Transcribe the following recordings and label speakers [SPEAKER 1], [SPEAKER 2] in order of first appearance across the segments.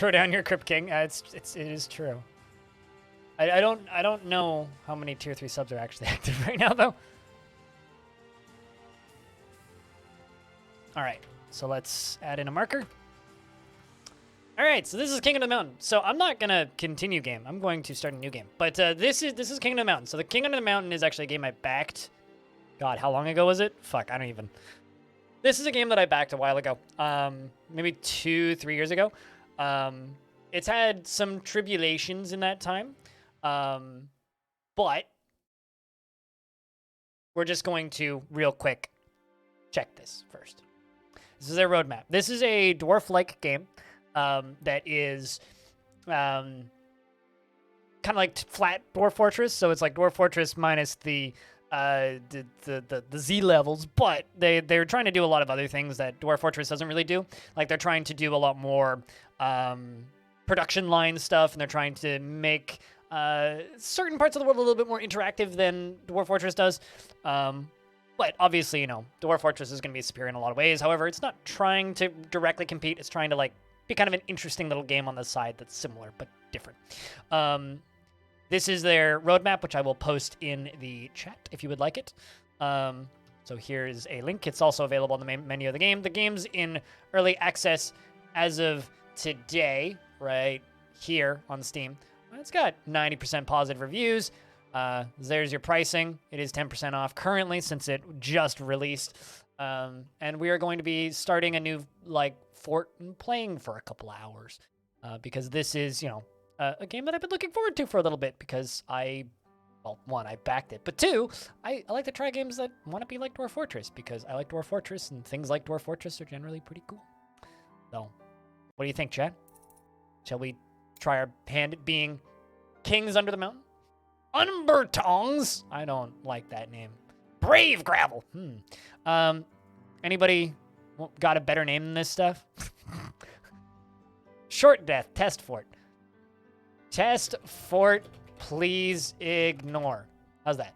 [SPEAKER 1] Throw down your Crypt King. It is true. I don't know how many tier 3 subs are actually active right now though. All right, so let's add in a marker. All right, so this is King of the Mountain. So I'm not gonna continue game. I'm going to start a new game. But this is King of the Mountain. So the King of the Mountain is actually a game I backed. God, how long ago was it? Fuck, I don't even. This is a game that I backed a while ago. Maybe 2-3 years ago. It's had some tribulations in that time. But we're just going to real quick check this first. This is their roadmap. This is a dwarf-like game that is kind of like flat Dwarf Fortress. So it's like Dwarf Fortress minus the Z levels, but they're trying to do a lot of other things that Dwarf Fortress doesn't really do. Like they're trying to do a lot more production line stuff, and they're trying to make certain parts of the world a little bit more interactive than Dwarf Fortress does. But obviously, you know, Dwarf Fortress is going to be superior in a lot of ways. However, it's not trying to directly compete. It's trying to like be kind of an interesting little game on the side that's similar but different. This is their roadmap, which I will post in the chat if you would like it. So here's a link. It's also available on the main menu of the game. The game's in early access as of today, right here on Steam. It's got 90% positive reviews. There's your pricing. It is 10% off currently since it just released. And we are going to be starting a new like fort and playing for a couple hours because this is, you know, a game that I've been looking forward to for a little bit because well, one, I backed it, but two, I like to try games that want to be like Dwarf Fortress because I like Dwarf Fortress and things like Dwarf Fortress are generally pretty cool. So, what do you think, Chad? Shall we try our hand at being kings under the mountain? Umbertongs? I don't like that name. Brave Gravel. Anybody got a better name than this stuff? Short Death Test Fort. Test Fort, please ignore. How's that?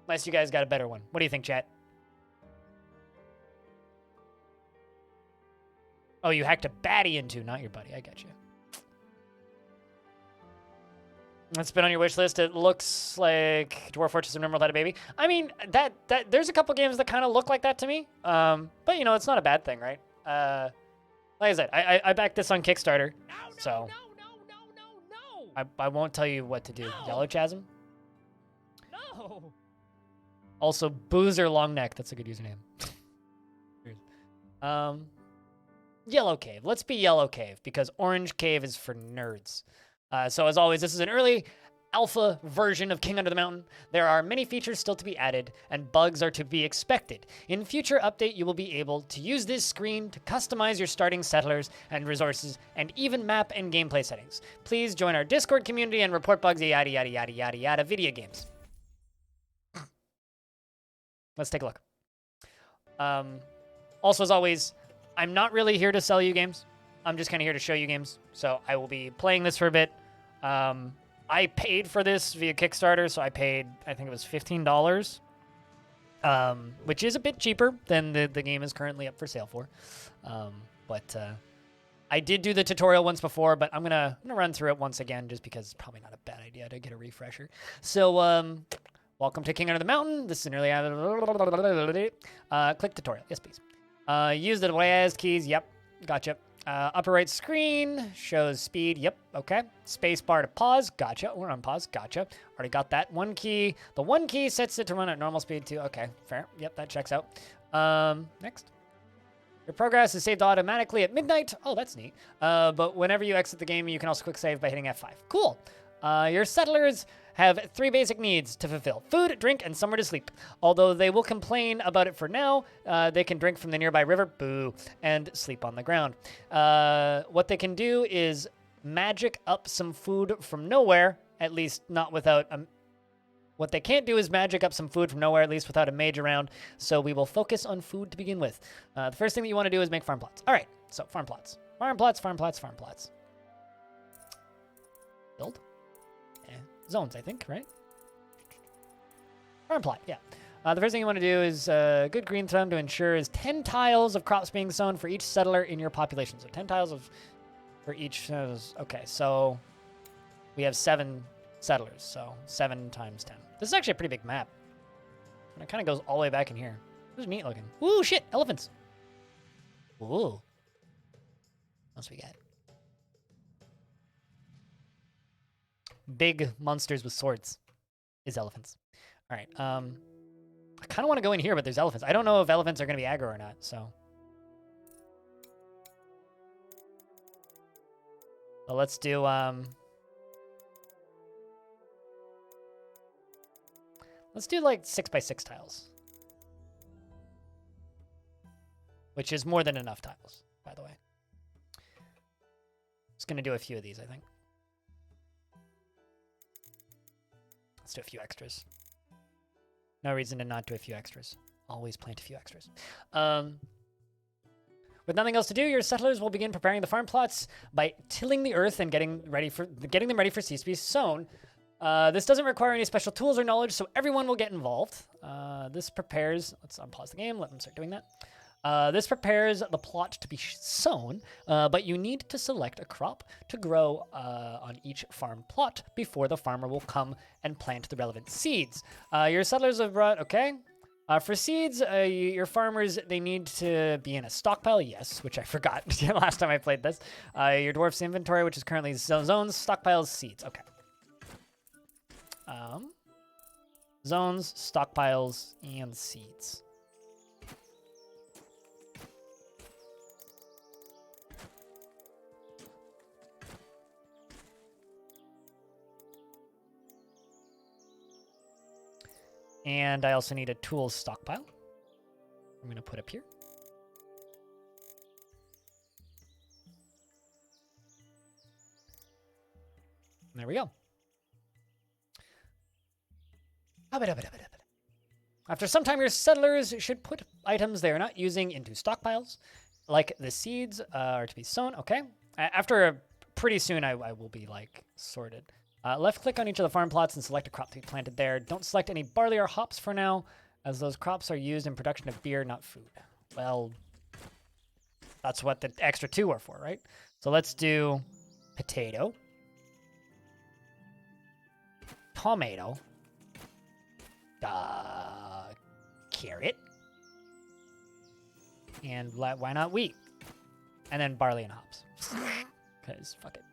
[SPEAKER 1] Unless you guys got a better one. What do you think, chat? Oh, you hacked a baddie into, not your buddy. I got you. It's been on your wish list. It looks like Dwarf Fortress of Emerald had a baby. I mean, that there's a couple games that kind of look like that to me. But you know, it's not a bad thing, right? Like I said, I backed this on Kickstarter. No. I won't tell you what to do. No. Yellow Chasm? No. Also, Boozer Longneck. That's a good username. Yellow Cave. Let's be Yellow Cave because Orange Cave is for nerds. So as always, this is an early alpha version of King Under the Mountain. There are many features still to be added, and bugs are to be expected. In future update, you will be able to use this screen to customize your starting settlers and resources, and even map and gameplay settings. Please join our Discord community and report bugs, yada, yada, yada, yada, yada, video games. Let's take a look. Also, as always, I'm not really here to sell you games. I'm just kind of here to show you games. So I will be playing this for a bit. I paid for this via Kickstarter, so I paid, I think it was $15, which is a bit cheaper than the game is currently up for sale for. But I did do the tutorial once before, but I'm gonna run through it once again just because it's probably not a bad idea to get a refresher. So welcome to King Under the Mountain. This is an early click tutorial. Yes, please. Use the WASD keys. Yep, gotcha. Upper right screen shows speed. Yep. Okay. Space bar to pause. Gotcha. We're on pause. Gotcha. Already got that. One key. The one key sets it to run at normal speed too. Okay. Fair. Yep. That checks out. Next. Your progress is saved automatically at midnight. Oh, that's neat. But whenever you exit the game, you can also quick save by hitting F5. Cool. Your settlers have 3 basic needs to fulfill: food, drink, and somewhere to sleep. Although they will complain about it for now, they can drink from the nearby river, boo, and sleep on the ground. What they can do is magic up some food from nowhere, at least not without a... What they can't do is magic up some food from nowhere, at least without a mage around, so we will focus on food to begin with. The first thing that you want to do is make farm plots. All right, so farm plots. Farm plots, farm plots, farm plots. Build? Zones, I think, right? Farm plot, yeah. The first thing you want to do is good green thumb to ensure is 10 tiles of crops being sown for each settler in your population. So 10 tiles for each. Okay, so we have 7 settlers. So 7 times 10. This is actually a pretty big map. And it kind of goes all the way back in here. This is neat looking. Ooh, shit, elephants. Ooh. What else we got? Big monsters with swords is elephants. All right. I kind of want to go in here, but there's elephants. I don't know if elephants are going to be aggro or not, so. Well, let's do, let's do like 6x6 tiles. Which is more than enough tiles, by the way. Just going to do a few of these, I think. Let's do a few extras. No reason to not do a few extras. Always plant a few extras. With nothing else to do, your settlers will begin preparing the farm plots by tilling the earth and getting them ready for seeds to be sown. This doesn't require any special tools or knowledge, so everyone will get involved. This prepares. Let's unpause the game. Let them start doing that. This prepares the plot to be sown, but you need to select a crop to grow on each farm plot before the farmer will come and plant the relevant seeds. Your settlers have brought, okay. For seeds, your farmers, they need to be in a stockpile, yes, which I forgot last time I played this. Your dwarf's inventory, which is currently zones, stockpiles, seeds, okay. Zones, stockpiles, and seeds. And I also need a tools stockpile. I'm going to put up here. And there we go. After some time, your settlers should put items they are not using into stockpiles, like the seeds are to be sown. Okay. Pretty soon, I will be like sorted. Left click on each of the farm plots and select a crop to be planted there. Don't select any barley or hops for now, as those crops are used in production of beer, not food. Well, that's what the extra 2 are for, right? So let's do potato, tomato, carrot, and why not wheat? And then barley and hops. Because fuck it.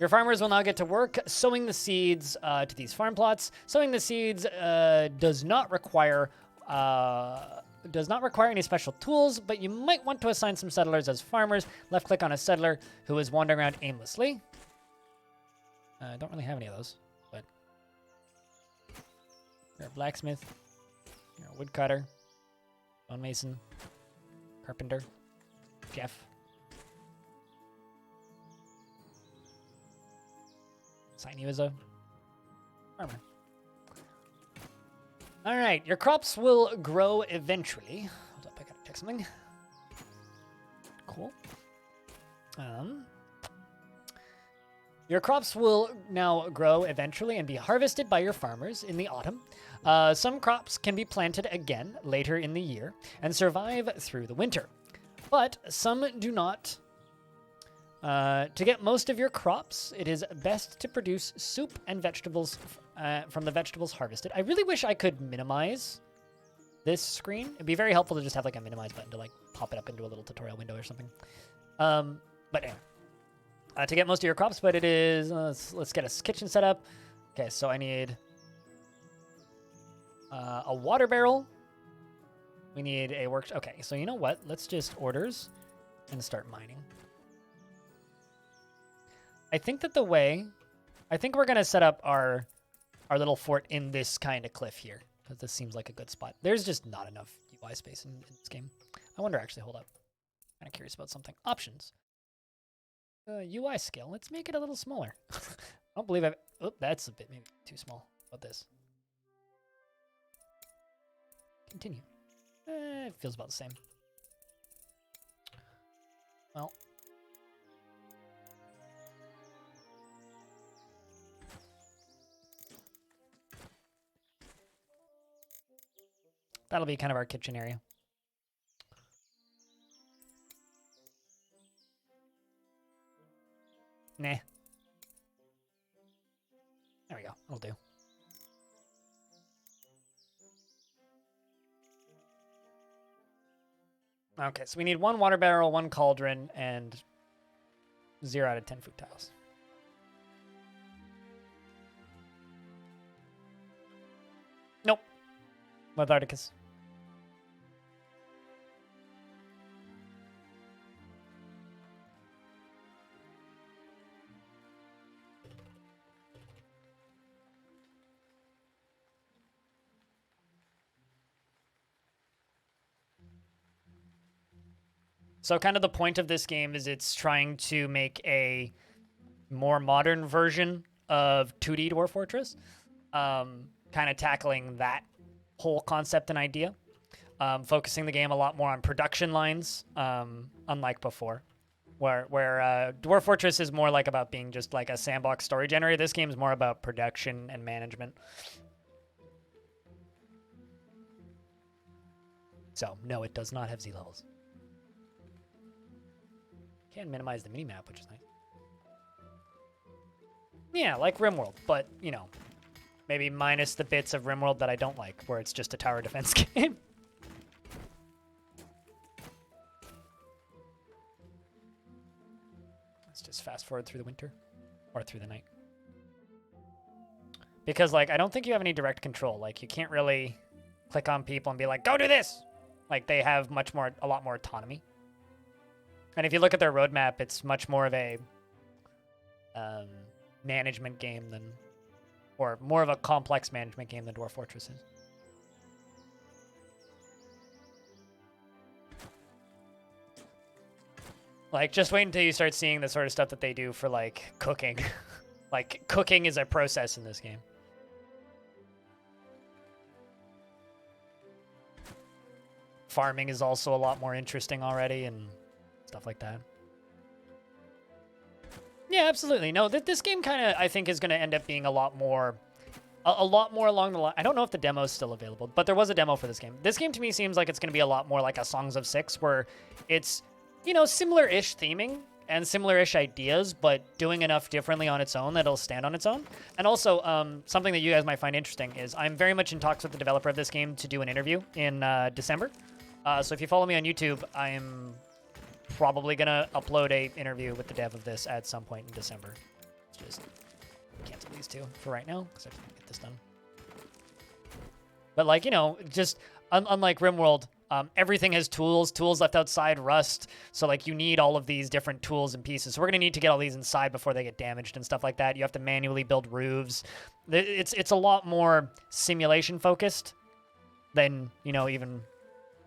[SPEAKER 1] Your farmers will now get to work sowing the seeds to these farm plots. Sowing the seeds does not require any special tools, but you might want to assign some settlers as farmers. Left click on a settler who is wandering around aimlessly. I don't really have any of those, but you're a blacksmith, you're a woodcutter, stonemason, carpenter, Jeff. Assign you as a farmer. All right, your crops will grow eventually. Hold up, I gotta check something. Cool. Your crops will now grow eventually and be harvested by your farmers in the autumn. Some crops can be planted again later in the year and survive through the winter, but some do not. To get most of your crops, it is best to produce soup and vegetables from the vegetables harvested. I really wish I could minimize this screen. It'd be very helpful to just have like a minimize button to like pop it up into a little tutorial window or something. But anyway, to get most of your crops, but it is, let's get a kitchen set up. Okay, so I need a water barrel. We need a work. Okay, so you know what? Let's just orders and start mining. I think that I think we're going to set up our little fort in this kind of cliff here, because this seems like a good spot. There's just not enough UI space in this game. I wonder, actually, hold up. I'm kind of curious about something. Options. UI scale. Let's make it a little smaller. I don't believe I've... Oh, that's a bit maybe too small. How about this? Continue. It feels about the same. Well... That'll be kind of our kitchen area. Nah. There we go. That'll do. Okay, so we need 1 water barrel, 1 cauldron, and 0 out of 10 food tiles. Nope. Letharticus. So kind of the point of this game is it's trying to make a more modern version of 2D Dwarf Fortress, kind of tackling that whole concept and idea, focusing the game a lot more on production lines, unlike before, where Dwarf Fortress is more like about being just like a sandbox story generator. This game is more about production and management. So, no, it does not have Z levels. Can minimize the minimap, which is nice. Yeah, like RimWorld, but, you know, maybe minus the bits of RimWorld that I don't like, where it's just a tower defense game. Let's just fast forward through the winter, or through the night. Because, like, I don't think you have any direct control. Like, you can't really click on people and be like, go do this! Like, they have a lot more autonomy. And if you look at their roadmap, it's much more of a management game than, or more of a complex management game than Dwarf Fortress is. Like, just wait until you start seeing the sort of stuff that they do for, like, cooking. Like, cooking is a process in this game. Farming is also a lot more interesting already, and stuff like that. Yeah, absolutely. No, this game kind of, I think, is going to end up being a lot more along the line. I don't know if the demo is still available, but there was a demo for this game. This game to me seems like it's going to be a lot more like a Songs of Six, where it's, you know, similar-ish theming and similar-ish ideas, but doing enough differently on its own that it'll stand on its own. And also, something that you guys might find interesting is I'm very much in talks with the developer of this game to do an interview in December. So if you follow me on YouTube, I'm probably gonna upload a interview with the dev of this at some point in December. Let's just cancel these two for right now because I have to get this done. But like, you know, just unlike RimWorld, everything has tools left outside, rust. So like you need all of these different tools and pieces. So we're gonna need to get all these inside before they get damaged and stuff like that. You have to manually build roofs. It's a lot more simulation focused than, you know, even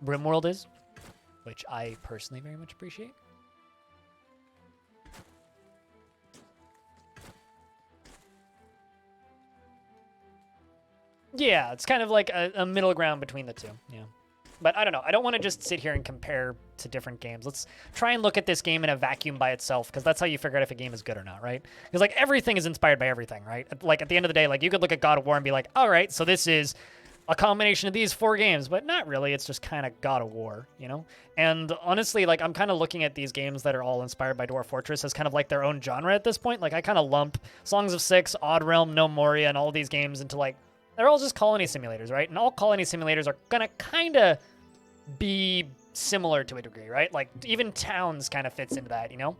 [SPEAKER 1] RimWorld is, which I personally very much appreciate. Yeah, it's kind of like a middle ground between the two, yeah. But I don't know. I don't want to just sit here and compare to different games. Let's try and look at this game in a vacuum by itself, because that's how you figure out if a game is good or not, right? Because, like, everything is inspired by everything, right? Like, at the end of the day, like, you could look at God of War and be like, all right, so this is a combination of these 4 games, but not really. It's just kind of God of War, you know? And honestly, like, I'm kind of looking at these games that are all inspired by Dwarf Fortress as kind of like their own genre at this point. Like, I kind of lump Songs of Six, Odd Realm, No Moria, and all these games into, like, they're all just colony simulators, right? And all colony simulators are going to kind of be similar to a degree, right? Like, even towns kind of fits into that, you know?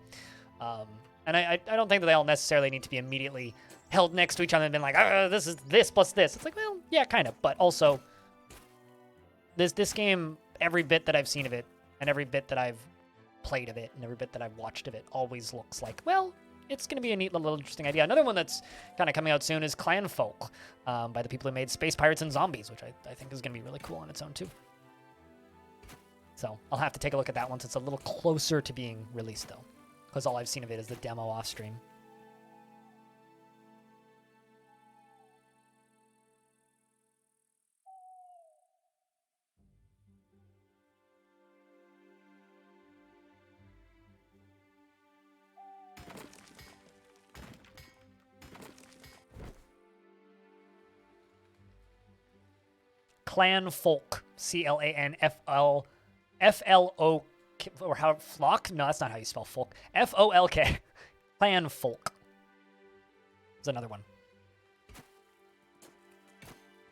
[SPEAKER 1] And I don't think that they all necessarily need to be immediately held next to each other and been like, this is this plus this. It's like, well, yeah, kind of. But also, this game, every bit that I've seen of it, and every bit that I've played of it, and every bit that I've watched of it, always looks like, well, it's going to be a neat little interesting idea. Another one that's kind of coming out soon is Clan Folk, by the people who made Space Pirates and Zombies, which I think is going to be really cool on its own, too. So I'll have to take a look at that once it's a little closer to being released, though, because all I've seen of it is the demo off stream. Clan Folk. ClanFLO, or how Flock? No, that's not how you spell folk. FOLK. Clan Folk. There's another one.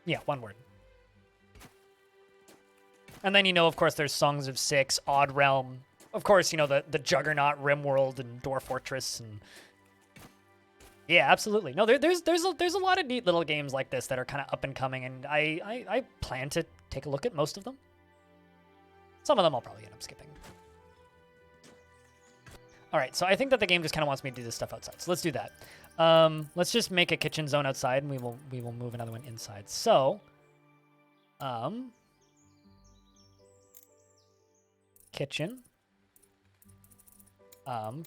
[SPEAKER 1] Yeah, one word. And then, you know, of course, there's Songs of Six, Odd Realm. Of course, you know, the Juggernaut, Rimworld, and Dwarf Fortress, and yeah, absolutely. No, there's a lot of neat little games like this that are kind of up and coming, and I plan to take a look at most of them. Some of them I'll probably end up skipping. All right, so I think that the game just kind of wants me to do this stuff outside, so let's do that. Let's just make a kitchen zone outside, and we will move another one inside. So, kitchen.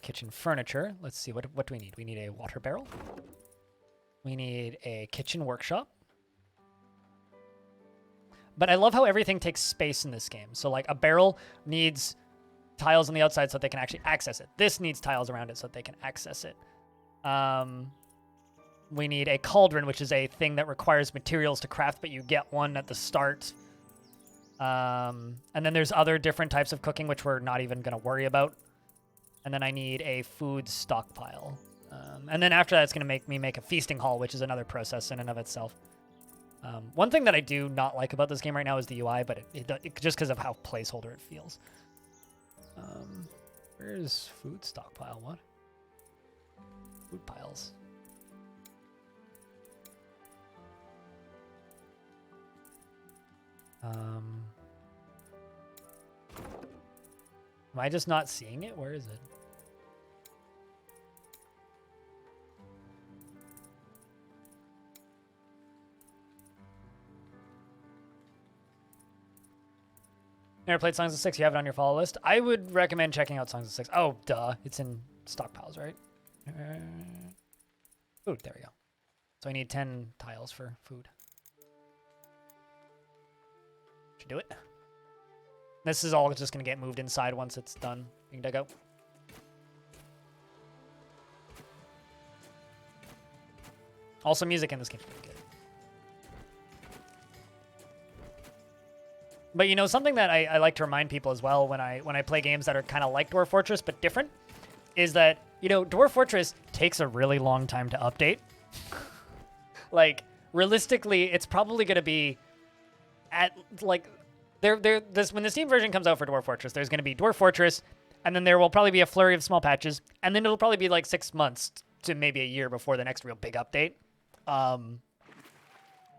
[SPEAKER 1] Kitchen furniture. Let's see, what do we need? We need a water barrel. We need a kitchen workshop. But I love how everything takes space in this game. So like a barrel needs tiles on the outside so that they can actually access it. This needs tiles around it so that they can access it. We need a cauldron, which is a thing that requires materials to craft, but you get one at the start. And then there's other different types of cooking, which we're not even going to worry about. And then I need a food stockpile. And then after that, it's going to make me make a feasting hall, which is another process in and of itself. One thing that I do not like about this game right now is the UI, but it just because of how placeholder it feels. Where's food stockpile? What? Food piles. Am I just not seeing it? Where is it? Never played Songs of Six. You have it on your follow list. I would recommend checking out Songs of Six. Oh, duh. It's in stockpiles, right? Food. There we go. So I need 10 tiles for food. Should do it. This is all just going to get moved inside once it's done. You can dig out. Also, music in this game is pretty good. But you know, something that I like to remind people as well when I play games that are kind of like Dwarf Fortress but different is that, you know, Dwarf Fortress takes a really long time to update. Like, realistically, it's probably going to be at like when the Steam version comes out for Dwarf Fortress, there's going to be Dwarf Fortress, and then there will probably be a flurry of small patches, and then it'll probably be like 6 months to maybe a year before the next real big update.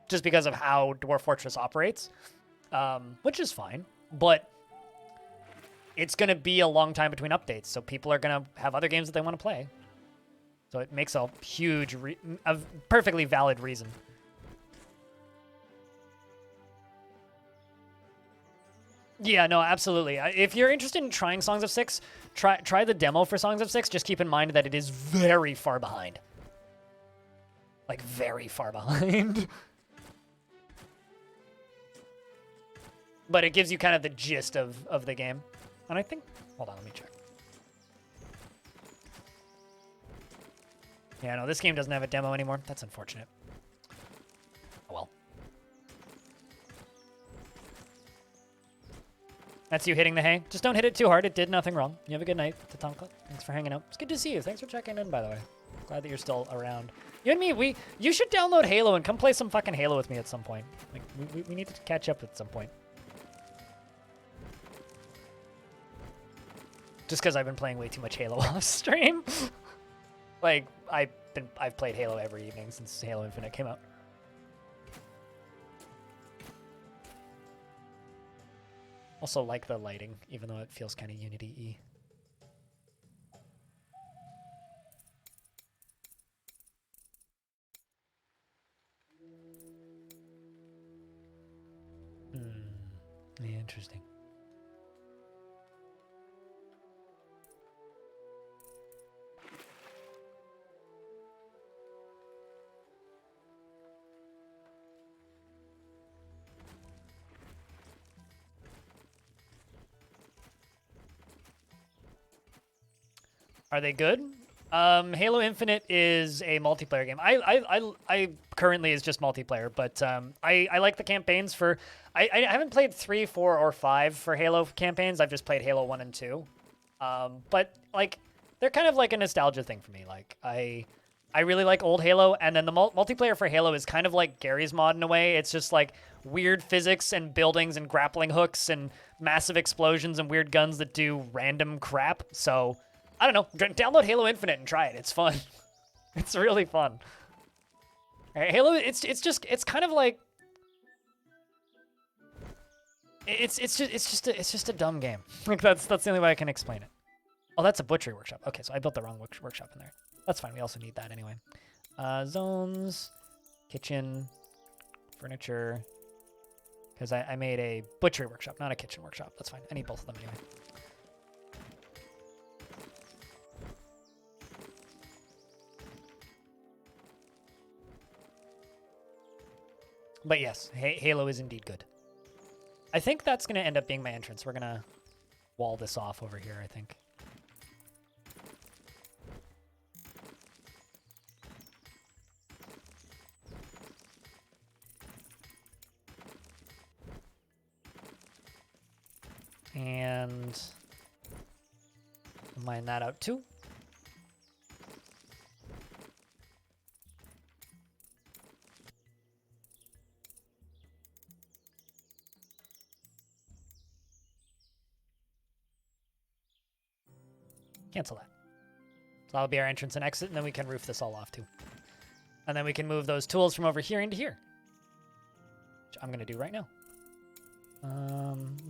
[SPEAKER 1] Just because of how Dwarf Fortress operates. Which is fine, but it's going to be a long time between updates, so people are going to have other games that they want to play. So it makes a huge, a perfectly valid reason. Yeah, no, absolutely. If you're interested in trying Songs of Six, try the demo for Songs of Six. Just keep in mind that it is very far behind. Like, very far behind. But it gives you kind of the gist of the game. And I think... Hold on, let me check. Yeah, no, this game doesn't have a demo anymore. That's unfortunate. Oh, well. That's you hitting the hay. Just don't hit it too hard. It did nothing wrong. You have a good night, Tatanka. Thanks for hanging out. It's good to see you. Thanks for checking in, by the way. Glad that you're still around. You and me, you should download Halo and come play some fucking Halo with me at some point. Like, we need to catch up at some point. Just because I've been playing way too much Halo off stream. Like, I've played Halo every evening since Halo Infinite came out. Also like the lighting, even though it feels kind of Unity-y. Yeah, interesting. Are they good? Halo Infinite is a multiplayer game. I currently is just multiplayer, but I like the campaigns for. I haven't played 3, 4, or 5 for Halo campaigns. I've just played Halo 1 and 2. But like they're kind of like a nostalgia thing for me. Like I really like old Halo, and then the multiplayer for Halo is kind of like Gary's mod in a way. It's just like weird physics and buildings and grappling hooks and massive explosions and weird guns that do random crap. So. I don't know. Download Halo Infinite and try it. It's fun. It's really fun. All right, Halo. It's kind of like it's just a dumb game. Like that's the only way I can explain it. Oh, that's a butchery workshop. Okay, so I built the wrong workshop in there. That's fine. We also need that anyway. Zones, kitchen, furniture. Because I made a butchery workshop, not a kitchen workshop. That's fine. I need both of them anyway. But yes, Halo is indeed good. I think that's going to end up being my entrance. We're going to wall this off over here, I think. And mine that out too. Cancel that. So that'll be our entrance and exit, and then we can roof this all off too. And then we can move those tools from over here into here. Which I'm going to do right now.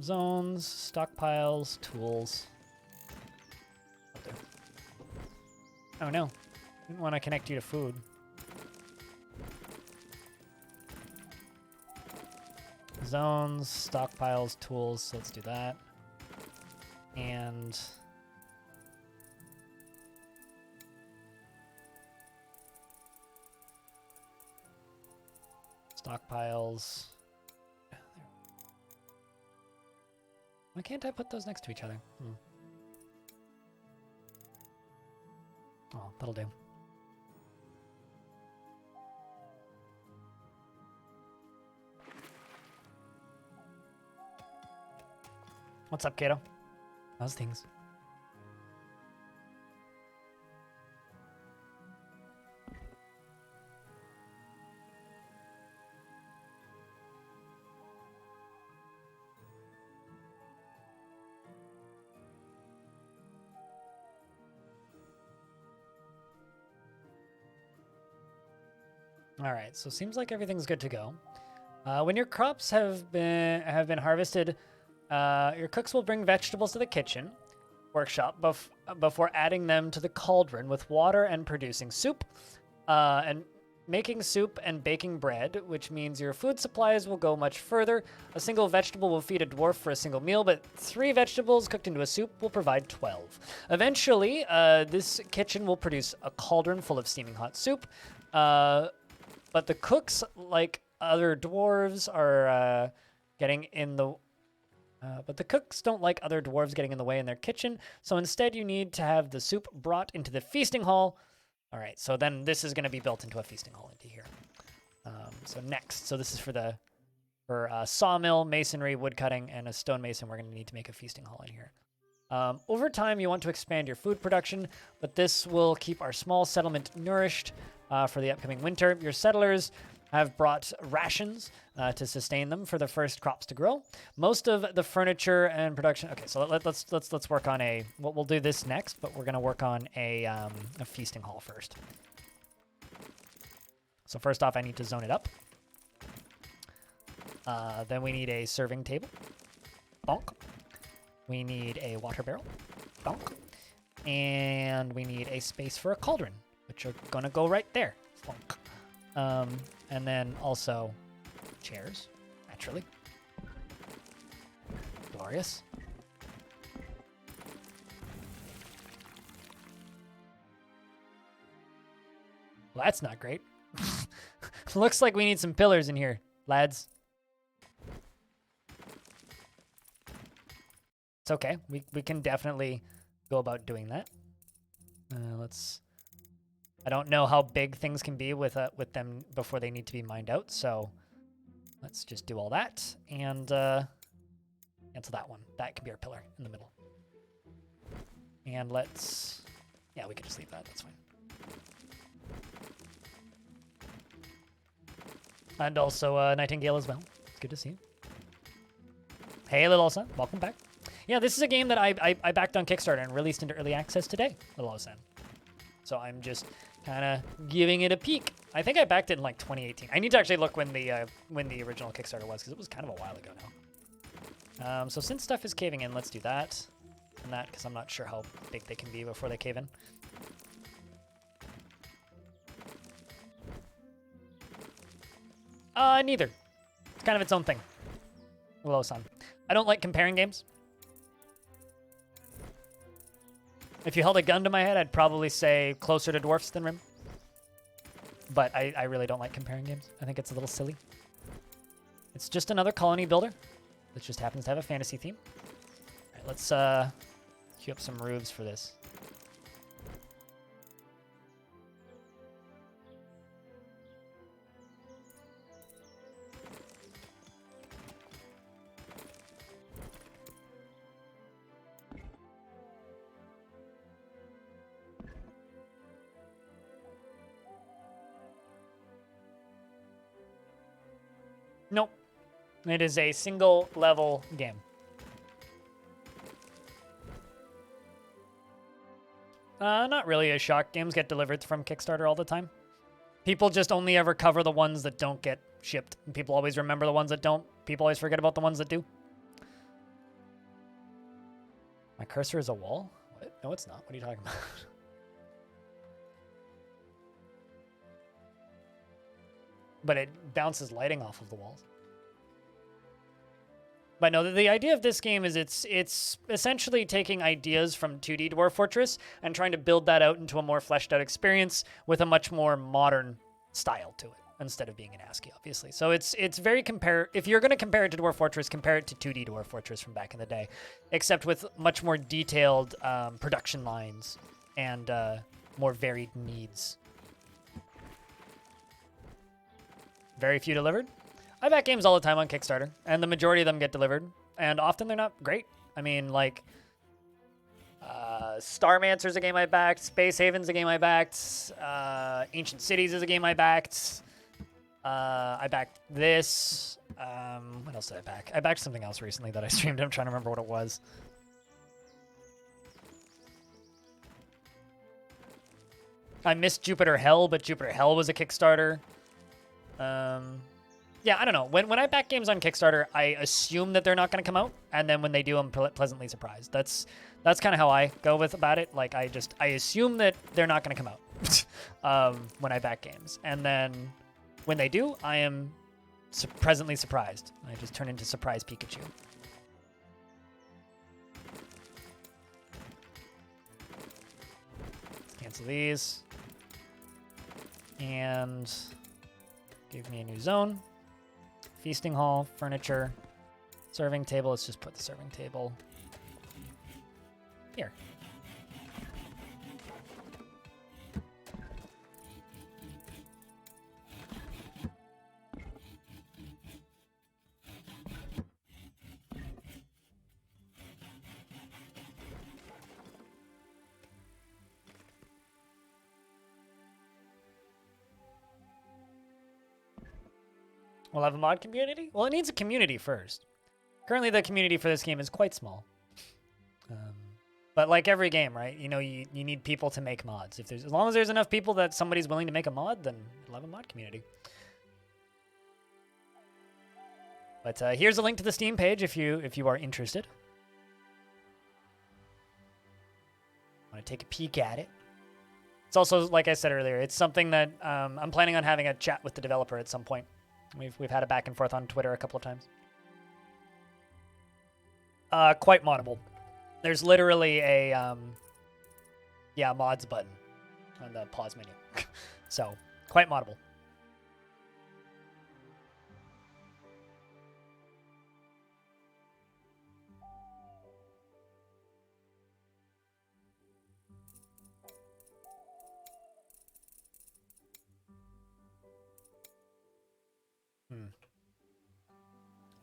[SPEAKER 1] Zones, stockpiles, tools. I'll do. Oh no. Didn't want to connect you to food. Zones, stockpiles, tools. So let's do that. And stockpiles. Why can't I put those next to each other? Oh, that'll do. What's up, Kato? How's things? All right, so seems like everything's good to go. When your crops have been harvested, your cooks will bring vegetables to the kitchen workshop before adding them to the cauldron with water and producing soup, and making soup and baking bread, which means your food supplies will go much further. A single vegetable will feed a dwarf for a single meal, but 3 vegetables cooked into a soup will provide 12. Eventually, this kitchen will produce a cauldron full of steaming hot soup. But the cooks, like other dwarves, are getting in the... but the cooks don't like other dwarves getting in the way in their kitchen, so instead you need to have the soup brought into the feasting hall. All right, so then this is going to be built into a feasting hall into here. So next, so this is for sawmill, masonry, woodcutting, and a stonemason. We're going to need to make a feasting hall in here. Over time, you want to expand your food production, but this will keep our small settlement nourished for the upcoming winter. Your settlers have brought rations to sustain them for the first crops to grow. Most of the furniture and production. Okay, so let's work on a. We'll do this next, but we're gonna work on a feasting hall first. So first off, I need to zone it up. Then we need a serving table. Bonk. We need a water barrel. Bonk. And we need a space for a cauldron, which are gonna go right there. Bonk. And then also chairs, naturally. Glorious. Well, that's not great. Looks like we need some pillars in here, lads. It's okay. We can definitely go about doing that. Let's I don't know how big things can be with them before they need to be mined out, so let's just do all that and cancel that one. That can be our pillar in the middle. And let's, yeah, we can just leave that. That's fine. And also Nightingale as well. It's good to see you. Hey, Little Osan, welcome back. Yeah, this is a game that I backed on Kickstarter and released into early access today, Little Osan. So I'm just kind of giving it a peek. I think I backed it in like 2018. I need to actually look when the original Kickstarter was, because it was kind of a while ago now. So since stuff is caving in, let's do that and that, because I'm not sure how big they can be before they cave in. Neither. It's kind of its own thing. Willow-san. I don't like comparing games. If you held a gun to my head, I'd probably say closer to Dwarfs than Rim. But I really don't like comparing games. I think it's a little silly. It's just another colony builder that just happens to have a fantasy theme. All right, let's queue up some roofs for this. Nope. It is a single level game. Not really a shock. Games get delivered from Kickstarter all the time. People just only ever cover the ones that don't get shipped. And people always remember the ones that don't. People always forget about the ones that do. My cursor is a wall? What? No, it's not. What are you talking about? But it bounces lighting off of the walls. But no, the idea of this game is it's essentially taking ideas from 2D Dwarf Fortress and trying to build that out into a more fleshed out experience with a much more modern style to it instead of being in ASCII, obviously. So it's very if you're going to compare it to Dwarf Fortress, compare it to 2D Dwarf Fortress from back in the day, except with much more detailed production lines and more varied needs. Very few delivered. I back games all the time on Kickstarter, and the majority of them get delivered, and often they're not great. I mean, like, Starmancer's a game I backed, Space Haven's a game I backed, Ancient Cities is a game I backed, I backed this, what else did I back? I backed something else recently that I streamed. I'm trying to remember what it was. I missed Jupiter Hell, but Jupiter Hell was a Kickstarter. Yeah, I don't know. When I back games on Kickstarter, I assume that they're not going to come out, and then when they do, I'm pleasantly surprised. That's kind of how I go about it. Like, I assume that they're not going to come out when I back games, and then when they do, I am pleasantly surprised. I just turn into Surprise Pikachu. Let's cancel these, and give me a new zone. Feasting hall, furniture, serving table. Let's just put the serving table here. We'll have a mod community? Well, it needs a community first. Currently, the community for this game is quite small. But like every game, right? You know, you need people to make mods. As long as there's enough people that somebody's willing to make a mod, then we'll have a mod community. But here's a link to the Steam page if you are interested. Want to take a peek at it? It's also, like I said earlier, it's something that I'm planning on having a chat with the developer at some point. We've had a back and forth on Twitter a couple of times. Quite moddable. There's literally a mods button on the pause menu. So, quite moddable.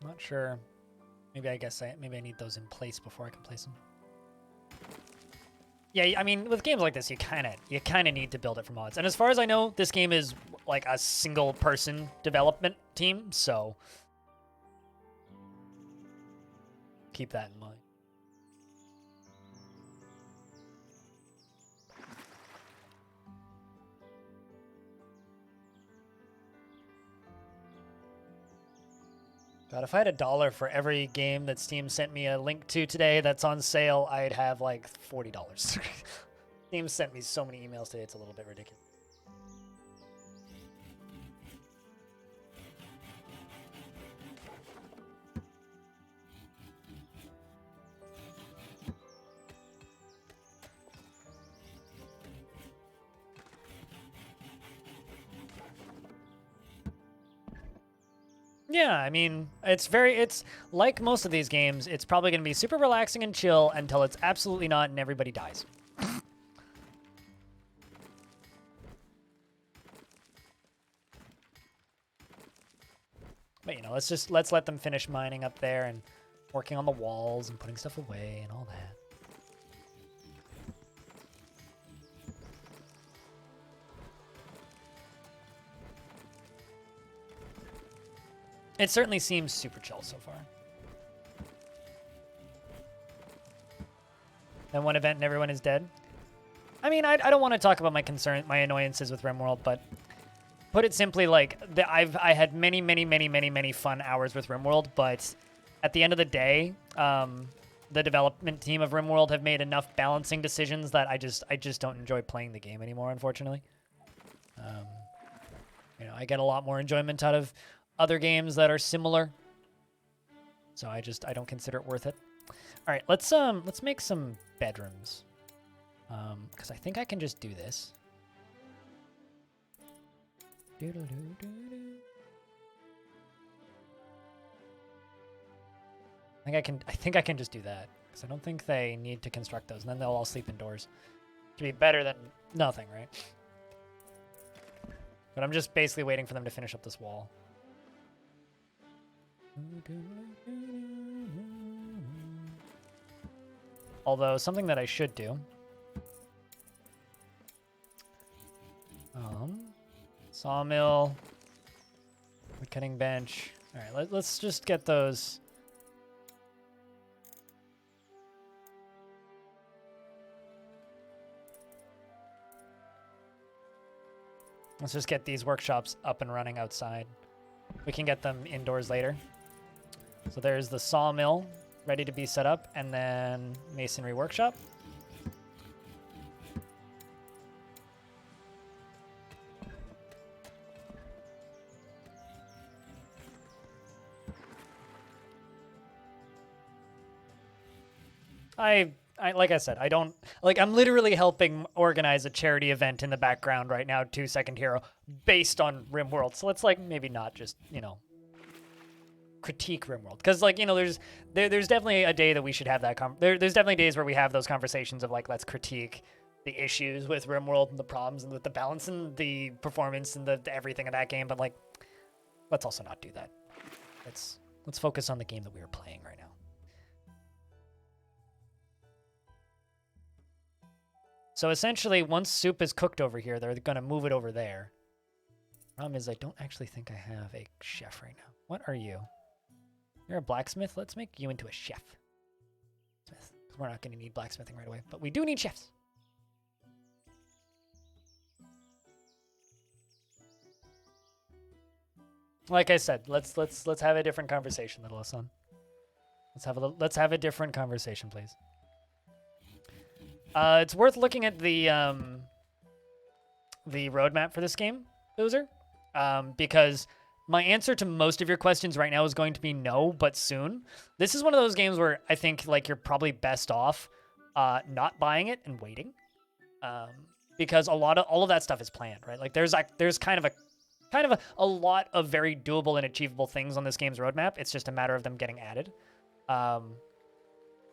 [SPEAKER 1] I'm not sure. Maybe I need those in place before I can place them. Yeah, I mean, with games like this, you kind of need to build it from mods. And as far as I know, this game is like a single person development team, so keep that in mind. God, if I had $1 for every game that Steam sent me a link to today that's on sale, I'd have like $40. Steam sent me so many emails today, it's a little bit ridiculous. Yeah, I mean, it's like most of these games, it's probably going to be super relaxing and chill until it's absolutely not and everybody dies. But, you know, let's let them finish mining up there and working on the walls and putting stuff away and all that. It certainly seems super chill so far. Then one event and everyone is dead. I mean, I don't want to talk about my annoyances with RimWorld, but put it simply, like, I had many fun hours with RimWorld, but at the end of the day, the development team of RimWorld have made enough balancing decisions that I just don't enjoy playing the game anymore, unfortunately. You know, I get a lot more enjoyment out of other games that are similar, so I don't consider it worth it. All right, let's make some bedrooms, because I think I can just do this. I think I can just do that, because I don't think they need to construct those, and then they'll all sleep indoors. To be better than nothing, right? But I'm just basically waiting for them to finish up this wall. Although, something that I should do. Sawmill. Wood cutting bench. Alright, let's just get those. Let's just get these workshops up and running outside. We can get them indoors later. So there's the sawmill ready to be set up, and then masonry workshop. Like I said, I'm literally helping organize a charity event in the background right now, 2 Second Hero, based on RimWorld. So let's maybe not just, critique RimWorld, because there's definitely a day that we should have that there's definitely days where we have those conversations of let's critique the issues with RimWorld and the problems and with the balance and the performance and the everything of that game, but let's also not do that. Let's focus on the game that we are playing right now. So essentially, once soup is cooked over here, they're gonna move it over there. Problem is, I don't actually think I have a chef right now. What are you? You're a blacksmith? Let's make you into a chef. Smith. We're not going to need blacksmithing right away, but we do need chefs. Like I said, let's have a different conversation, little son. Let's have a different conversation, please. It's worth looking at the roadmap for this game, Boozer, because my answer to most of your questions right now is going to be no, but soon. This is one of those games where I think you're probably best off not buying it and waiting, because all of that stuff is planned, right? There's kind of a lot of very doable and achievable things on this game's roadmap. It's just a matter of them getting added.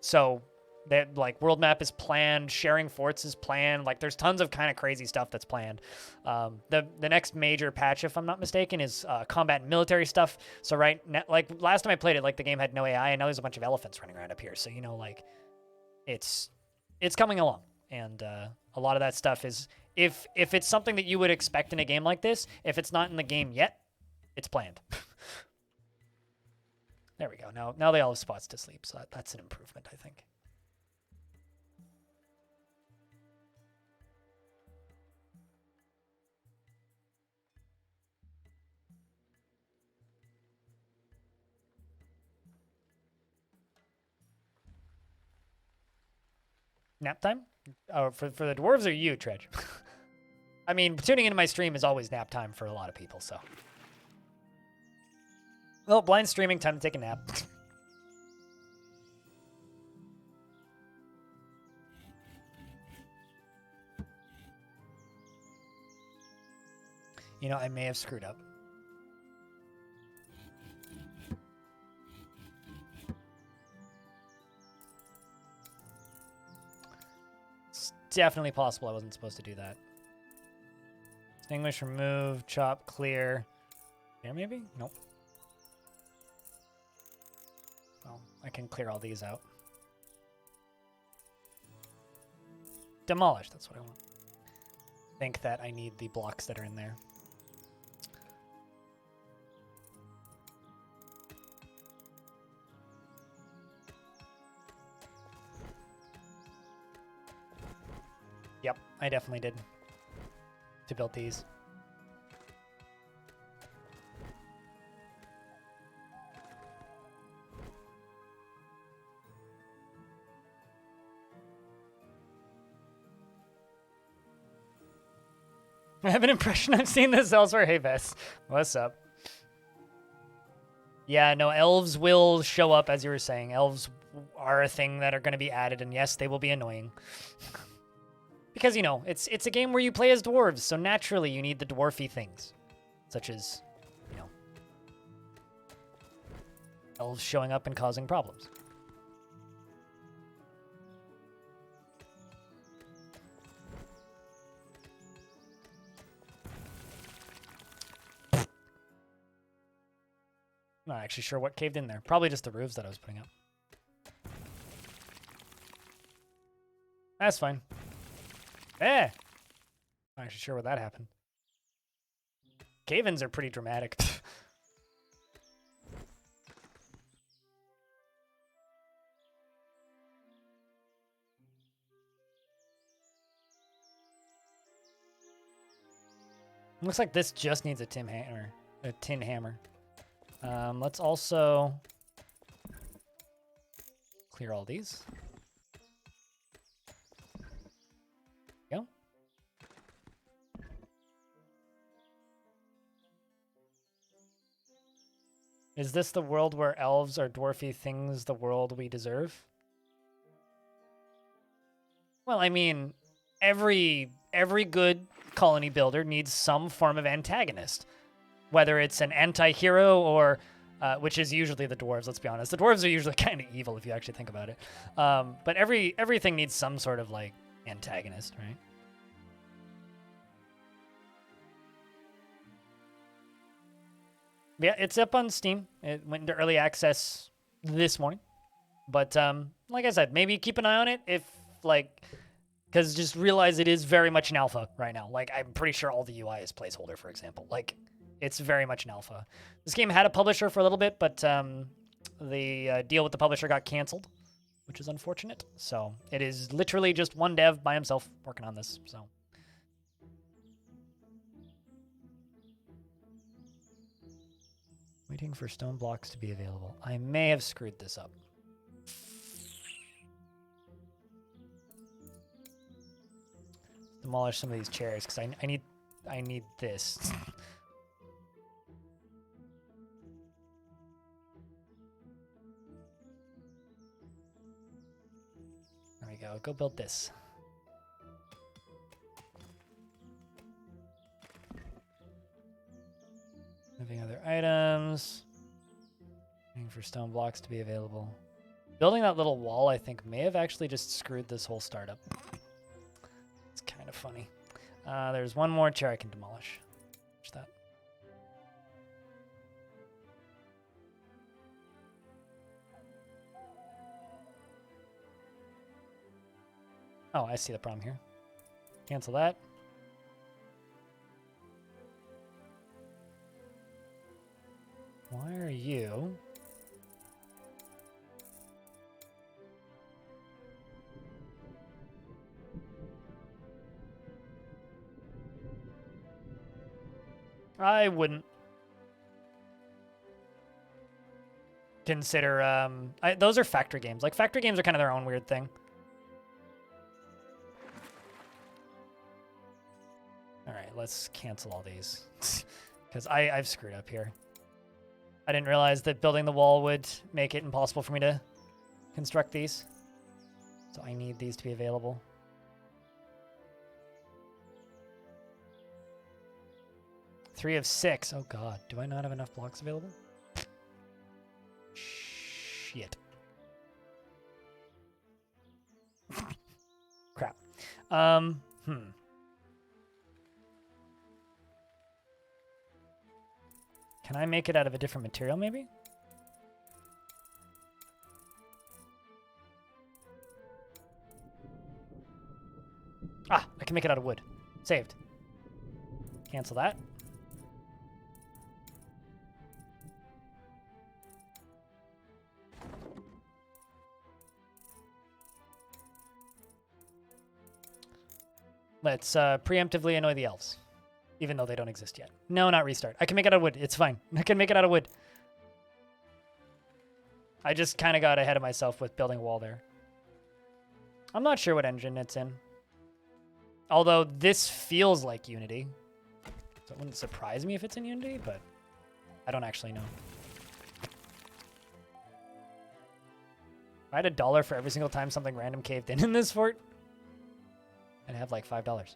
[SPEAKER 1] So That like world map is planned, sharing forts is planned. Like there's tons of kind of crazy stuff that's planned. The next major patch, if I'm not mistaken, is combat and military stuff. So like last time I played it, like the game had no AI, and now there's a bunch of elephants running around up here. So like it's coming along, and a lot of that stuff is if it's something that you would expect in a game like this, if it's not in the game yet, it's planned. There we go. Now they all have spots to sleep, so that's an improvement, I think. Nap time? Oh, for the dwarves or you, Tredge? I mean, tuning into my stream is always nap time for a lot of people, so. Well, blind streaming, time to take a nap. You know, I may have screwed up. It's definitely possible I wasn't supposed to do that. Extinguish, remove, chop, clear. There, maybe? Nope. Well, I can clear all these out. Demolish, that's what I want. Think that I need the blocks that are in there. Yep, I definitely did. To build these. I have an impression I've seen this elsewhere. Hey, Vess. What's up? Yeah, no, elves will show up, as you were saying. Elves are a thing that are going to be added, and yes, they will be annoying. Because, you know, it's a game where you play as dwarves, so naturally you need the dwarfy things. Such as, you know, elves showing up and causing problems. I'm not actually sure what caved in there. Probably just the roofs that I was putting up. That's fine. Eh! Not actually sure what that happened. Cave-ins are pretty dramatic. Looks like this just needs a tin hammer. Let's also clear all these. Go. Is this the world where elves are dwarfy things, the world we deserve? Well, I mean, every good colony builder needs some form of antagonist. Whether it's an anti-hero or, which is usually the dwarves, let's be honest. The dwarves are usually kind of evil if you actually think about it. But everything needs some sort of, like, antagonist, right? Yeah, it's up on Steam. It went into early access this morning. But, like I said, maybe keep an eye on it if, like... Because just realize it is very much an alpha right now. Like, I'm pretty sure all the UI is placeholder, for example. Like, it's very much an alpha. This game had a publisher for a little bit, but the deal with the publisher got canceled, which is unfortunate. So it is literally just one dev by himself working on this. So waiting for stone blocks to be available. I may have screwed this up. Demolish some of these chairs because I need this. There we go. Go build this. Moving other items. Waiting for stone blocks to be available. Building that little wall, I think, may have actually just screwed this whole startup. It's kind of funny. There's one more chair I can demolish. Watch that. Oh, I see the problem here. Cancel that. Why are you... I wouldn't consider, those are factory games. Like, factory games are kind of their own weird thing. All right, let's cancel all these. Because I've screwed up here. I didn't realize that building the wall would make it impossible for me to construct these. So I need these to be available. Three of 6. Oh god, do I not have enough blocks available? Shit. Crap. Can I make it out of a different material, maybe? Ah, I can make it out of wood. Saved. Cancel that. Let's preemptively annoy the elves. Even though they don't exist yet. No, not restart. I can make it out of wood. It's fine. I can make it out of wood. I just kind of got ahead of myself with building a wall there. I'm not sure what engine it's in. Although this feels like Unity. So it wouldn't surprise me if it's in Unity, but I don't actually know. If I had $1 for every single time something random caved in this fort, I'd have like $5.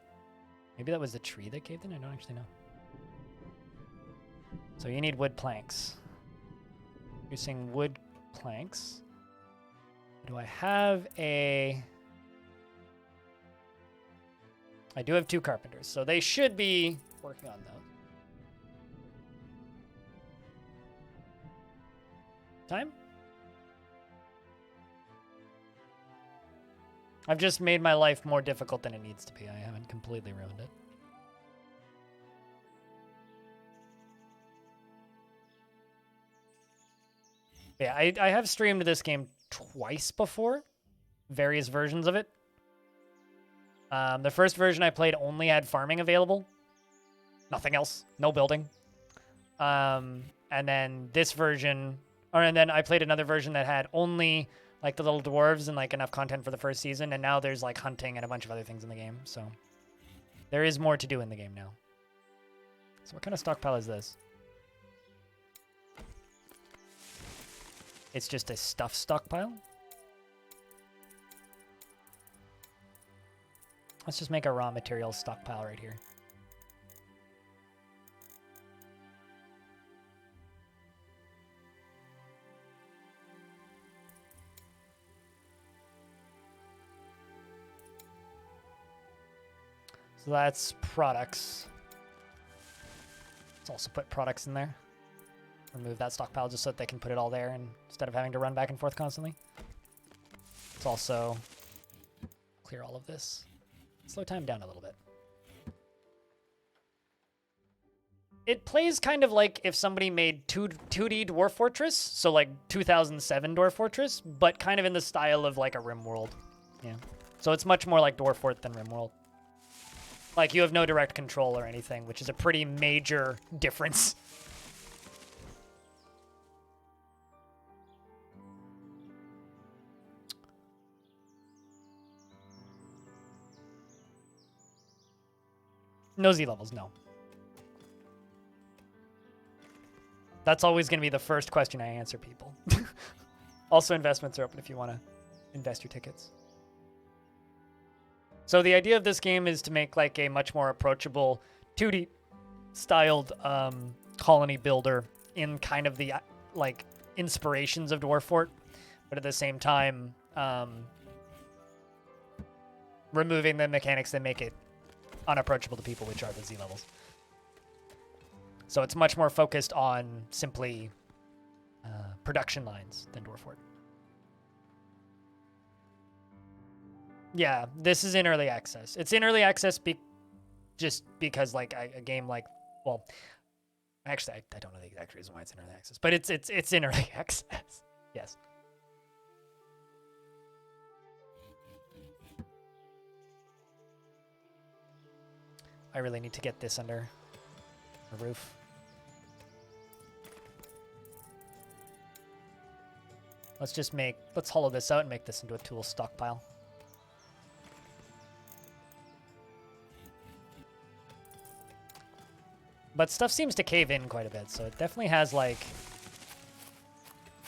[SPEAKER 1] Maybe that was the tree that caved in? I don't actually know. So you need wood planks. Using wood planks. Do I have a... I do have 2 carpenters, so they should be working on those. Time? I've just made my life more difficult than it needs to be. I haven't completely ruined it. Yeah, I have streamed this game twice before. Various versions of it. The first version I played only had farming available. Nothing else. No building. And then this version... and then I played another version that had only... like the little dwarves and like enough content for the first season, and now there's like hunting and a bunch of other things in the game, so there is more to do in the game now. So what kind of stockpile is this? It's just a stuff stockpile? Let's just make a raw materials stockpile right here. So that's products. Let's also put products in there. Remove that stockpile just so that they can put it all there and instead of having to run back and forth constantly. Let's also clear all of this. Slow time down a little bit. It plays kind of like if somebody made 2D Dwarf Fortress, so like 2007 Dwarf Fortress, but kind of in the style of like a RimWorld. Yeah. So it's much more like Dwarf Fort than RimWorld. Like, you have no direct control or anything, which is a pretty major difference. No Z levels, no. That's always going to be the first question I answer people. Also, investments are open if you want to invest your tickets. So the idea of this game is to make like a much more approachable 2D styled colony builder in kind of the like inspirations of Dwarf Fort, but at the same time, removing the mechanics that make it unapproachable to people, which are the Z levels. So it's much more focused on simply production lines than Dwarf Fort. Yeah, this is in early access. It's in early access just because like a game like, well, actually I don't know the exact reason why it's in early access, but it's in early access. Yes. I really need to get this under the roof. Let's hollow this out and make this into a tool stockpile. But stuff seems to cave in quite a bit, so it definitely has, like,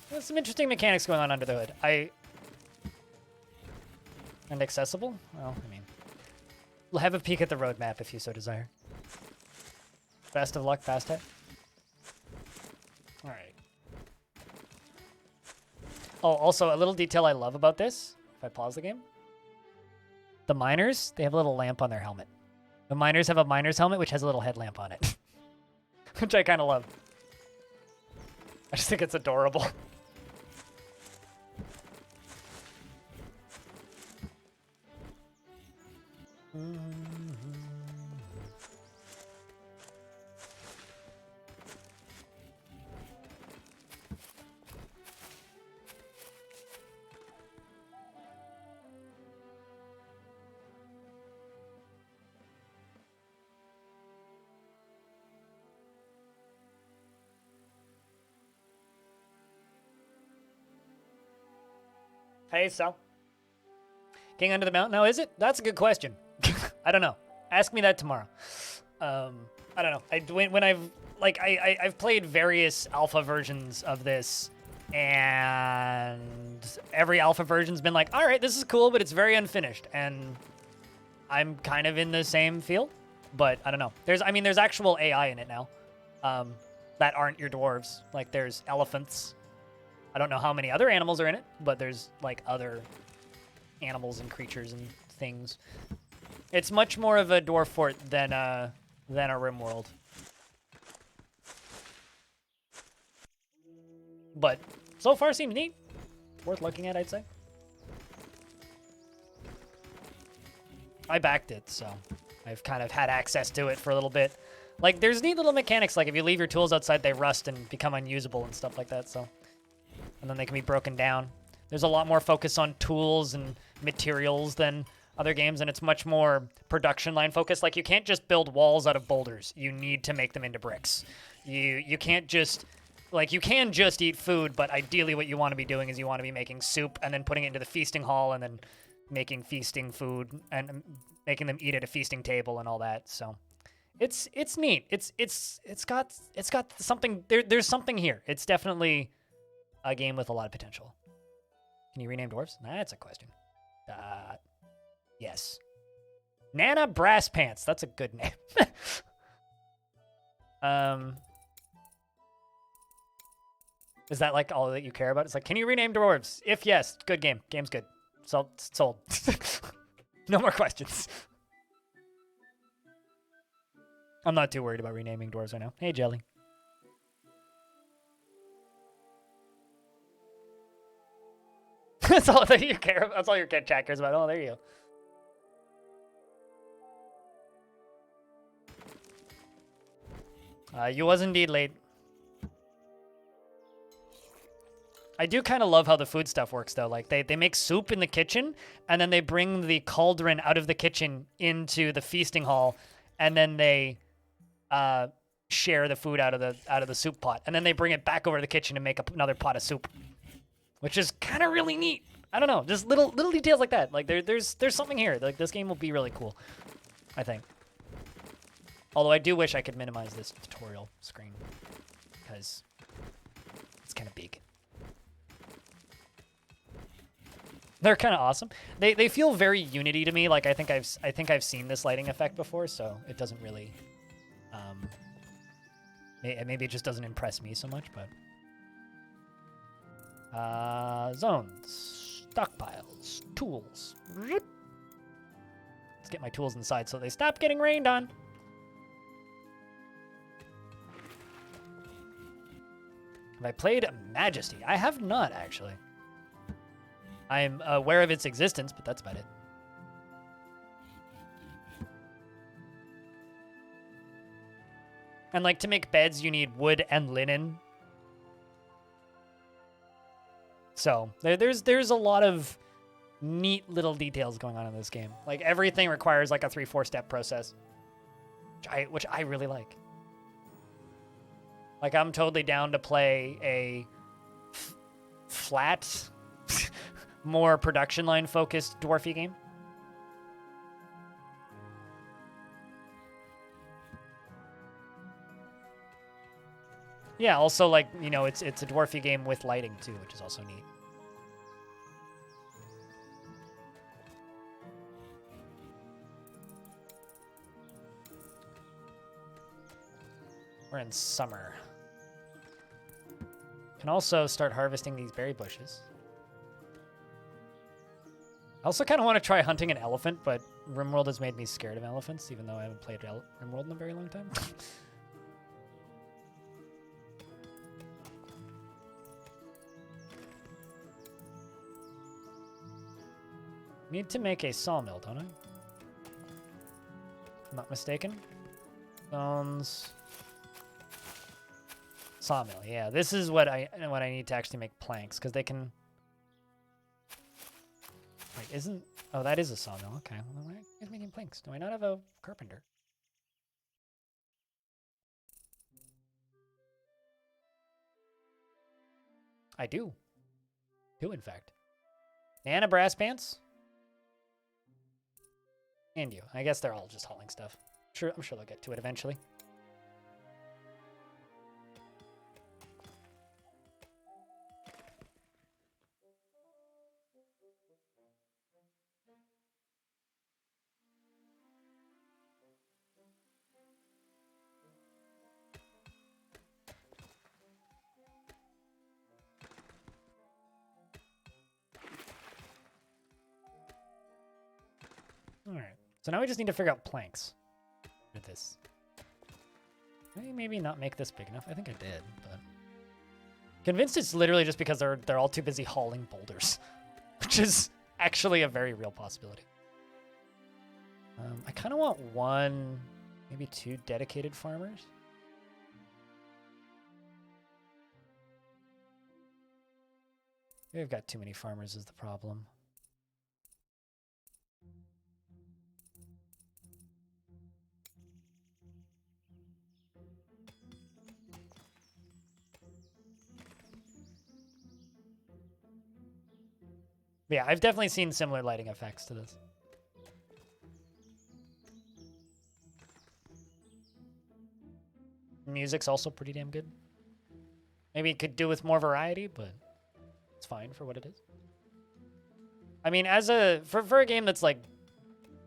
[SPEAKER 1] there's some interesting mechanics going on under the hood. And accessible? Well, I mean, we'll have a peek at the roadmap if you so desire. Best of luck, fast hit. All right. Oh, also, a little detail I love about this, if I pause the game. The miners, they have a little lamp on their helmet. The miners have a miner's helmet, which has a little headlamp on it. Which I kind of love. I just think it's adorable. Hey, Sal. King under the mountain? No, is it? That's a good question. I don't know. Ask me that tomorrow. I don't know. When I've played various alpha versions of this, and every alpha version's been like, all right, this is cool, but it's very unfinished, and I'm kind of in the same field, but I don't know. There's actual AI in it now, that aren't your dwarves. Like there's elephants. I don't know how many other animals are in it, but there's like other animals and creatures and things. It's much more of a dwarf fort than a RimWorld. But so far seems neat. Worth looking at, I'd say. I backed it, so I've kind of had access to it for a little bit. Like there's neat little mechanics, like if you leave your tools outside, they rust and become unusable and stuff like that, so. And then they can be broken down. There's a lot more focus on tools and materials than other games, and it's much more production line focused. Like, you can't just build walls out of boulders. You need to make them into bricks. You can't just... Like, you can just eat food, but ideally what you want to be doing is you want to be making soup and then putting it into the feasting hall and then making feasting food and making them eat at a feasting table and all that, so... It's neat. It's got something... There's something here. It's definitely... a game with a lot of potential. Can you rename dwarves? That's a question. Yes. Nana Brass Pants. That's a good name. Is that like all that you care about? It's like, can you rename dwarves? If yes, good game. Game's good. So sold. No more questions. I'm not too worried about renaming dwarves right now. Hey, Jelly. That's all that you care about. That's all your chat cares about. Oh, there you go. You was indeed late. I do kind of love how the food stuff works, though. Like, they make soup in the kitchen, and then they bring the cauldron out of the kitchen into the feasting hall, and then they share the food out of the soup pot, and then they bring it back over to the kitchen to make another pot of soup. Which is kind of really neat. I don't know, just little details like that. Like there's something here. Like this game will be really cool, I think. Although I do wish I could minimize this tutorial screen because it's kind of big. They're kind of awesome. They feel very Unity to me. Like I think I've seen this lighting effect before, so it doesn't really. Maybe it just doesn't impress me so much, but. Zones, stockpiles, tools. Let's get my tools inside so they stop getting rained on. Have I played Majesty? I have not, actually. I'm aware of its existence, but that's about it. And, like, to make beds, you need wood and linen. So, there's a lot of neat little details going on in this game. Like, everything requires, like, a 3-4 step process. Which I really like. Like, I'm totally down to play a flat, more production line focused dwarfy game. Yeah, also, like, you know, it's a dwarfy game with lighting too, which is also neat. We're in summer. Can also start harvesting these berry bushes. I also kind of want to try hunting an elephant, but RimWorld has made me scared of elephants, even though I haven't played RimWorld in a very long time. Need to make a sawmill, don't I? If I'm not mistaken. Bones. Sawmill, yeah. This is what I need to actually make planks, because they can... Wait, isn't... Oh, that is a sawmill. Okay. Well, why are you guys making planks? Do I not have a carpenter? I do. Do, in fact. And a brass pants. And you. I guess they're all just hauling stuff. I'm sure they'll get to it eventually. Alright, so now we just need to figure out planks with this. Maybe not make this big enough. I think I did, but... Convinced it's literally just because they're all too busy hauling boulders, which is actually a very real possibility. I kind of want 1, maybe 2 dedicated farmers. We've got too many farmers is the problem. Yeah, I've definitely seen similar lighting effects to this. Music's also pretty damn good. Maybe it could do with more variety, but it's fine for what it is. I mean, for a game that's like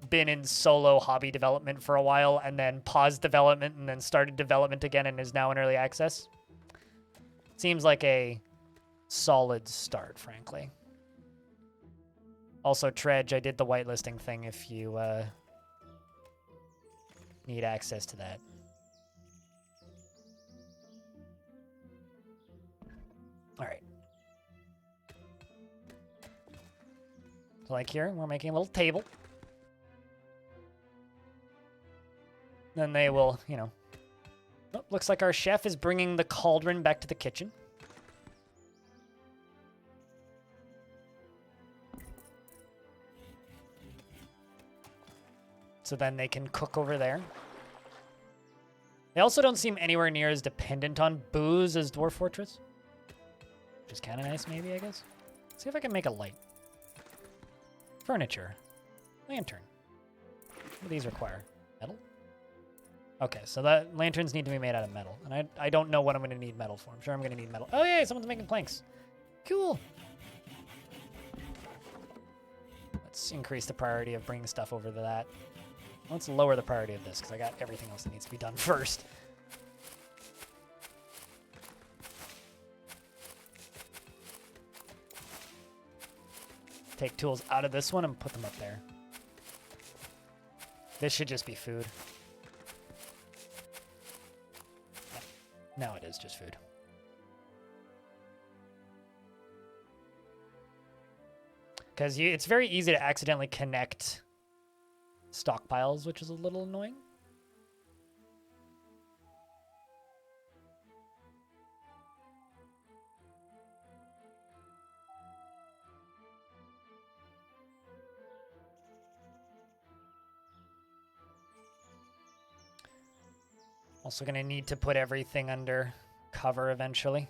[SPEAKER 1] been in solo hobby development for a while and then paused development and then started development again and is now in early access, seems like a solid start, frankly. Also, Tredge, I did the whitelisting thing if you need access to that. All right. So like here, we're making a little table. Then they will, you know... Oh, looks like our chef is bringing the cauldron back to the kitchen. So then they can cook over there. They also don't seem anywhere near as dependent on booze as Dwarf Fortress. Which is kind of nice, maybe, I guess. Let's see if I can make a light. Furniture. Lantern. What do these require? Metal? Okay, so that lanterns need to be made out of metal. And I don't know what I'm going to need metal for. I'm sure I'm going to need metal. Oh, yeah, someone's making planks. Cool. Let's increase the priority of bringing stuff over to that. Let's lower the priority of this, because I got everything else that needs to be done first. take tools out of this one and put them up there. This should just be food. Yeah. Now it is just food. Because it's very easy to accidentally connect stockpiles, which is a little annoying. Also going to need to put everything under cover eventually.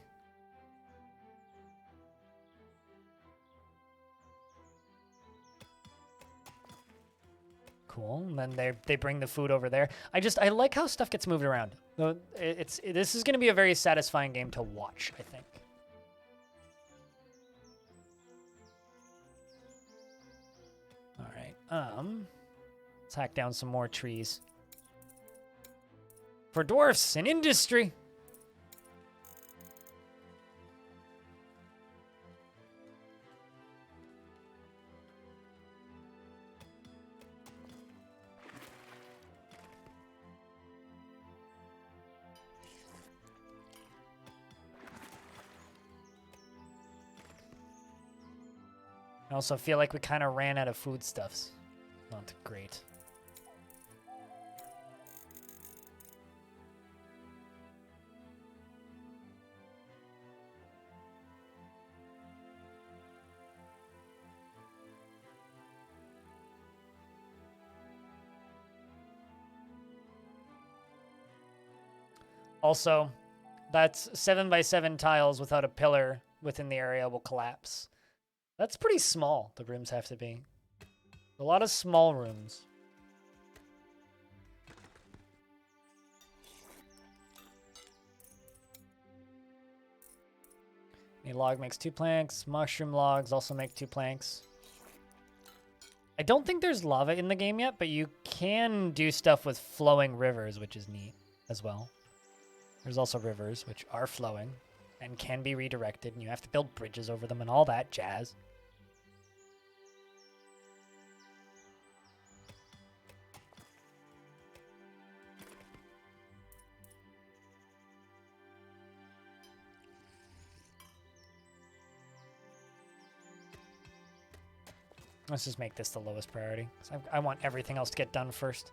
[SPEAKER 1] Cool. And then they bring the food over there. I like how stuff gets moved around. This is going to be a very satisfying game to watch, I think. All right. Let's hack down some more trees. For dwarfs in industry. I also feel like we kind of ran out of foodstuffs. Not great. Also, that's 7x7 tiles without a pillar within the area will collapse. That's pretty small, the rooms have to be. A lot of small rooms. A log makes 2 planks. Mushroom logs also make 2 planks. I don't think there's lava in the game yet, but you can do stuff with flowing rivers, which is neat as well. There's also rivers, which are flowing and can be redirected, and you have to build bridges over them and all that jazz. Let's just make this the lowest priority. I want everything else to get done first.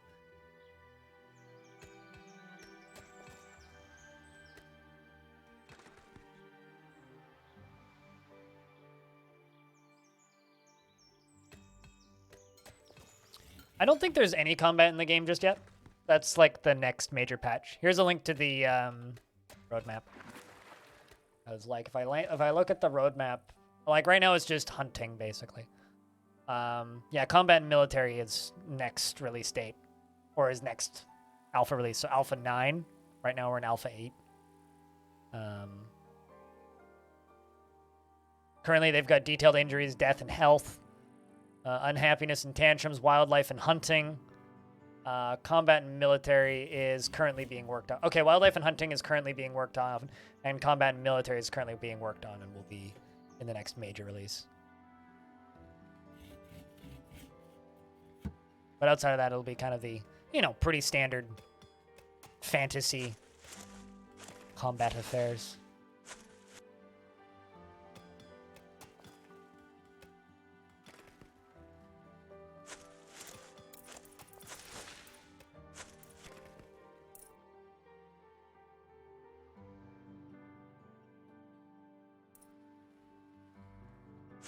[SPEAKER 1] I don't think there's any combat in the game just yet. That's like the next major patch. Here's a link to the roadmap. I was like, if I look at the roadmap, like right now it's just hunting basically. Yeah, combat and military is next release date, or is next alpha release. So alpha 9. Right now we're in alpha 8. Currently they've got detailed injuries, death, and health. Unhappiness and tantrums, wildlife and hunting. Combat and military is currently being worked on. Okay, wildlife and hunting is currently being worked on, and combat and military is currently being worked on and will be in the next major release. But outside of that, it'll be kind of the, pretty standard fantasy combat affairs.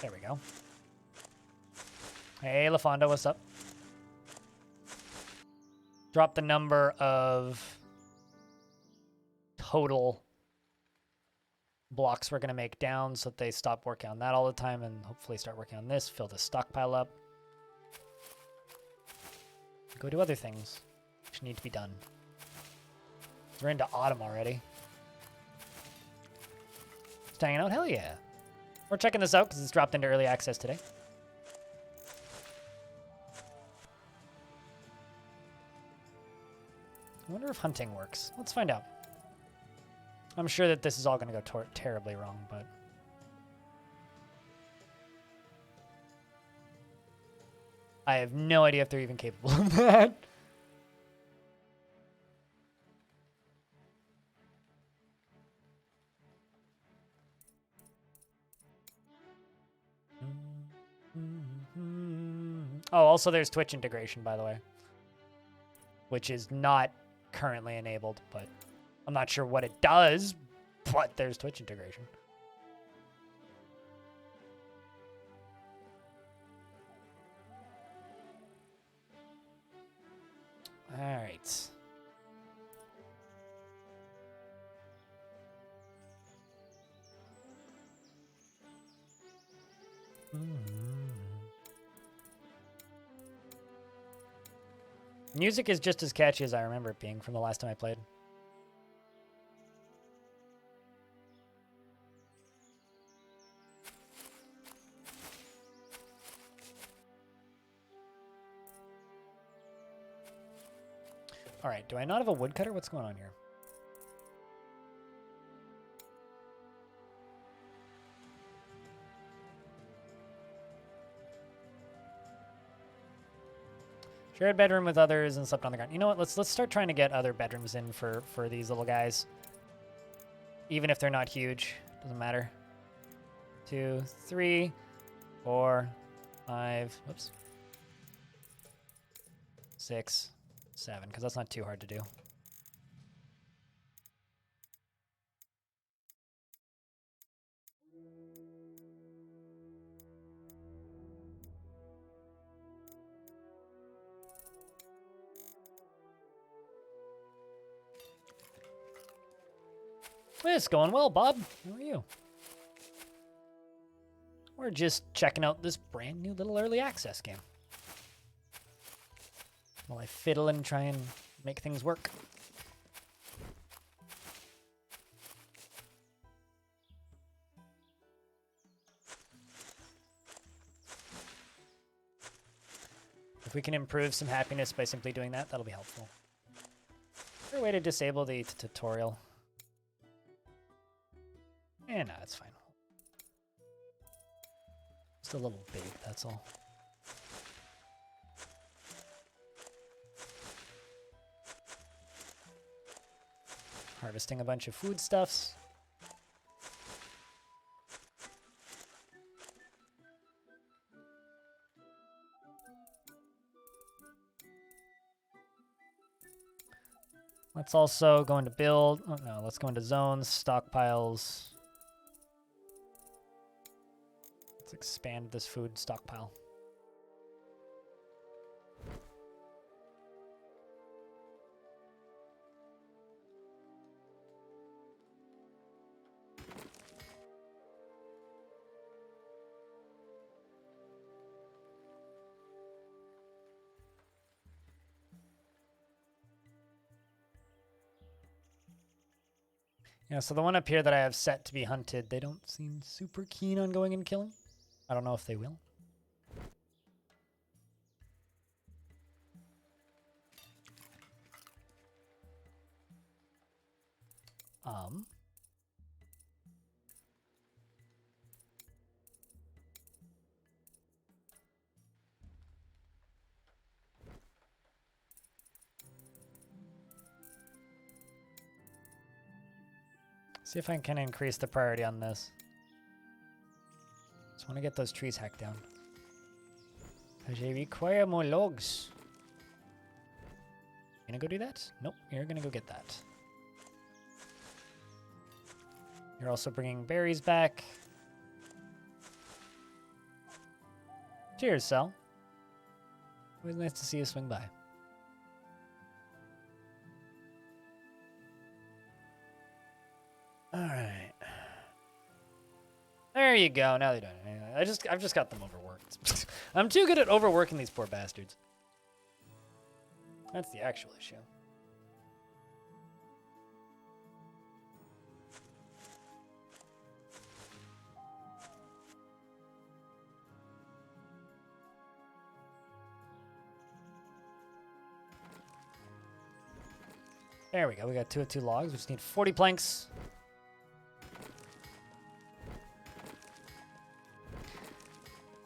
[SPEAKER 1] There we go. Hey, LaFonda, what's up? Drop the number of total blocks we're going to make down so that they stop working on that all the time and hopefully start working on this. Fill the stockpile up. Go do other things which need to be done. We're into autumn already. Just hanging out? Hell yeah. We're checking this out because it's dropped into early access today. I wonder if hunting works. Let's find out. I'm sure that this is all going to go terribly wrong, but... I have no idea if they're even capable of that. Oh, also there's Twitch integration, by the way, which is not currently enabled, but I'm not sure what it does, but there's Twitch integration. All right. Music is just as catchy as I remember it being from the last time I played. All right, do I not have a woodcutter? What's going on here? Shared bedroom with others and slept on the ground. You know what? Let's start trying to get other bedrooms in for these little guys. Even if they're not huge, doesn't matter. 2, 3, 4, 5. Whoops. 6, 7, because that's not too hard to do. It's going well, Bob. How are you? We're just checking out this brand new little early access game while I fiddle and try and make things work. If we can improve some happiness by simply doing that, that'll be helpful. Is there a way to disable the tutorial? No, that's fine. Just a little bait, that's all. Harvesting a bunch of foodstuffs. Let's also go into build. Oh no, let's go into zones, stockpiles. Let's expand this food stockpile. Yeah, so the one up here that I have set to be hunted, they don't seem super keen on going and killing. I don't know if they will. See if I can increase the priority on this. Just want to get those trees hacked down. Because they require more logs. Gonna go do that? Nope, you're gonna go get that. You're also bringing berries back. Cheers, Sal. Always nice to see you swing by. All right. There you go. Now they don't. I've just got them overworked. I'm too good at overworking these poor bastards. That's the actual issue. There we go. We got 2 of 2 logs. We just need 40 planks.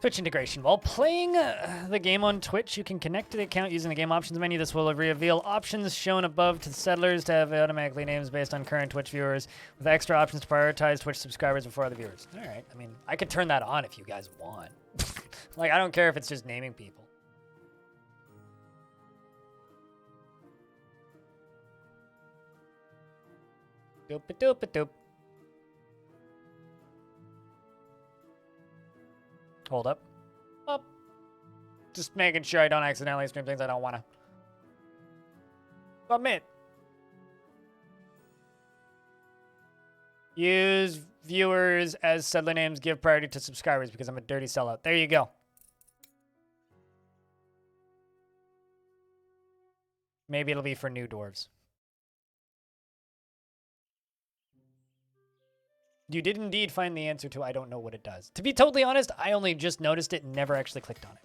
[SPEAKER 1] Twitch integration. While playing the game on Twitch, you can connect to the account using the game options menu. This will reveal options shown above to the settlers to have automatically names based on current Twitch viewers, with extra options to prioritize Twitch subscribers before other viewers. All right. I mean, I could turn that on if you guys want. Like, I don't care if it's just naming people. Doop-a-doop-a-doop. Hold up. Up. Just making sure I don't accidentally stream things I don't want to. Submit. Use viewers as settler names. Give priority to subscribers because I'm a dirty sellout. There you go. Maybe it'll be for new dwarves. You did indeed find the answer to I don't know what it does. To be totally honest, I only just noticed it and never actually clicked on it.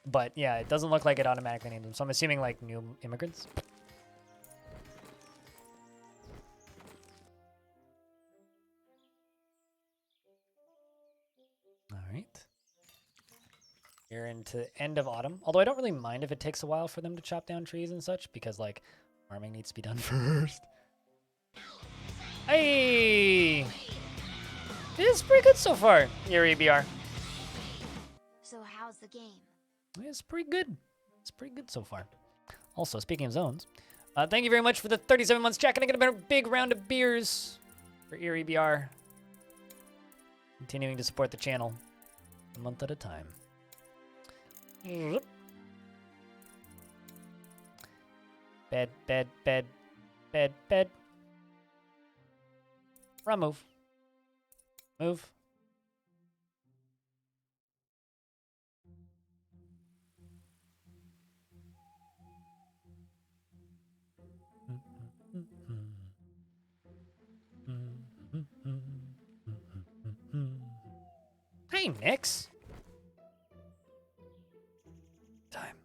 [SPEAKER 1] But yeah, it doesn't look like it automatically named them, so I'm assuming like new immigrants. All right. You're into end of autumn. Although I don't really mind if it takes a while for them to chop down trees and such, because like farming needs to be done first. Hey! It's pretty good so far, your EBR.
[SPEAKER 2] So how's the game?
[SPEAKER 1] It's pretty good. It's pretty good so far. Also, speaking of zones, thank you very much for the 37 months. Jack, and I get a big round of beers for EBR. Continuing to support the channel a month at a time. Bed, bed, bed, bed, bed. Run, move. Move. Hey, Nix. Time.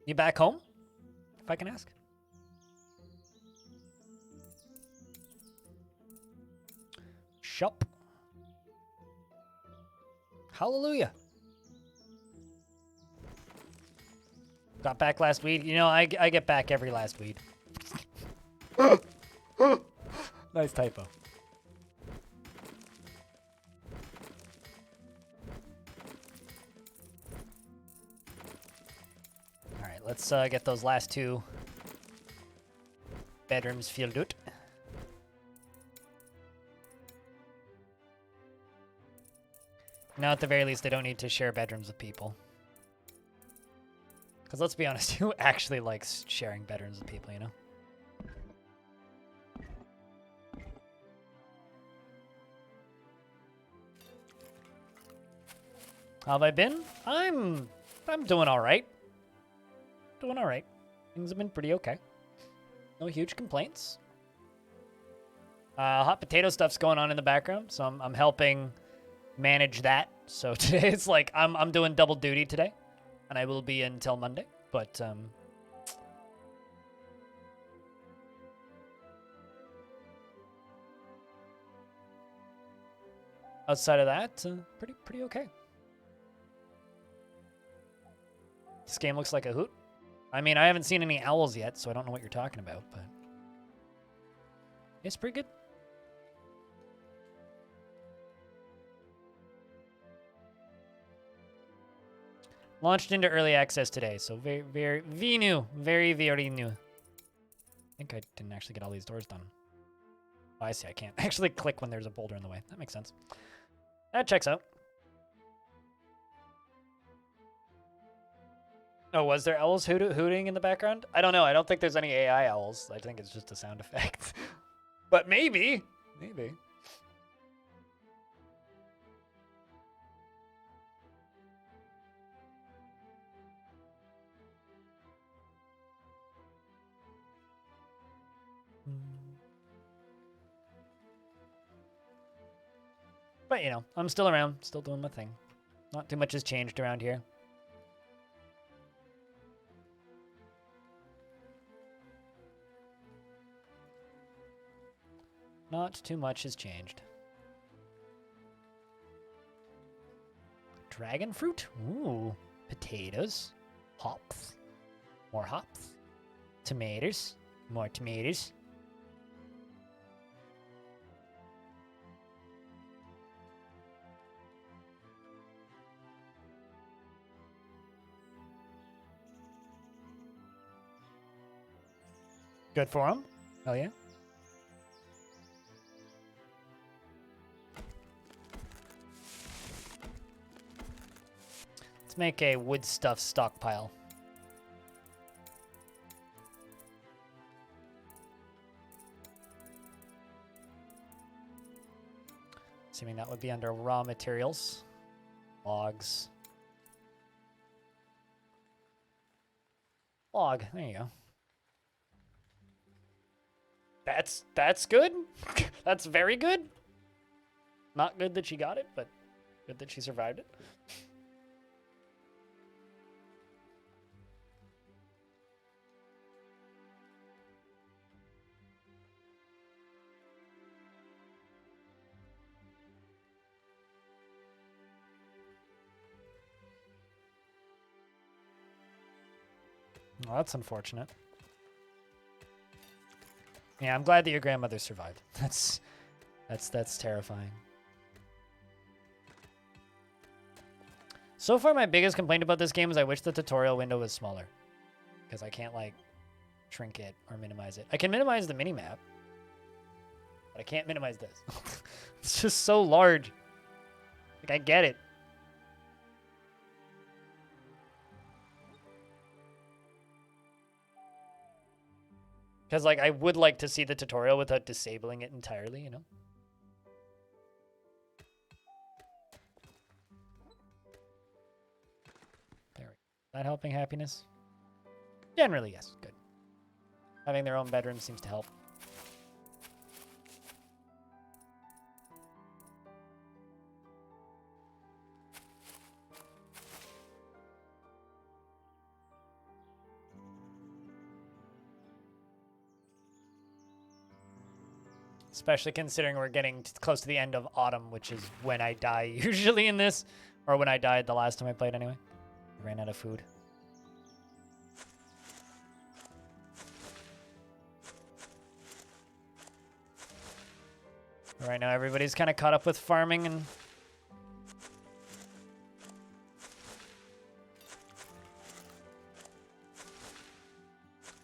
[SPEAKER 1] You back home? If I can ask. Shop. Hallelujah. Got back last week. You know, I get back every last week. Nice typo. All right, let's get those last two bedrooms filled out. Now, at the very least, they don't need to share bedrooms with people. Because let's be honest, who actually likes sharing bedrooms with people, you know? How have I been? I'm doing all right. Doing all right. Things have been pretty okay. No huge complaints. Hot potato stuff's going on in the background, so I'm helping manage that. So today it's like I'm doing double duty today, and I will be until Monday. But outside of that, pretty okay. This game looks like a hoot. I mean, I haven't seen any owls yet, so I don't know what you're talking about, but it's pretty good. Launched into early access today, so very new. Very new. I think I didn't actually get all these doors done. Oh, I see, I can't actually click when there's a boulder in the way. That makes sense. That checks out. Oh, was there owls hooting in the background? I don't know. I don't think there's any AI owls. I think it's just a sound effect. But maybe. Maybe. But, you know, I'm still around, still doing my thing. Not too much has changed around here. Not too much has changed. Dragon fruit? Ooh. Potatoes. Hops. More hops. Tomatoes. More tomatoes. Good for him. Oh, yeah. Let's make a wood stuff stockpile. Assuming that would be under raw materials. Logs. Log. There you go. That's good. That's very good. Not good that she got it, but good that she survived it. Well, that's unfortunate. Yeah, I'm glad that your grandmother survived. That's terrifying. So far, my biggest complaint about this game is I wish the tutorial window was smaller. Because I can't, like, shrink it or minimize it. I can minimize the minimap. But I can't minimize this. It's just so large. Like, I get it. Because, like, I would like to see the tutorial without disabling it entirely, you know? There we go. Is that helping happiness? Generally, yes. Good. Having their own bedroom seems to help. Especially considering we're getting close to the end of autumn, which is when I die usually in this. Or when I died the last time I played anyway. I ran out of food. Right now everybody's kind of caught up with farming and...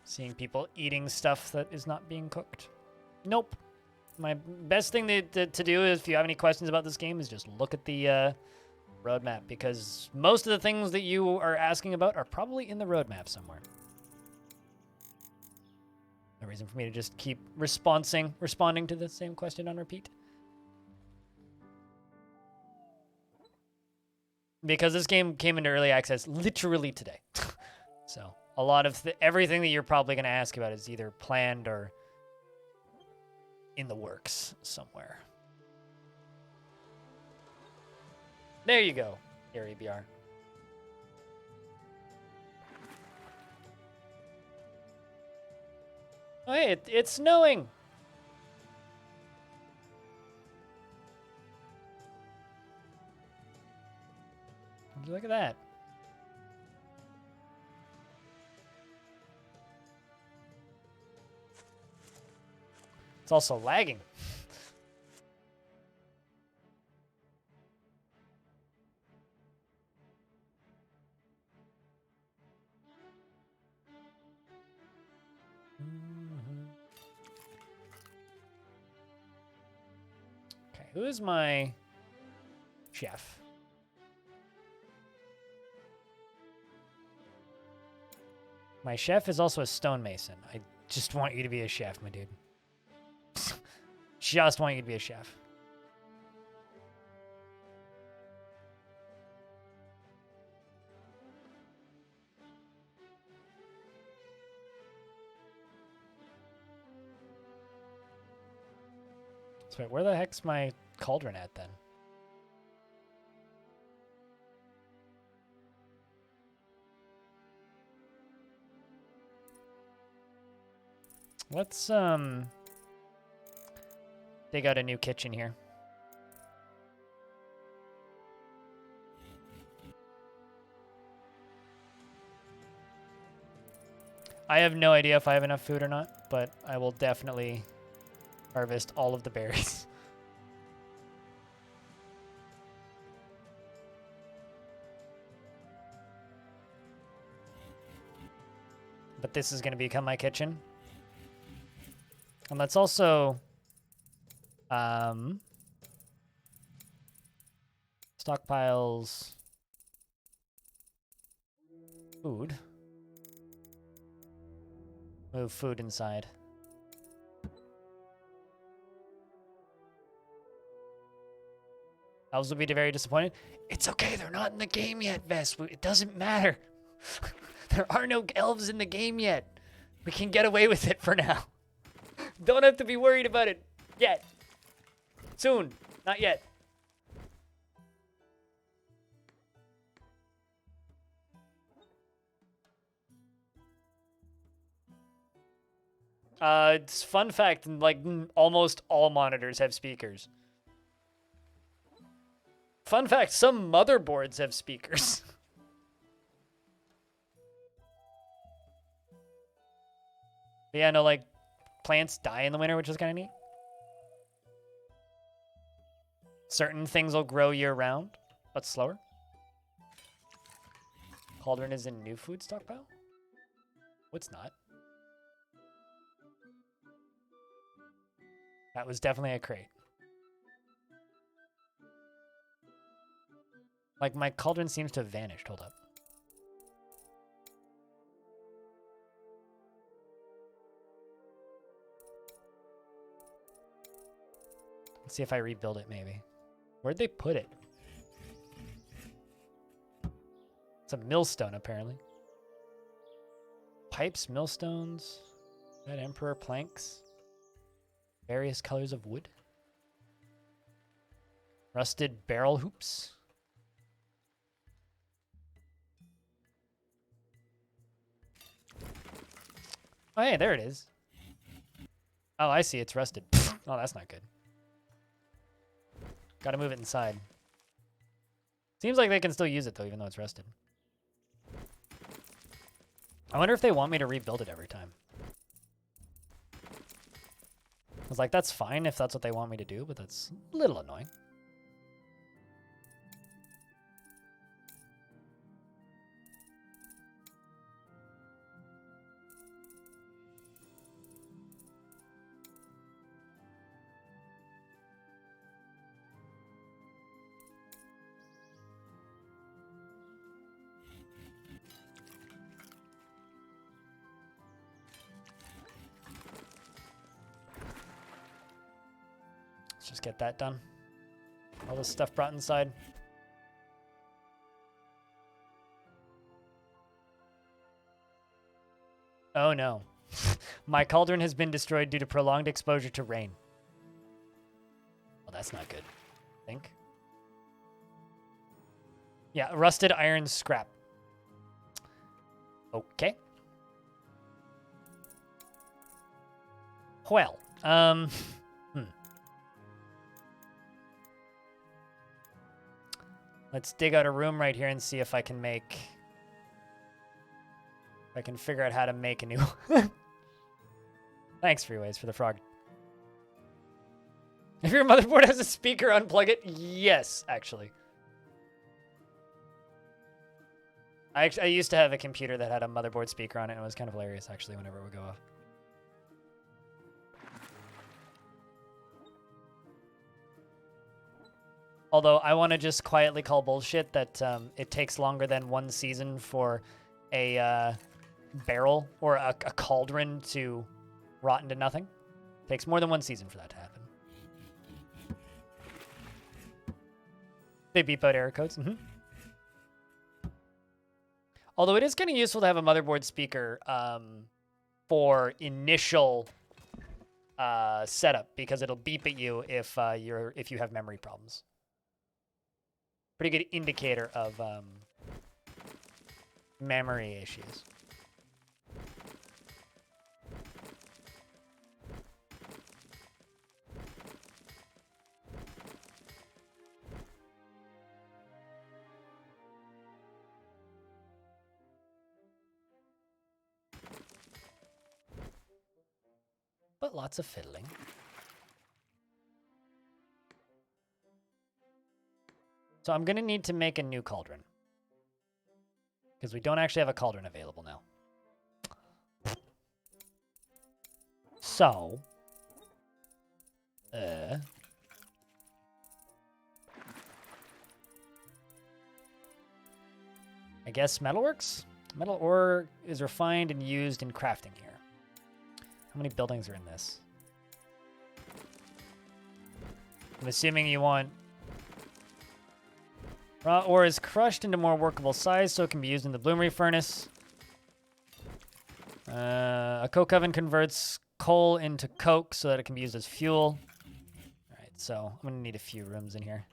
[SPEAKER 1] seeing people eating stuff that is not being cooked. Nope. My best thing to do is, if you have any questions about this game, is just look at the roadmap, because most of the things that you are asking about are probably in the roadmap somewhere. No reason for me to just keep responding to the same question on repeat. Because this game came into early access literally today. So a lot of everything that you're probably going to ask about is either planned or in the works somewhere. There you go, ABR. Oh, hey, it's snowing. Look at that. It's also lagging. Okay, who is my chef? My chef is also a stonemason. I just want you to be a chef, my dude. Just want you to be a chef. So wait, where the heck's my cauldron at then? Let's dig out a new kitchen here. I have no idea if I have enough food or not, but I will definitely harvest all of the berries. But this is going to become my kitchen. And let's also stockpiles food. Move food inside. Elves will be very disappointed. It's okay, they're not in the game yet, Vess. It doesn't matter. There are no elves in the game yet. We can get away with it for now. Don't have to be worried about it yet. Soon. Not yet. It's fun fact, like almost all monitors have speakers. Fun fact, some motherboards have speakers. But yeah, no, like plants die in the winter, which is kind of neat. Certain things will grow year round, but slower. Cauldron is in new food stockpile? What's not? That was definitely a crate. Like, my cauldron seems to have vanished. Hold up. Let's see if I rebuild it, maybe. Where'd they put it? It's a millstone, apparently. Pipes, millstones, red emperor planks. Various colors of wood. Rusted barrel hoops. Oh, hey, there it is. Oh, I see. It's rusted. Oh, that's not good. Gotta move it inside. Seems like they can still use it, though, even though it's rusted. I wonder if they want me to rebuild it every time. I was like, that's fine if that's what they want me to do, but that's a little annoying. Let's just get that done. All this stuff brought inside. Oh no. My cauldron has been destroyed due to prolonged exposure to rain. Well, that's not good, I think. Yeah, rusted iron scrap. Okay. Well, Let's dig out a room right here and see if I can make... If I can figure out how to make a new... Thanks, Freeways, for the frog. If your motherboard has a speaker, unplug it. Yes, actually. I used to have a computer that had a motherboard speaker on it, and it was kind of hilarious, actually, whenever it would go off. Although I want to just quietly call bullshit that it takes longer than one season for a barrel or a cauldron to rot into nothing. It takes more than one season for that to happen. They beep out error codes. Although it is kind of useful to have a motherboard speaker for initial setup, because it'll beep at you if you have memory problems. Pretty good indicator of memory issues. but lots of fiddling. So I'm going to need to make a new cauldron. Because we don't actually have a cauldron available now. So... I guess metalworks? Metal ore is refined and used in crafting here. How many buildings are in this? I'm assuming you want... Raw ore is crushed into more workable size so it can be used in the bloomery furnace. A coke oven converts coal into coke so that it can be used as fuel. Alright, so I'm going to need a few rooms in here.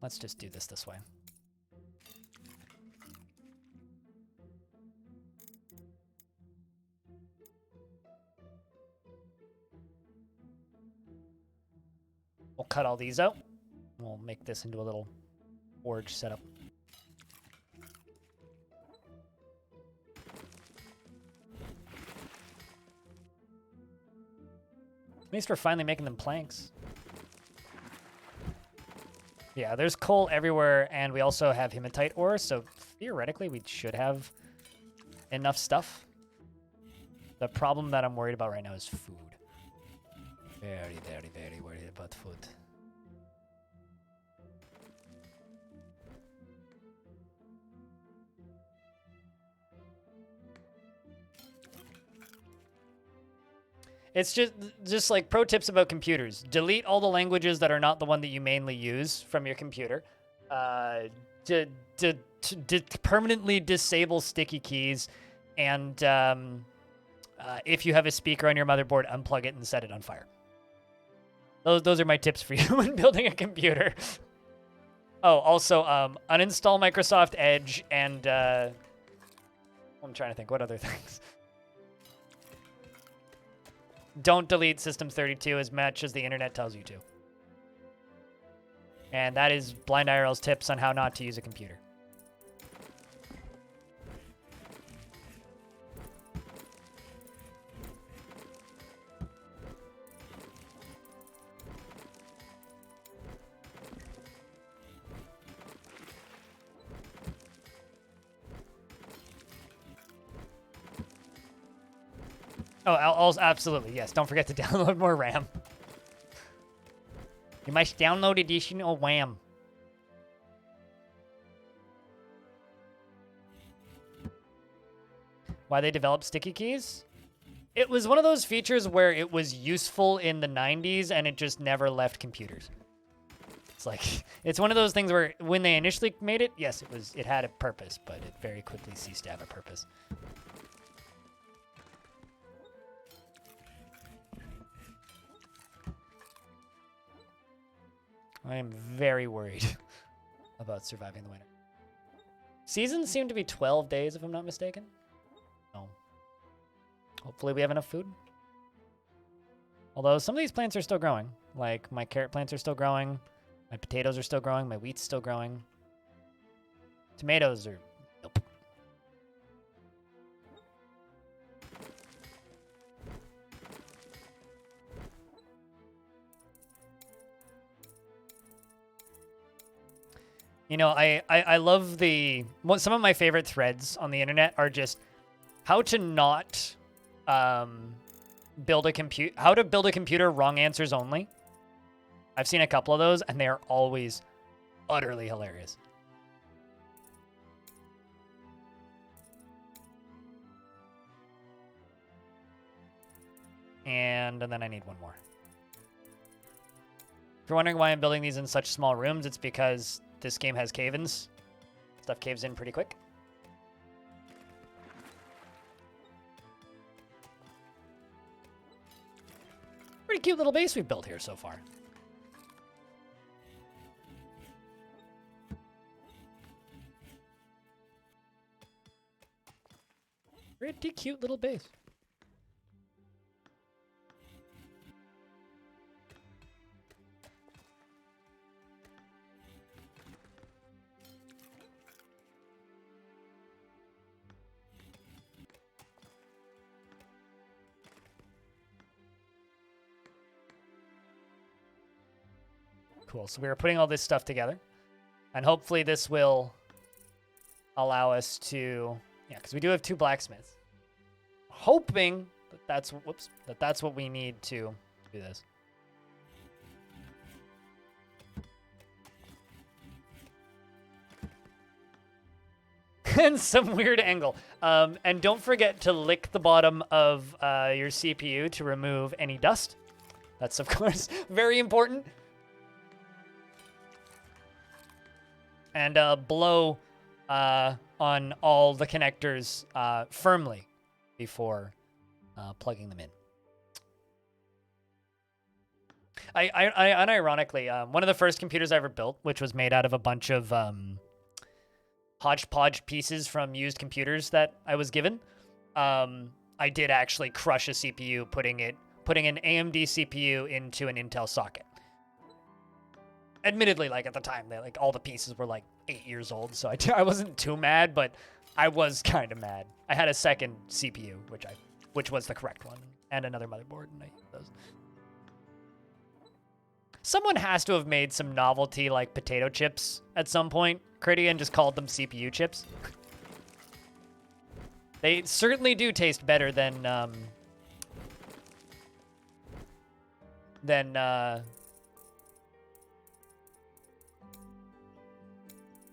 [SPEAKER 1] Let's just do this way. We'll cut all these out. We'll make this into a little forge setup. At least we're finally making them planks. Yeah, there's coal everywhere, and we also have hematite ore, so theoretically we should have enough stuff. The problem that I'm worried about right now is food. Very, very, very worried about food. It's just like pro tips about computers. Delete all the languages that are not the one that you mainly use from your computer. Permanently disable sticky keys, and if you have a speaker on your motherboard, unplug it and set it on fire. Those are my tips for you when building a computer. Oh, also, uninstall Microsoft Edge and... I'm trying to think, what other things? Don't delete System32 as much as the internet tells you to. And that is Blind IRL's tips on how not to use a computer. Oh, absolutely, yes. Don't forget to download more RAM. You must download additional RAM. Why they developed sticky keys? It was one of those features where it was useful in the 90s and it just never left computers. It's like, it's one of those things where when they initially made it, yes, it had a purpose, but it very quickly ceased to have a purpose. I am very worried about surviving the winter. Seasons seem to be 12 days, if I'm not mistaken. No. Hopefully we have enough food. Although some of these plants are still growing. Like, my carrot plants are still growing. My potatoes are still growing. My wheat's still growing. Tomatoes are... Nope. You know, I love the... Some of my favorite threads on the internet are just how to not build a computer... How to build a computer wrong answers only. I've seen a couple of those, and they are always utterly hilarious. And then I need one more. If you're wondering why I'm building these in such small rooms, it's because this game has cave-ins. Stuff caves in pretty quick. Pretty cute little base we've built here so far. Pretty cute little base. Cool. So we were putting all this stuff together. And hopefully this will allow us to... Yeah, because we do have 2 blacksmiths. Hoping that that's... Whoops. That that's what we need to do this. And some weird angle. And don't forget to lick the bottom of your CPU to remove any dust. That's, of course, very important. And blow on all the connectors firmly before plugging them in. Unironically, one of the first computers I ever built, which was made out of a bunch of hodgepodge pieces from used computers that I was given, I did actually crush a CPU, putting an AMD CPU into an Intel socket. Admittedly, like at the time, like all the pieces were like 8 years old, so I wasn't too mad, but I was kind of mad. I had a second CPU, which was the correct one, and another motherboard, and I used those. Someone has to have made some novelty like potato chips at some point, Critty, and just called them CPU chips. They certainly do taste better than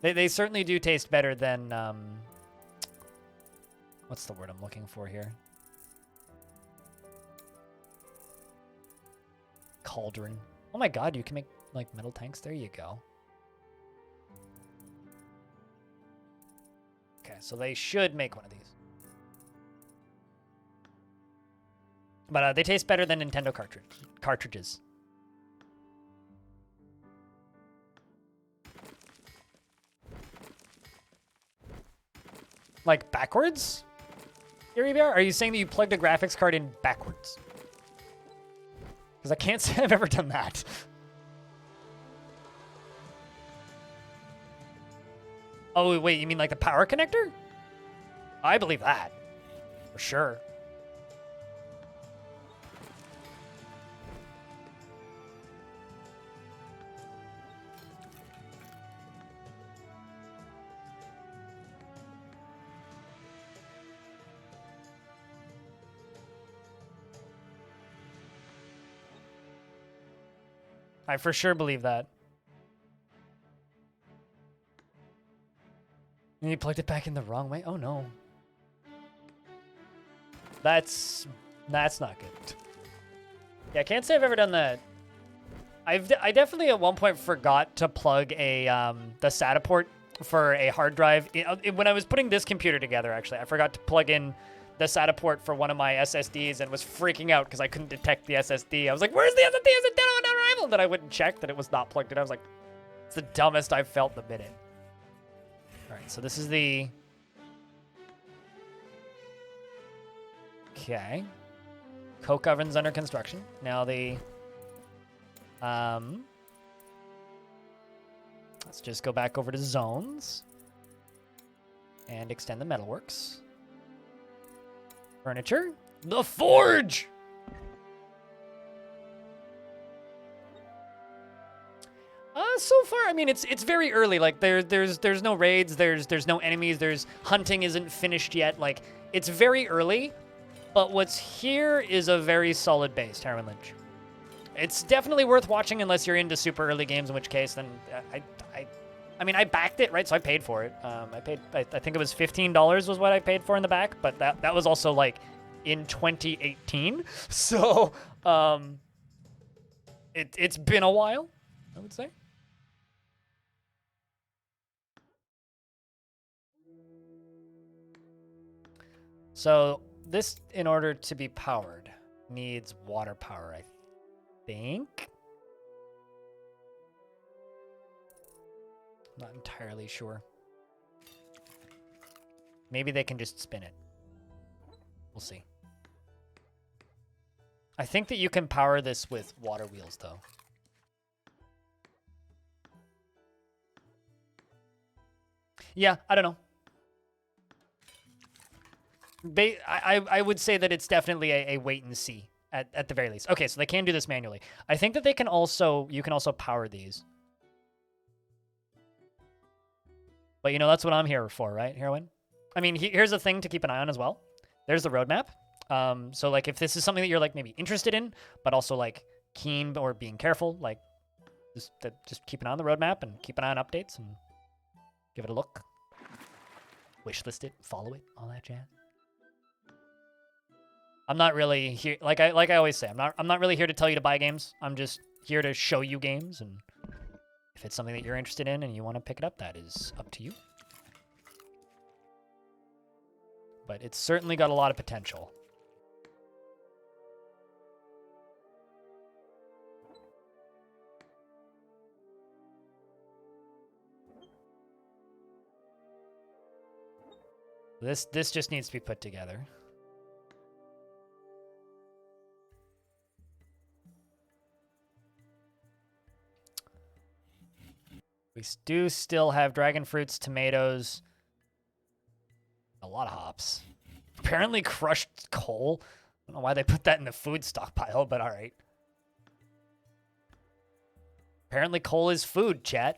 [SPEAKER 1] They certainly do taste better than, what's the word I'm looking for here? Cauldron. Oh my god, you can make, like, metal tanks? There you go. Okay, so they should make one of these. But they taste better than Nintendo cartridges. Like, backwards? Are you saying that you plugged a graphics card in backwards? Because I can't say I've ever done that. Oh, wait, you mean like the power connector? I believe that. For sure. I for sure believe that. And you plugged it back in the wrong way? Oh no. That's not good. Yeah, I can't say I've ever done that. I definitely at one point forgot to plug a the SATA port for a hard drive. When I was putting this computer together, actually, I forgot to plug in the SATA port for one of my SSDs and was freaking out because I couldn't detect the SSD. I was like, where's the SSD? Is it dead on arrival? Then I wouldn't check that it was not plugged in. I was like, it's the dumbest I've felt in a minute. All right, so this is the... Okay. Coke oven's under construction. Now the... Let's just go back over to zones and extend the metalworks. Furniture. The forge! So far, I mean, it's very early. Like there's no raids, there's no enemies, hunting isn't finished yet. Like it's very early, but what's here is a very solid base, Tarwin Lynch. It's definitely worth watching unless you're into super early games, in which case then I mean, I backed it, right? So I paid for it. I think it was $15 was what I paid for in the back, but that was also like in 2018. So it's been a while, I would say. So this, in order to be powered, needs water power, I think. Not entirely sure. Maybe they can just spin it. We'll see. I think that you can power this with water wheels, though. Yeah, I don't know. I would say that it's definitely a wait and see at the very least. Okay, so they can do this manually. I think that they can also, you can also power these. But you know, that's what I'm here for, right, Heroine? I mean, here's the thing to keep an eye on as well. There's the roadmap. So like if this is something that you're like maybe interested in, but also like keen or being careful, like just keep an eye on the roadmap and keep an eye on updates and give it a look. Wishlist it, follow it, all that jazz. I'm not really here, like I always say, I'm not really here to tell you to buy games. I'm just here to show you games, and if it's something that you're interested in and you want to pick it up, that is up to you. But it's certainly got a lot of potential. This just needs to be put together. We do still have dragon fruits, tomatoes, a lot of hops. Apparently crushed coal. I don't know why they put that in the food stockpile, but all right. Apparently coal is food, chat.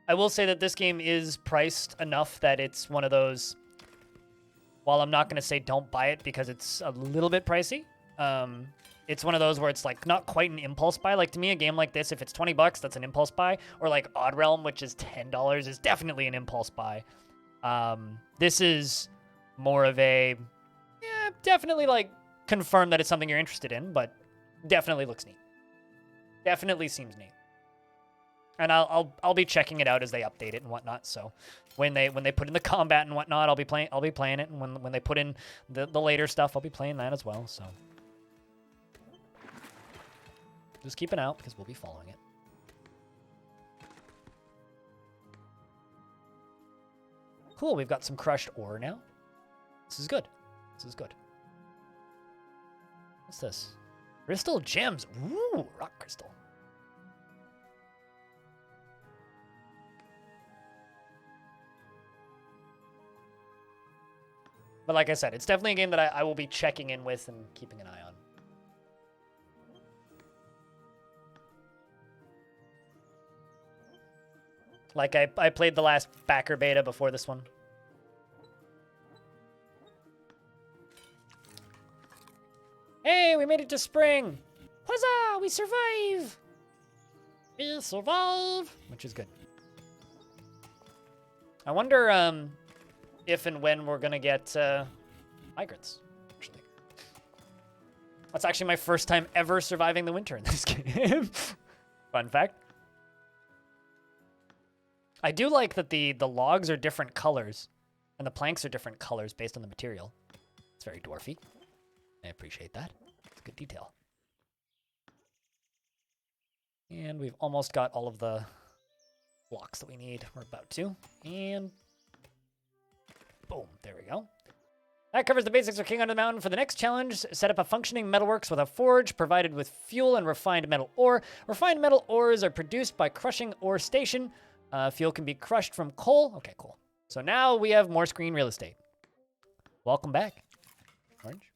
[SPEAKER 1] I will say that this game is priced enough that it's one of those, while I'm not going to say don't buy it because it's a little bit pricey, it's one of those where it's like not quite an impulse buy. Like to me, a game like this, if it's 20 bucks, that's an impulse buy. Or like Odd Realm, which is $10, is definitely an impulse buy. This is more of a, yeah, definitely like confirm that it's something you're interested in, but definitely looks neat. Definitely seems neat. And I'll be checking it out as they update it and whatnot. So when they put in the combat and whatnot, I'll be playing it. And when they put in the later stuff, I'll be playing that as well. So just keep an eye out because we'll be following it. Cool, we've got some crushed ore now. This is good. This is good. What's this? Crystal gems. Ooh, rock crystal. But like I said, it's definitely a game that I will be checking in with and keeping an eye on. Like I played the last backer beta before this one. Hey, we made it to spring! Huzzah! We survive! We survive! Which is good. I wonder, if and when we're gonna get migrants, actually. That's actually my first time ever surviving the winter in this game. Fun fact. I do like that the logs are different colors and the planks are different colors based on the material. It's very dwarfy. I appreciate that. It's a good detail. And we've almost got all of the blocks that we need. We're about to. And boom, there we go. That covers the basics of King Under the Mountain. For the next challenge, set up a functioning metalworks with a forge provided with fuel and refined metal ore. Refined metal ores are produced by crushing ore station. Fuel can be crushed from coal. Okay, cool. So now we have more screen real estate. Welcome back, Orange.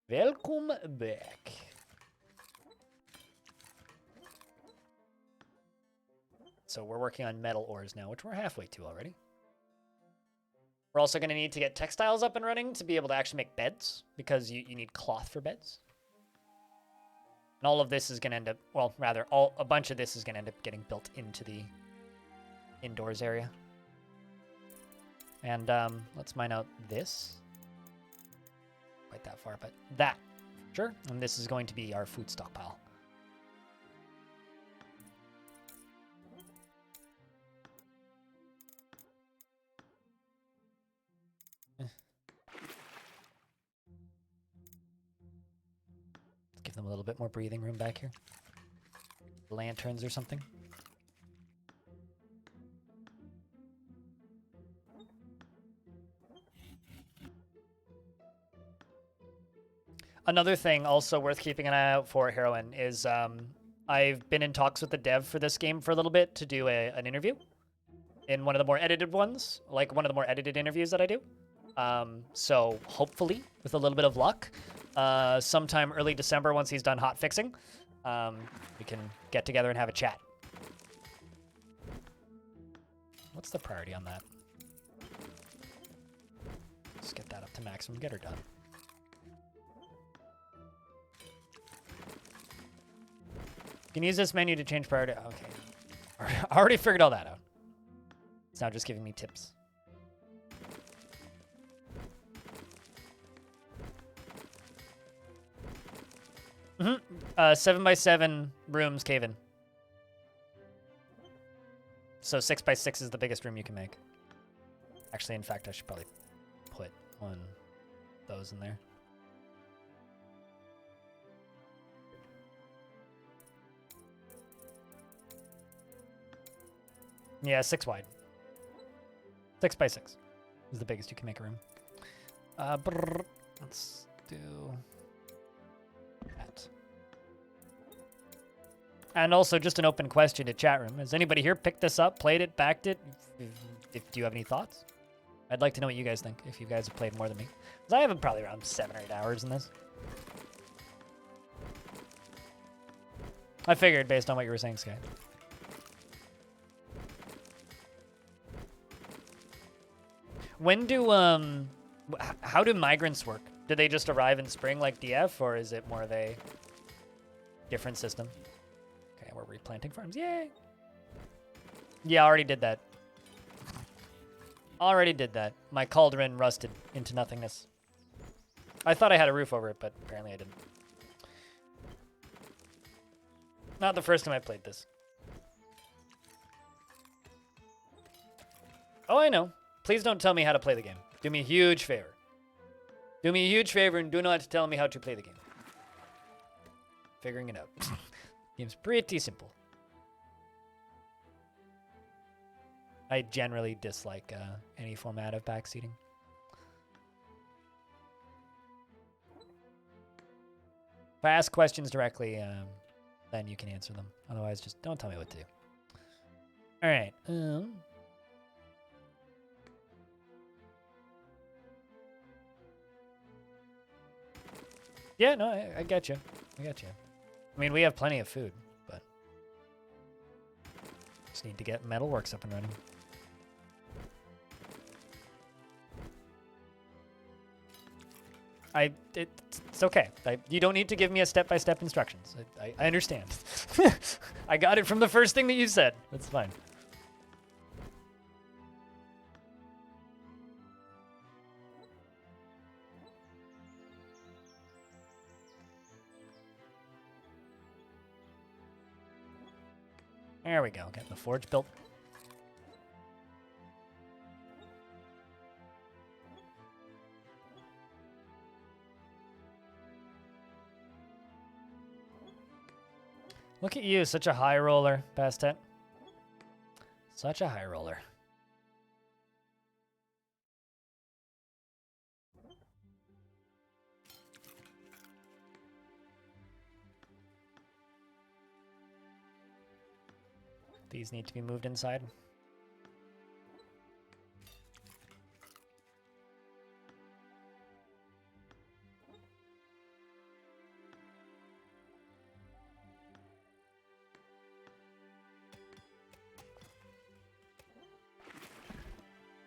[SPEAKER 1] Welcome back. So we're working on metal ores now, which we're halfway to already. We're also going to need to get textiles up and running to be able to actually make beds, because you need cloth for beds. And all of this is going to end up, well, rather, a bunch of this is going to end up getting built into the indoors area. And let's mine out this. Quite that far, but that, sure. And this is going to be our food stockpile. Give them a little bit more breathing room back here. Lanterns or something. Another thing also worth keeping an eye out for, Heroine, is I've been in talks with the dev for this game for a little bit to do an interview in one of the more edited ones, like one of the more edited interviews that I do. So hopefully, with a little bit of luck, sometime early December, once he's done hot fixing, we can get together and have a chat. What's the priority on that? Let's get that up to maximum. Get her done. You can use this menu to change priority. Okay. I already figured all that out. It's now just giving me tips. Mm-hmm. 7x7 rooms cave in. So 6x6 is the biggest room you can make. Actually, in fact, I should probably put one of those in there. Yeah, 6 wide. 6x6 is the biggest you can make a room. Let's do that. And also, just an open question to chat room. Has anybody here picked this up, played it, backed it? Do you have any thoughts? I'd like to know what you guys think, if you guys have played more than me. Because I have probably around 7 or 8 hours in this. I figured based on what you were saying, Sky. When do, how do migrants work? Do they just arrive in spring like DF, or is it more of a different system? Okay, we're replanting farms. Yay! Yeah, already did that. Already did that. My cauldron rusted into nothingness. I thought I had a roof over it, but apparently I didn't. Not the first time I played this. Oh, I know. Please don't tell me how to play the game. Do me a huge favor. Do me a huge favor and do not tell me how to play the game. Figuring it out. Game's pretty simple. I generally dislike any format of backseating. If I ask questions directly, then you can answer them. Otherwise, just don't tell me what to do. All right. Yeah, no, I get you. I get you. I mean, we have plenty of food, but just need to get metalworks up and running. It's okay. You don't need to give me a step-by-step instructions. I understand. I got it from the first thing that you said. That's fine. There we go. Getting the forge built. Look at you, such a high roller, Bastet. Such a high roller. These need to be moved inside.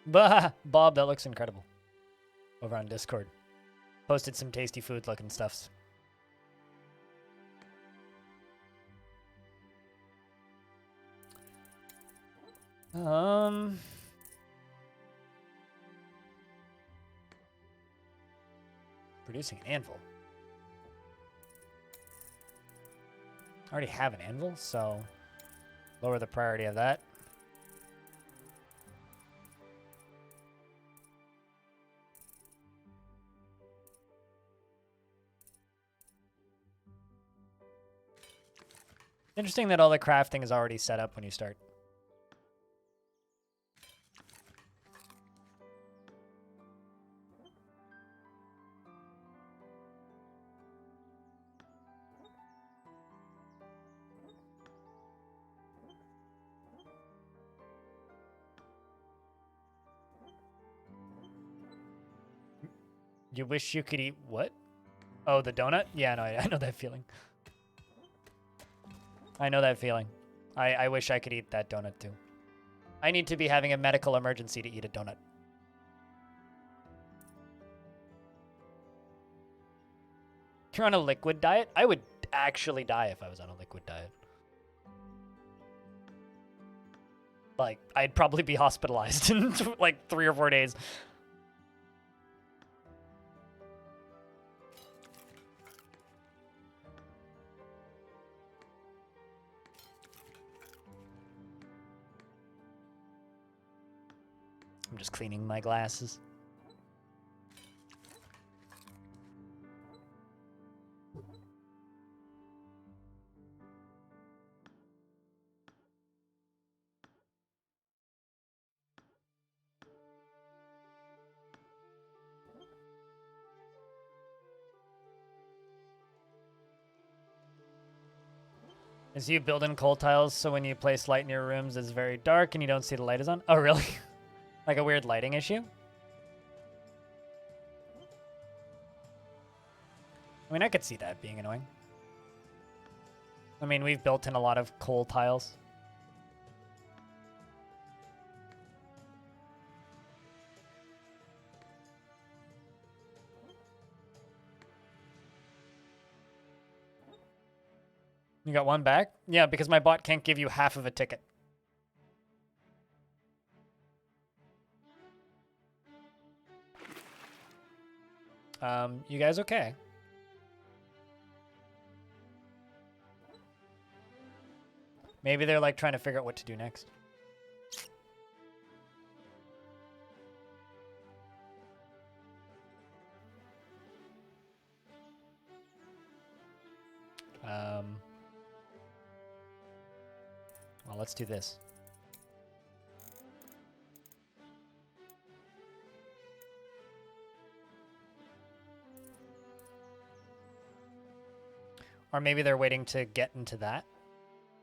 [SPEAKER 1] Bah! Bob, that looks incredible. Over on Discord. Posted some tasty food looking stuffs. Producing an anvil. I already have an anvil, so lower the priority of that. Interesting that all the crafting is already set up when you start. You wish you could eat what? Oh, the donut? Yeah, no, I know that feeling. I know that feeling. I wish I could eat that donut too. I need to be having a medical emergency to eat a donut. If you're on a liquid diet, I would actually die if I was on a liquid diet. Like, I'd probably be hospitalized in like 3 or 4 days. I'm just cleaning my glasses. Is you building coal tiles so when you place light in your rooms it's very dark and you don't see the light is on? Oh, really? Like a weird lighting issue? I mean, I could see that being annoying. I mean, we've built in a lot of coal tiles. You got one back? Yeah, because my bot can't give you half of a ticket. You guys okay? Maybe they're like trying to figure out what to do next. Well, let's do this. Or maybe they're waiting to get into that.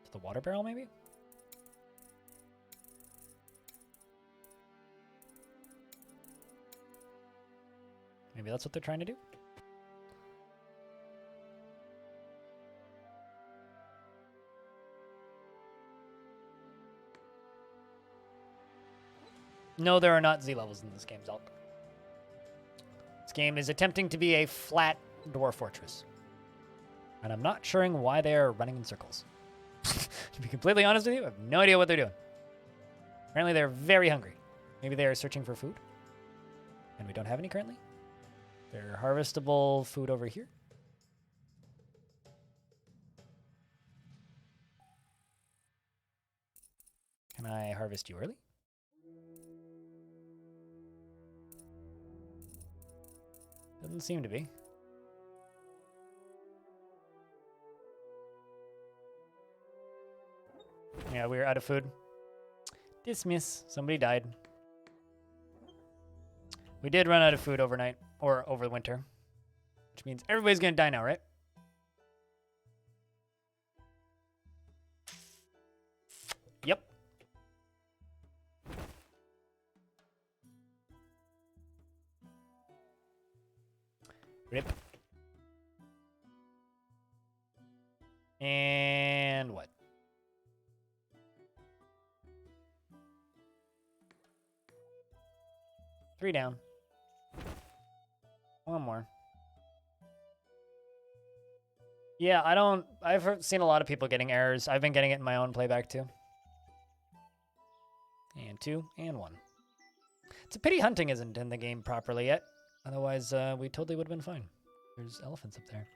[SPEAKER 1] To the water barrel, maybe? Maybe that's what they're trying to do. No, there are not Z levels in this game, Zelk. This game is attempting to be a flat dwarf fortress. And I'm not sure why they're running in circles. To be completely honest with you, I have no idea what they're doing. Apparently they're very hungry. Maybe they are searching for food. And we don't have any currently. They're harvestable food over here. Can I harvest you early? Doesn't seem to be. Yeah, we're out of food. Dismiss. Somebody died. We did run out of food overnight, or over the winter. Which means everybody's gonna die now, right? Yep. Rip. And what? Three down. One more. Yeah, I've seen a lot of people getting errors. I've been getting it in my own playback too. And 2, and 1. It's a pity hunting isn't in the game properly yet. Otherwise, we totally would have been fine. There's elephants up there.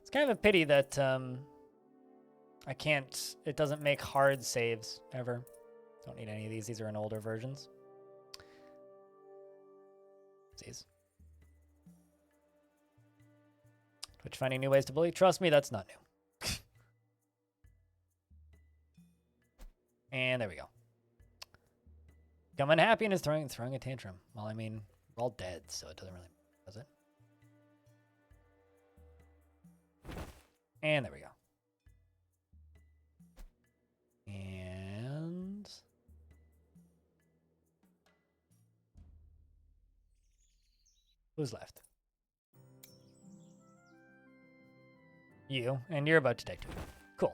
[SPEAKER 1] It's kind of a pity that I can't, it doesn't make hard saves ever. Don't need any of these. These are in older versions. Twitch finding new ways to bully. Trust me, that's not new. And there we go. become unhappy and is throwing a tantrum. Well, I mean, we're all dead, so it doesn't really, does it? And there we go. And who's left? You, and you're about to die too. Cool.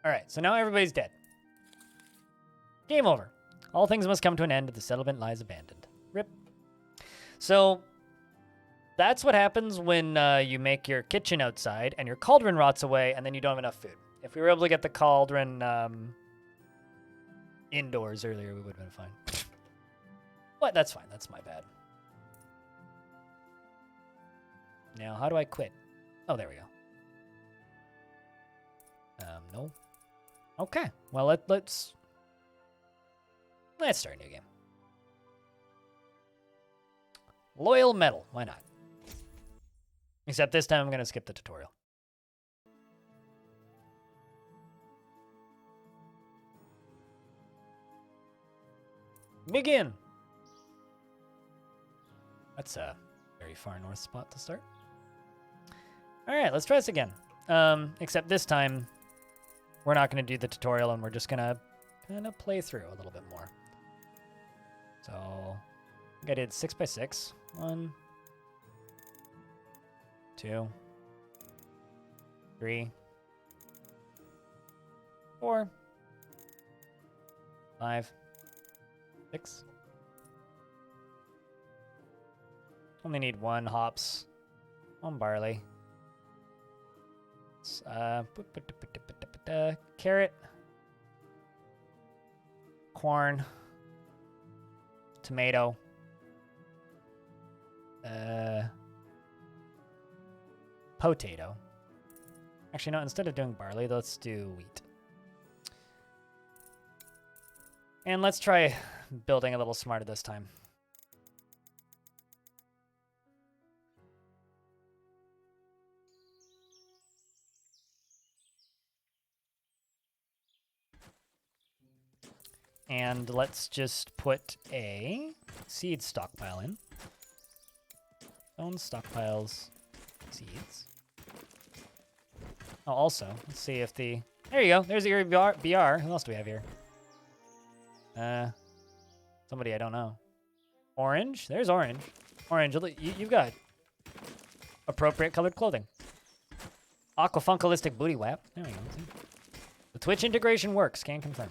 [SPEAKER 1] All right, so now everybody's dead. Game over. All things must come to an end. The settlement lies abandoned. Rip. So that's what happens when you make your kitchen outside and your cauldron rots away and then you don't have enough food. If we were able to get the cauldron indoors earlier, we would have been fine. But that's fine. That's my bad. Now, how do I quit? Oh, there we go. No. Okay. Well, let's start a new game. Loyal Metal. Why not? Except this time I'm going to skip the tutorial. Begin. That's a very far north spot to start. All right, let's try this again. Except this time we're not going to do the tutorial and we're just going to kind of play through a little bit more. So I think I did 6x6. 1, 2, 3, 4, 5, 6. Only need 1 hops, 1 barley. Carrot, corn, tomato, potato. Actually, no, instead of doing barley, let's do wheat. And let's try building a little smarter this time. And let's just put a seed stockpile in. Own stockpiles, seeds. Oh, also, let's see if the... There you go. There's your BR. Who else do we have here? Somebody I don't know. Orange? There's Orange. Orange, you've got appropriate colored clothing. Aquafunkalistic booty whap. There we go. See? The Twitch integration works. Can confirm.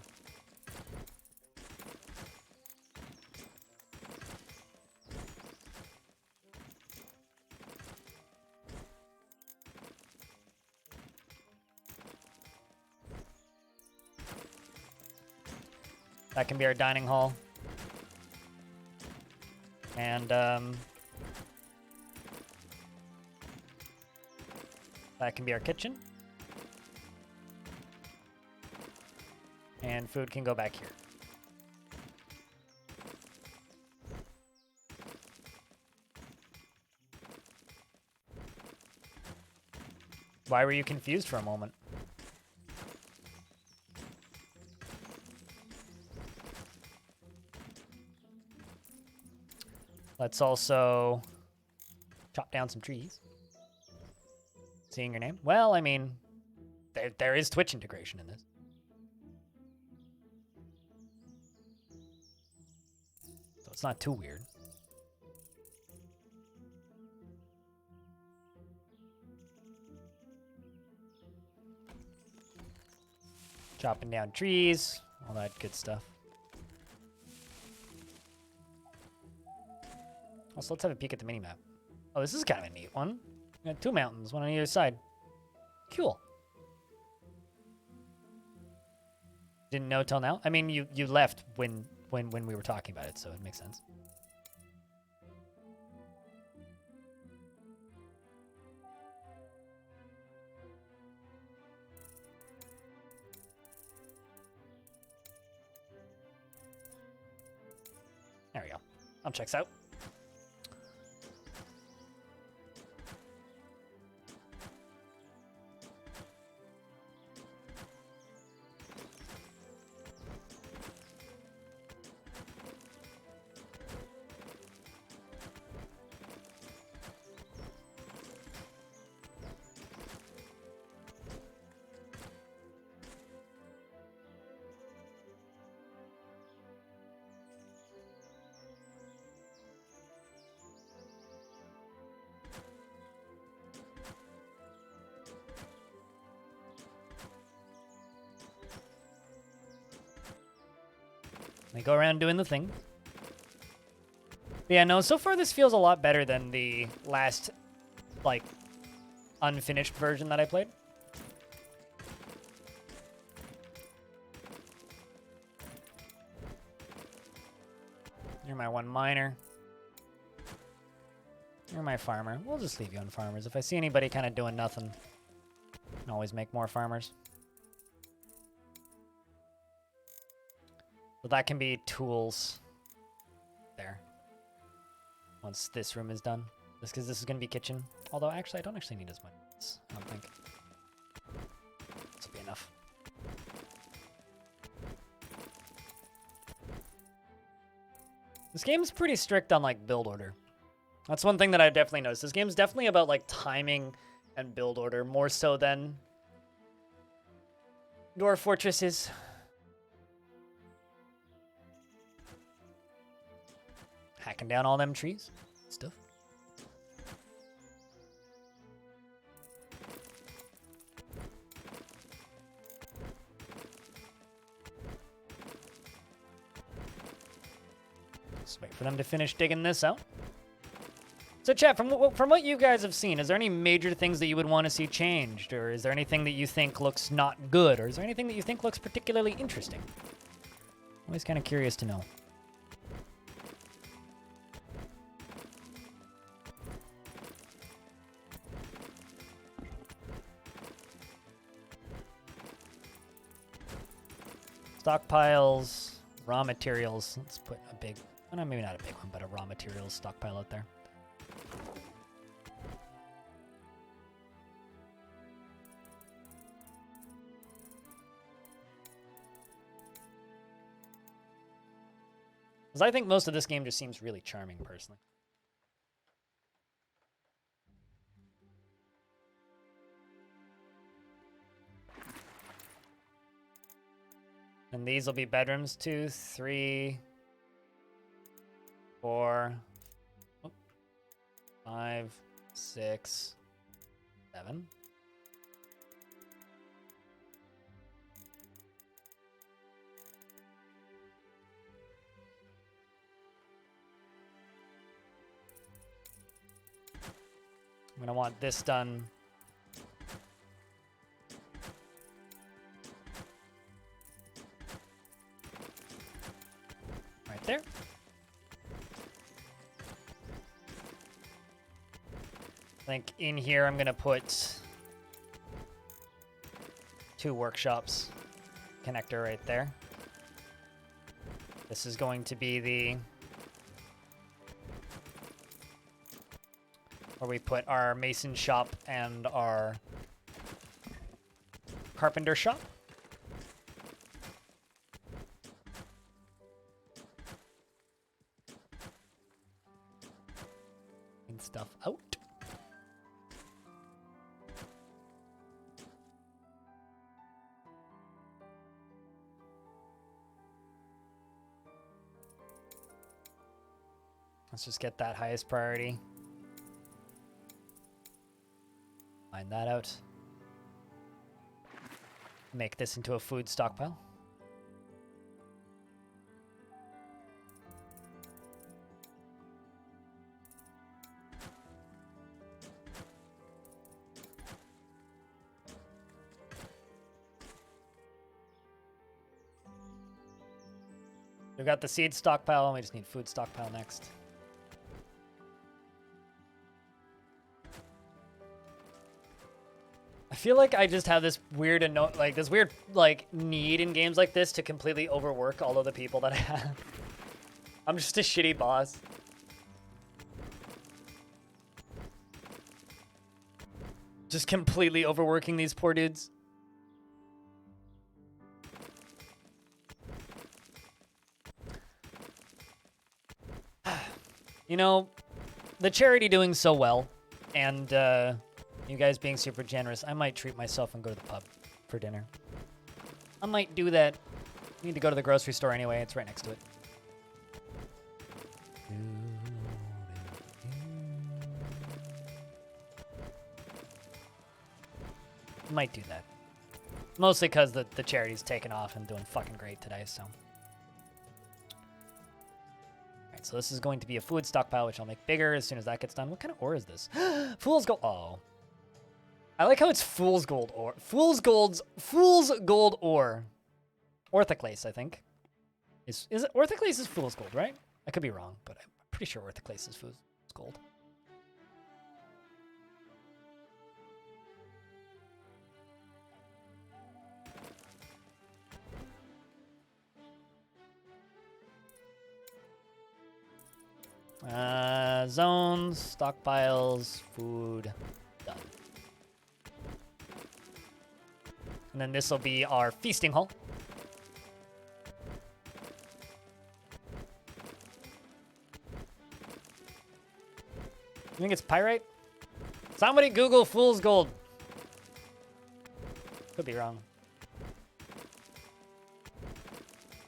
[SPEAKER 1] That can be our dining hall. And, that can be our kitchen. And food can go back here. Why were you confused for a moment? Let's also chop down some trees. Seeing your name? Well, I mean, there is Twitch integration in this. So it's not too weird. Chopping down trees, all that good stuff. Also, let's have a peek at the minimap. Oh, this is kind of a neat one. We got 2 mountains, one on either side. Cool. Didn't know till now? I mean, you left when we were talking about it, so it makes sense. There we go. I'll check this out. They go around doing the thing. Yeah, no, so far this feels a lot better than the last, like, unfinished version that I played. You're my one miner. You're my farmer. We'll just leave you on farmers. If I see anybody kind of doing nothing, I can always make more farmers. So that can be tools. There. Once this room is done. Just because this is going to be kitchen. Although, actually, I don't actually need as much. I don't think. This will be enough. This game's pretty strict on, like, build order. That's one thing that I've definitely noticed. This game's definitely about, like, timing and build order more so than Dwarf Fortress is. Hacking down all them trees. Stuff. Just wait for them to finish digging this out. So chat, from what you guys have seen, is there any major things that you would want to see changed? Or is there anything that you think looks not good? Or is there anything that you think looks particularly interesting? Always kind of curious to know. Stockpiles, raw materials. Let's put a big, well, no, maybe not a big one, but a raw materials stockpile out there. Because I think most of this game just seems really charming, personally. And these will be bedrooms, 2, 3, 4, 5, 6, 7. I'm gonna want this done. Right there. I think in here I'm gonna put 2 workshops. Connector right there. This is going to be the where we put our mason shop and our carpenter shop. And stuff out. Let's just get that highest priority. Line that out. Make this into a food stockpile. We've got the seed stockpile, and we just need food stockpile next. I feel like I just have this weird need in games like this to completely overwork all of the people that I have. I'm just a shitty boss. Just completely overworking these poor dudes. You know, the charity doing so well, and you guys being super generous, I might treat myself and go to the pub for dinner. I might do that. I need to go to the grocery store anyway. It's right next to it. Might do that. Mostly because the charity's taken off and doing fucking great today, so. right, so this is going to be a food stockpile, which I'll make bigger as soon as that gets done. What kind of ore is this? Fool's gold. Oh. I like how it's fool's gold ore. Fool's gold ore. Orthoclase, I think. Is it orthoclase is fool's gold, right? I could be wrong, but I'm pretty sure orthoclase is fool's gold. Zones, stockpiles, food, done. And then this will be our feasting hall. You think it's pyrite? Somebody Google fool's gold. Could be wrong.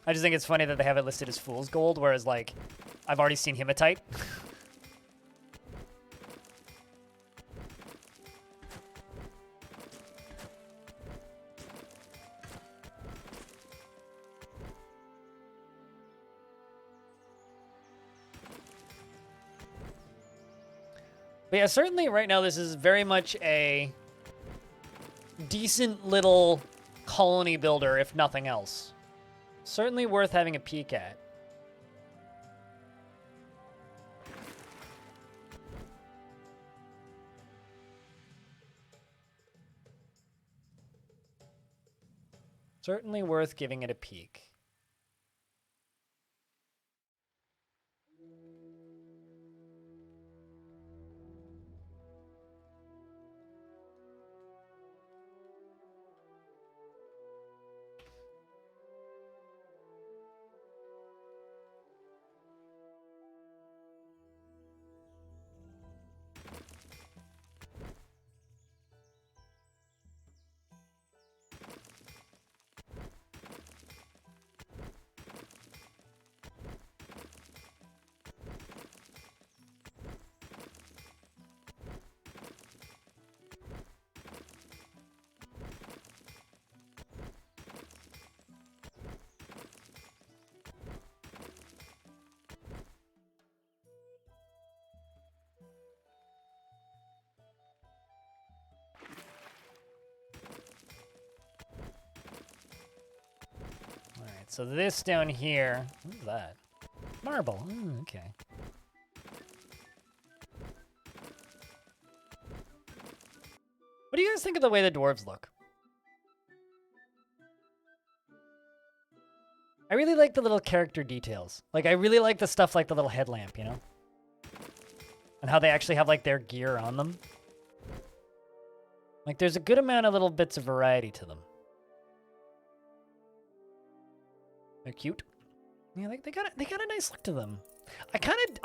[SPEAKER 1] I just think it's funny that they have it listed as fool's gold, whereas like I've already seen hematite. But yeah, certainly right now this is very much a decent little colony builder, if nothing else. Certainly worth having a peek at. Certainly worth giving it a peek. So this down here, what is that? Marble, okay. What do you guys think of the way the dwarves look? I really like the little character details. Like, I really like the stuff like the little headlamp, you know? And how they actually have, like, their gear on them. Like, there's a good amount of little bits of variety to them. They're cute. Yeah, they got a nice look to them.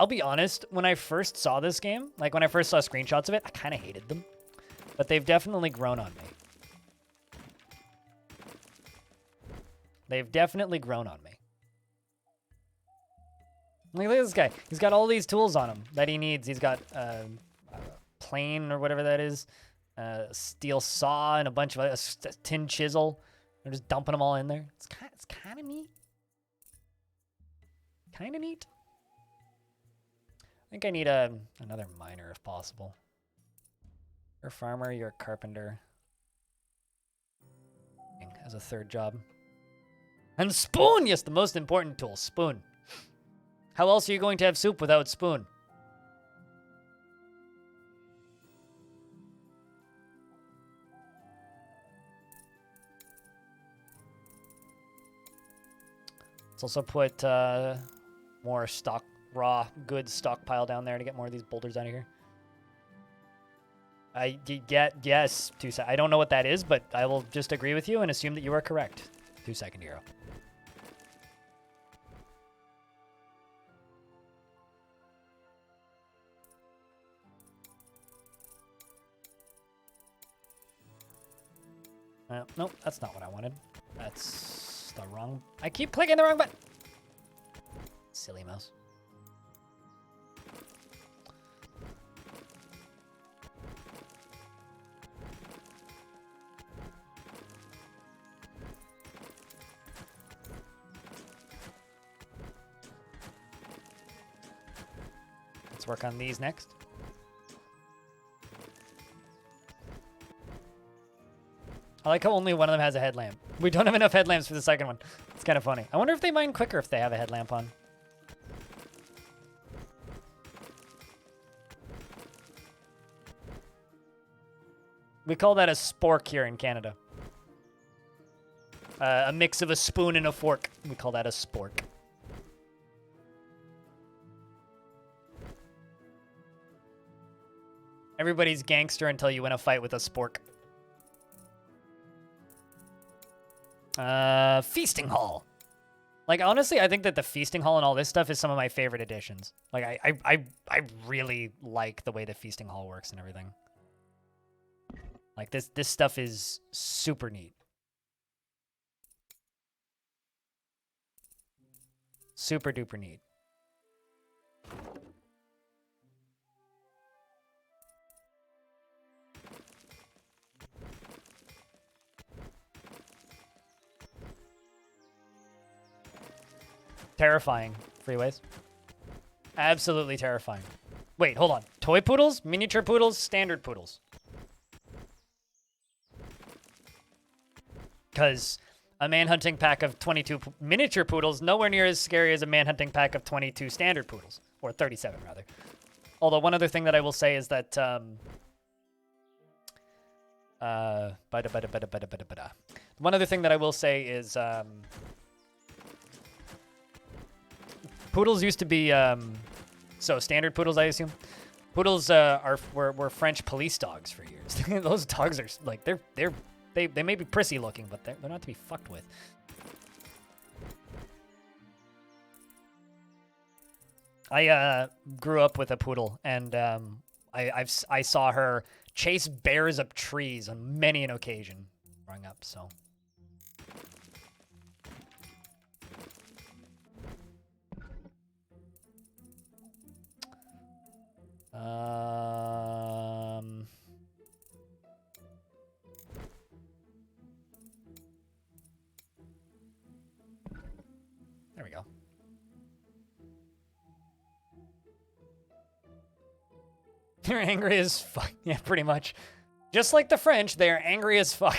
[SPEAKER 1] I'll be honest, when I first saw this game, like when I first saw screenshots of it, I kind of hated them. But they've definitely grown on me. They've definitely grown on me. Look at this guy. He's got all these tools on him that he needs. He's got a plane or whatever that is, a steel saw, and a bunch of a tin chisel. They're just dumping them all in there. It's kind of neat. Kind of neat. I think I need another miner if possible. You're a farmer, you're a carpenter. As a third job. And spoon! Yes, the most important tool, spoon. How else are you going to have soup without spoon? Let's also put more raw goods stockpile down there to get more of these boulders out of here. Yes, 2 seconds. I don't know what that is, but I will just agree with you and assume that you are correct. 2 second hero. Nope, that's not what I wanted. That's the wrong... I keep clicking the wrong button. Silly mouse. Let's work on these next. I like how only one of them has a headlamp. We don't have enough headlamps for the second one. It's kind of funny. I wonder if they mine quicker if they have a headlamp on. We call that a spork here in Canada. A mix of a spoon and a fork. We call that a spork. Everybody's gangster until you win a fight with a spork. Feasting Hall. Like, honestly, I think that the Feasting Hall and all this stuff is some of my favorite additions. Like, I really like the way the Feasting Hall works and everything. Like, this stuff is super neat. Super duper neat. Terrifying, Freeways. Absolutely terrifying. Wait, hold on. Toy poodles? Miniature poodles? Standard poodles? Because a manhunting pack of 22 miniature poodles nowhere near as scary as a manhunting pack of 22 standard poodles. Or 37, rather. Although one other thing that I will say is that... One other thing that I will say is... Poodles used to be, so standard poodles, I assume. Poodles were French police dogs for years. Those dogs are like they may be prissy looking, but they're not to be fucked with. I grew up with a poodle, and I saw her chase bears up trees on many an occasion growing up. So. There we go. They're angry as fuck. Yeah, pretty much. Just like the French, they are angry as fuck.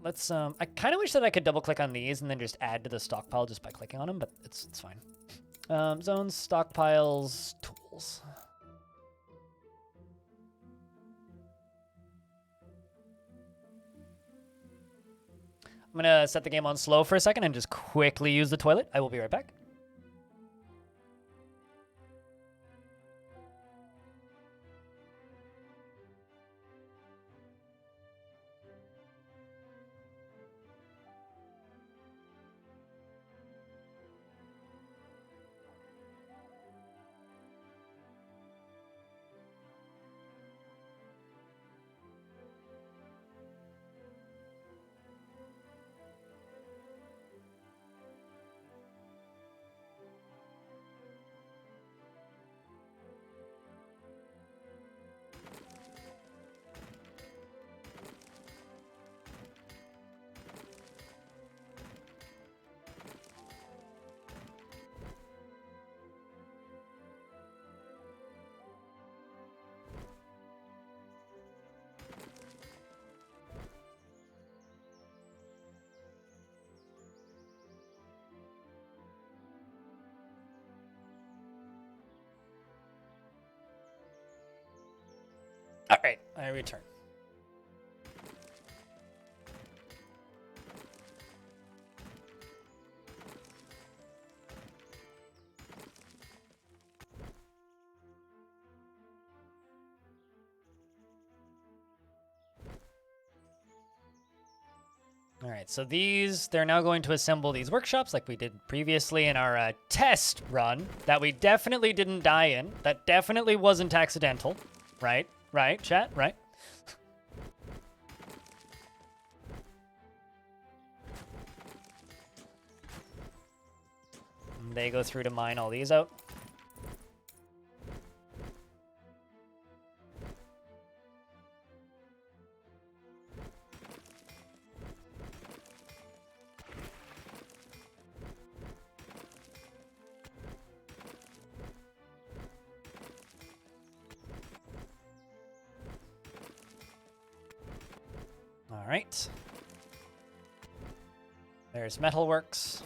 [SPEAKER 1] Let's, I kind of wish that I could double click on these and then just add to the stockpile just by clicking on them, but it's fine. Zones, stockpiles, tools. I'm gonna set the game on slow for a second and just quickly use the toilet. I will be right back. All right, I return. All right, so they're now going to assemble these workshops like we did previously in our test run that we definitely didn't die in. That definitely wasn't accidental, right? Right, chat, right? And they go through to mine all these out. All right. There's metalworks.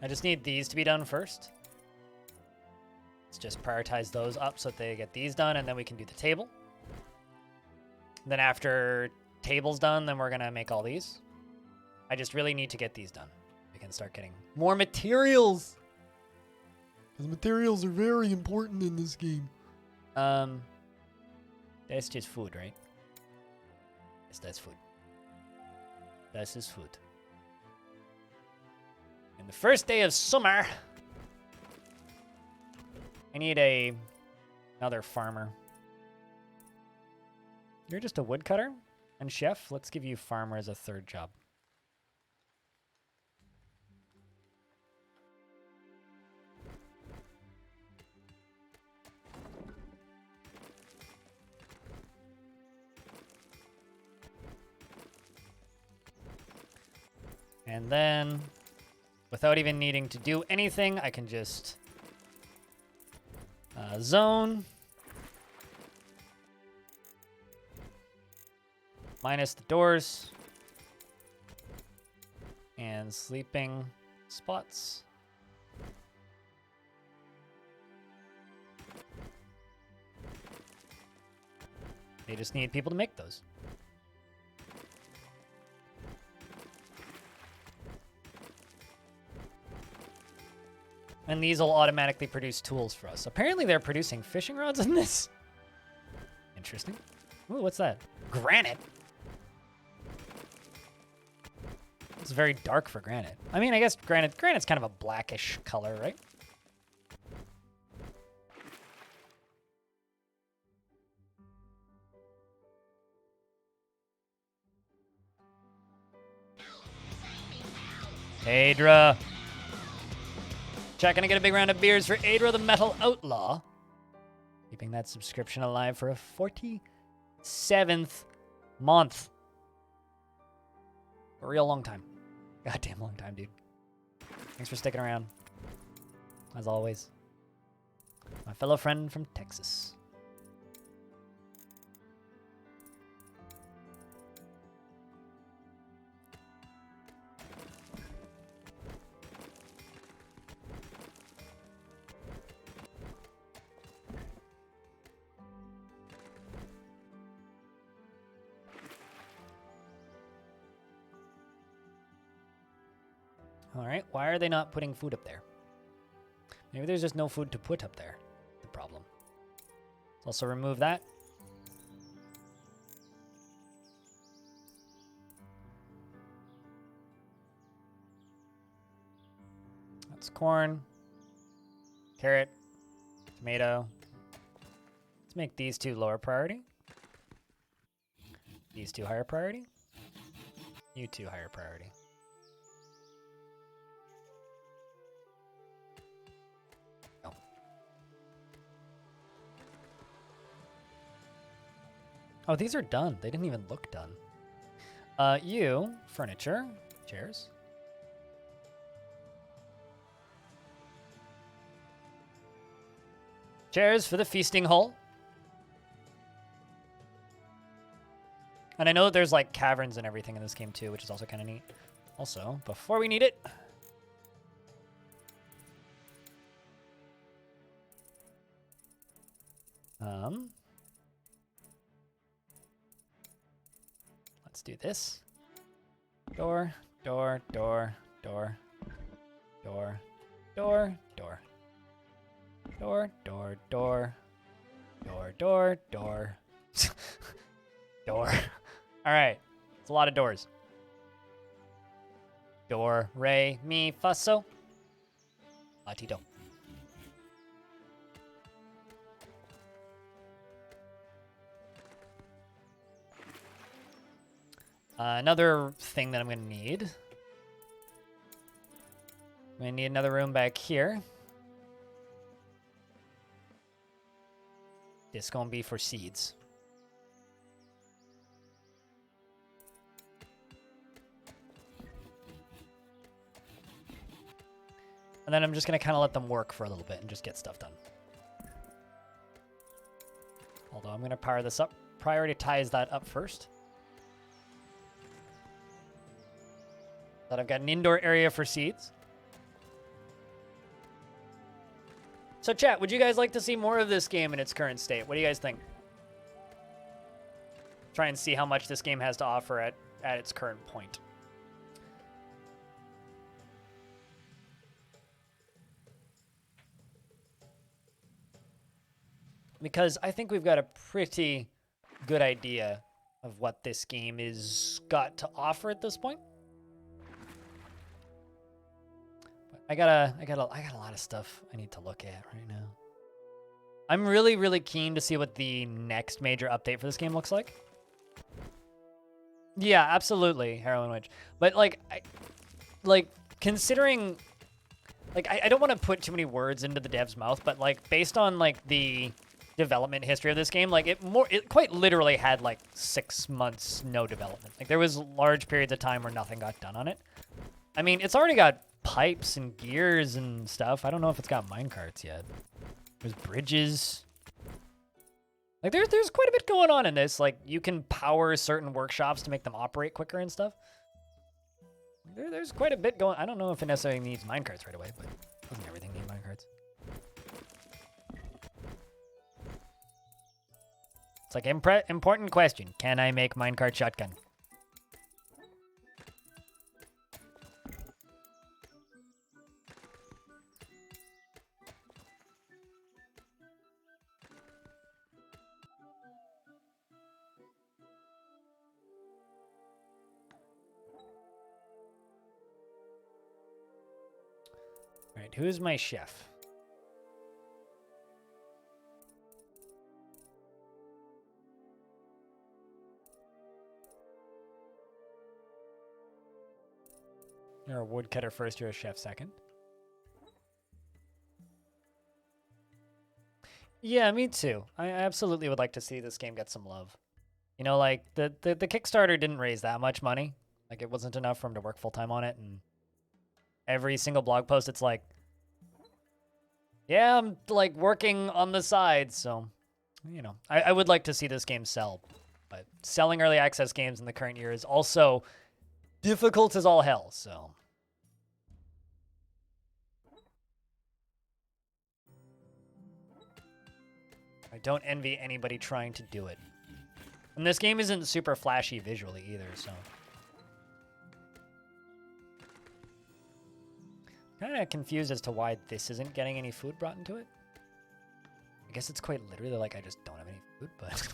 [SPEAKER 1] I just need these to be done first. Let's just prioritize those up so that they get these done, and then we can do the table. Then after table's done, then we're gonna make all these. I just really need to get these done. We can start getting more materials. Because materials are very important in this game. That's just food, right? Yes, that's food. This is food. And the first day of summer, I need another farmer. You're just a woodcutter and chef. Let's give you farmer as a third job. And then, without even needing to do anything, I can just zone. Minus the doors. And sleeping spots. They just need people to make those. And these will automatically produce tools for us. Apparently they're producing fishing rods in this. Interesting. Ooh, what's that? Granite. It's very dark for granite. I mean, I guess granite's kind of a blackish color, right? Adra. Chat, gonna get a big round of beers for Adra the Metal Outlaw. Keeping that subscription alive for a 47th month. A real long time. Goddamn long time, dude. Thanks for sticking around. As always. My fellow friend from Texas. All right, why are they not putting food up there? Maybe there's just no food to put up there. The problem. Let's also remove that. That's corn, carrot, tomato. Let's make these two lower priority. These two higher priority. You two higher priority. Oh, these are done. They didn't even look done. You, furniture, chairs. Chairs for the feasting hall. And I know that there's like caverns and everything in this game too, which is also kind of neat. Also, before we need it, let's do this. Door, door, door, door, door, door, door, door, door, door, door, door, door, door. All right, it's a lot of doors. Door, re, mi, fa, so. La, ti, do. Another thing that I'm going to need. I'm going to need another room back here. This is going to be for seeds. And then I'm just going to kind of let them work for a little bit and just get stuff done. Although So I'm going to power this up, prioritize that up first. That I've got an indoor area for seeds. So chat, would you guys like to see more of this game in its current state? What do you guys think? Try and see how much this game has to offer at its current point. Because I think we've got a pretty good idea of what this game is got to offer at this point. But I got a lot of stuff I need to look at right now. I'm really, really keen to see what the next major update for this game looks like. Yeah, absolutely, Heroin Witch. But considering, I don't want to put too many words into the dev's mouth, but based on the development history of this game, it quite literally had 6 months no development. There was large periods of time where nothing got done on it. I mean, it's already got pipes and gears and stuff. I don't know if it's got minecarts yet. There's bridges. There's quite a bit going on in this. You can power certain workshops to make them operate quicker and stuff. There's quite a bit going. I don't know if it necessarily needs minecarts right away, but doesn't everything need minecarts? It's important question. Can I make minecart shotgun? All right, who's my chef? You're a woodcutter first, you're a chef second. Yeah, me too. I absolutely would like to see this game get some love. You know, the Kickstarter didn't raise that much money. It wasn't enough for him to work full-time on it, and every single blog post, it's yeah, I'm working on the side, so, you know, I would like to see this game sell, but selling early access games in the current year is also difficult as all hell, so. I don't envy anybody trying to do it. And this game isn't super flashy visually either, so. Kind of confused as to why this isn't getting any food brought into it. I guess it's quite literally I just don't have any food, but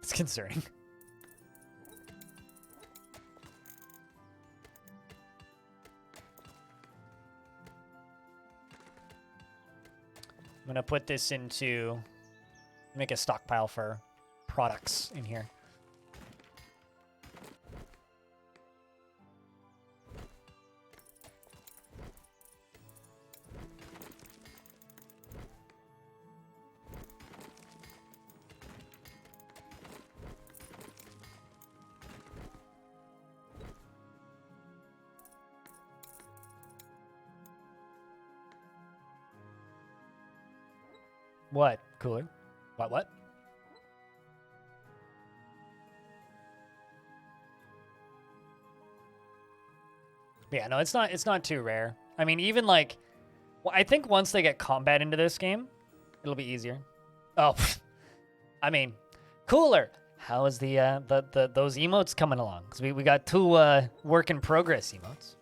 [SPEAKER 1] it's concerning. I'm gonna put this into, make a stockpile for products in here. What? Cooler? What? Yeah, no, it's not too rare. I mean, even well, I think once they get combat into this game, it'll be easier. Oh, I mean, cooler. How is those emotes coming along? Because we got 2 work in progress emotes.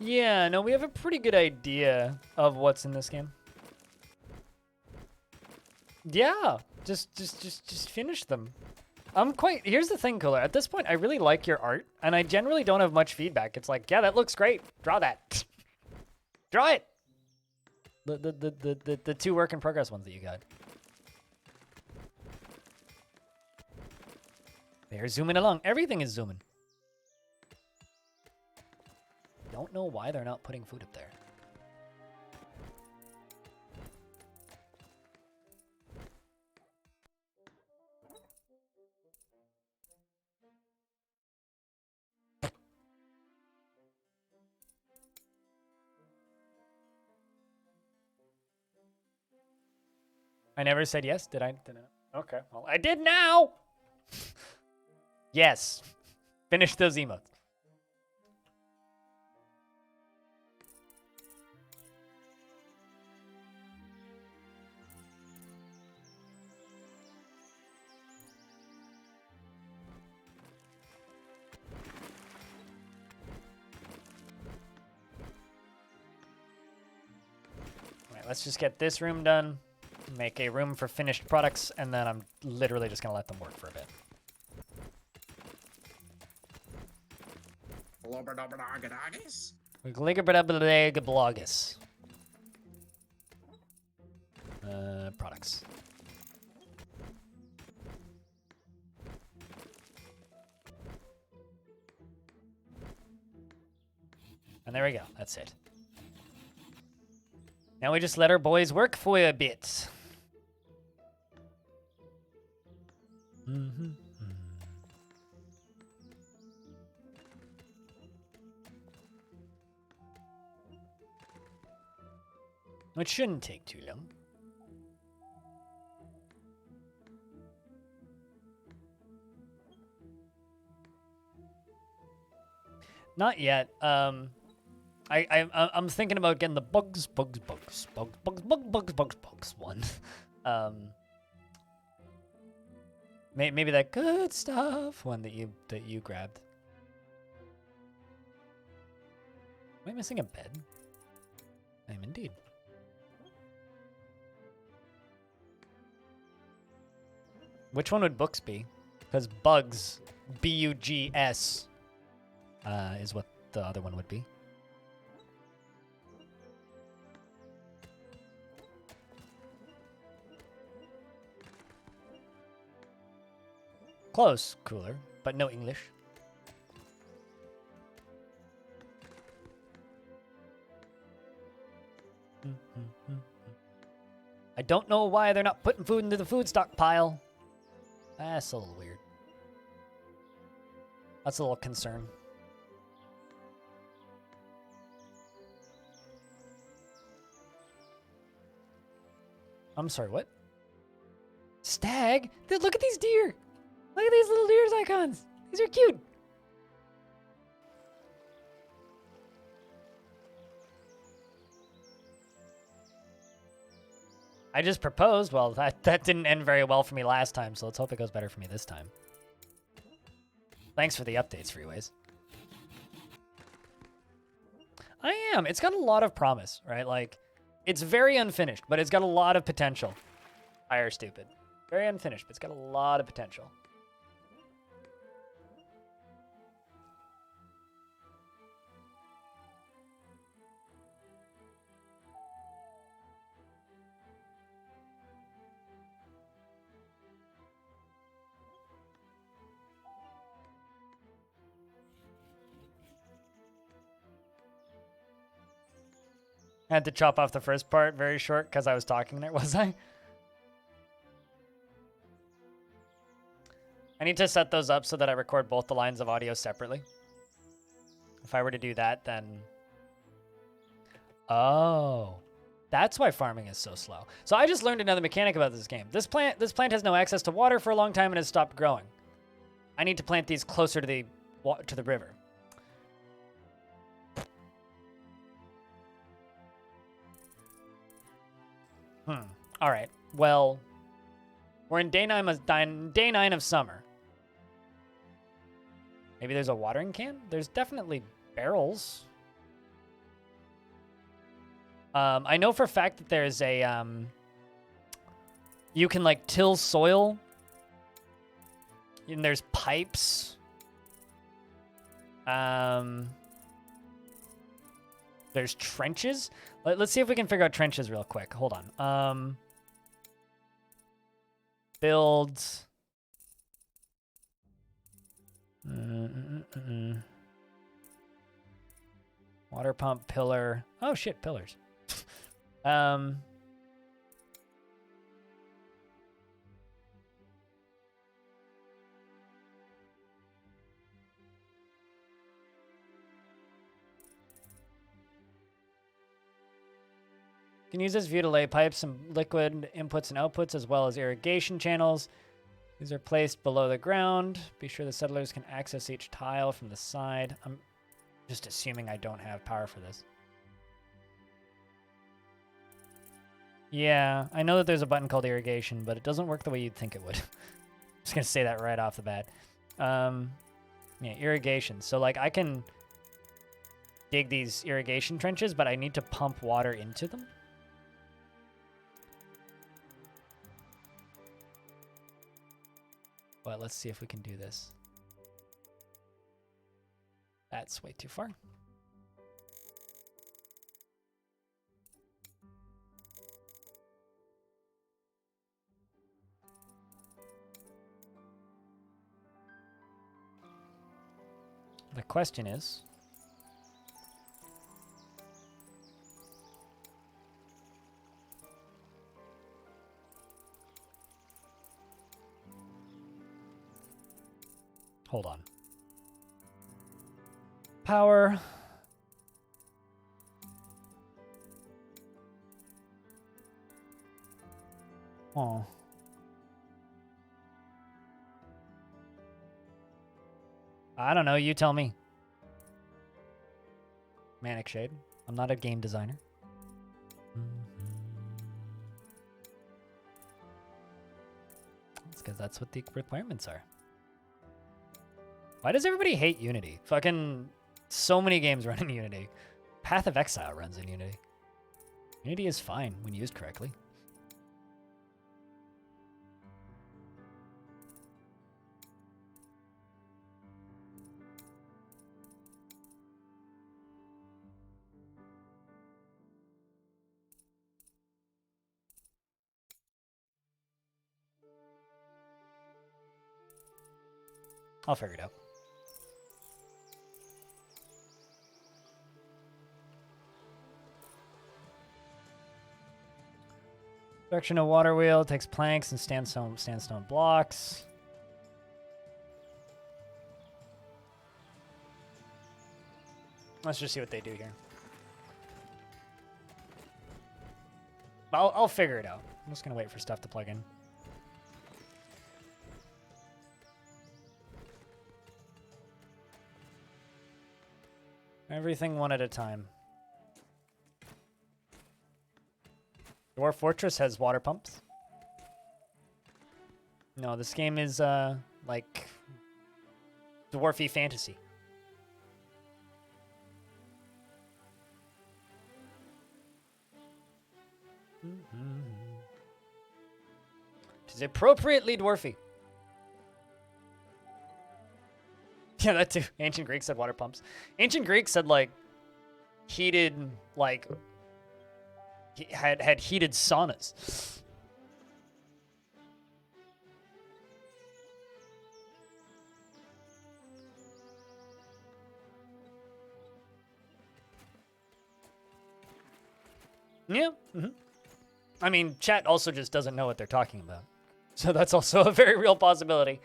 [SPEAKER 1] Yeah, no, we have a pretty good idea of what's in this game. Yeah, just finish them. Here's the thing, Cooler. At this point, I really like your art, and I generally don't have much feedback. It's yeah, that looks great. Draw that. Draw it. The 2 work in progress ones that you got. They're zooming along. Everything is zooming. Don't know why they're not putting food up there. I never said yes, did I? Okay, well, I did now! Yes. Finish those emotes. Alright, let's just get this room done. Make a room for finished products, and then I'm literally just gonna let them work for a bit. Blogus. Products. And there we go. That's it. Now we just let our boys work for a bit. It shouldn't take too long. Not yet. I'm thinking about getting the bugs one. Maybe that good stuff one that you grabbed. Am I missing a bed? I am indeed. Which one would books be? Because bugs, B-U-G-S, is what the other one would be. Close, cooler, but no English. I don't know why they're not putting food into the food stockpile. That's a little weird. That's a little concern. I'm sorry, what? Stag? Look at these deer! Look at these little deer's icons! These are cute! I just proposed. Well, that didn't end very well for me last time, so let's hope it goes better for me this time. Thanks for the updates, Freeways. I am. It's got a lot of promise, right? Like, it's very unfinished, but it's got a lot of potential. Hire stupid. Very unfinished, but it's got a lot of potential. I had to chop off the first part very short because I was talking there, was I? I need to set those up so that I record both the lines of audio separately. If I were to do that, then... Oh. That's why farming is so slow. So I just learned another mechanic about this game. This plant has no access to water for a long time and has stopped growing. I need to plant these closer to the river. All right. Well, we're in day 9 of summer. Maybe there's a watering can? There's definitely barrels. I know for a fact that there's a, you can like till soil. And there's pipes. There's trenches. Let's see if we can figure out trenches real quick. Hold on. Build. Water pump, pillar. Oh shit, pillars. can use this view to lay pipes and liquid inputs and outputs as well as irrigation channels. These are placed below the ground. Be sure the settlers can access each tile from the side. I'm just assuming I don't have power for this. Yeah, I know that there's a button called irrigation, but it doesn't work the way you'd think it would. I'm just going to say that right off the bat. Yeah, irrigation. So, like, I can dig these irrigation trenches, but I need to pump water into them. But let's see if we can do this. That's way too far. The question is, hold on. Power. Oh. I don't know, you tell me. Manic Shade. I'm not a game designer. That's because that's what the requirements are. Why does everybody hate Unity? Fucking so many games run in Unity. Path of Exile runs in Unity. Unity is fine when used correctly. I'll figure it out. Direction of water wheel takes planks and sandstone blocks. Let's just see what they do here. I'll figure it out. I'm just gonna wait for stuff to plug in. Everything one at a time. Dwarf Fortress has water pumps. No, this game is, like, dwarfy fantasy. It is appropriately dwarfy. Yeah, that too. Ancient Greek said water pumps. Ancient Greek said, like, heated, like, had heated saunas. Yeah. I mean, chat also just doesn't know what they're talking about. So that's also a very real possibility.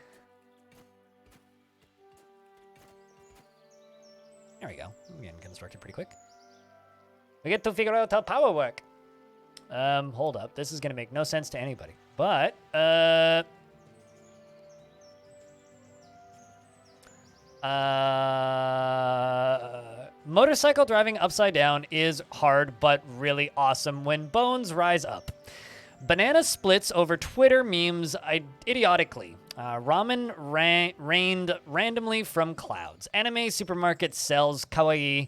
[SPEAKER 1] There we go. We're getting constructed pretty quick. We get to figure out how power work. Hold up. This is going to make no sense to anybody. But, motorcycle driving upside down is hard, but really awesome when bones rise up. Banana splits over Twitter memes idiotically. Ramen rained randomly from clouds. Anime supermarket sells kawaii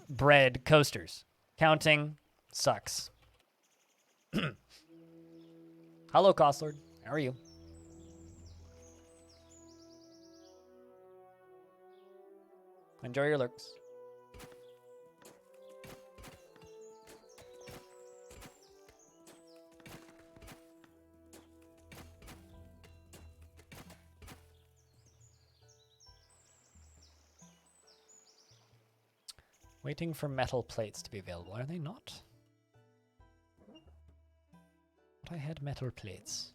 [SPEAKER 1] bread coasters. Counting sucks. Hello, Costlord. How are you? Enjoy your lurks. Waiting for metal plates to be available. Are they not? But I had metal plates.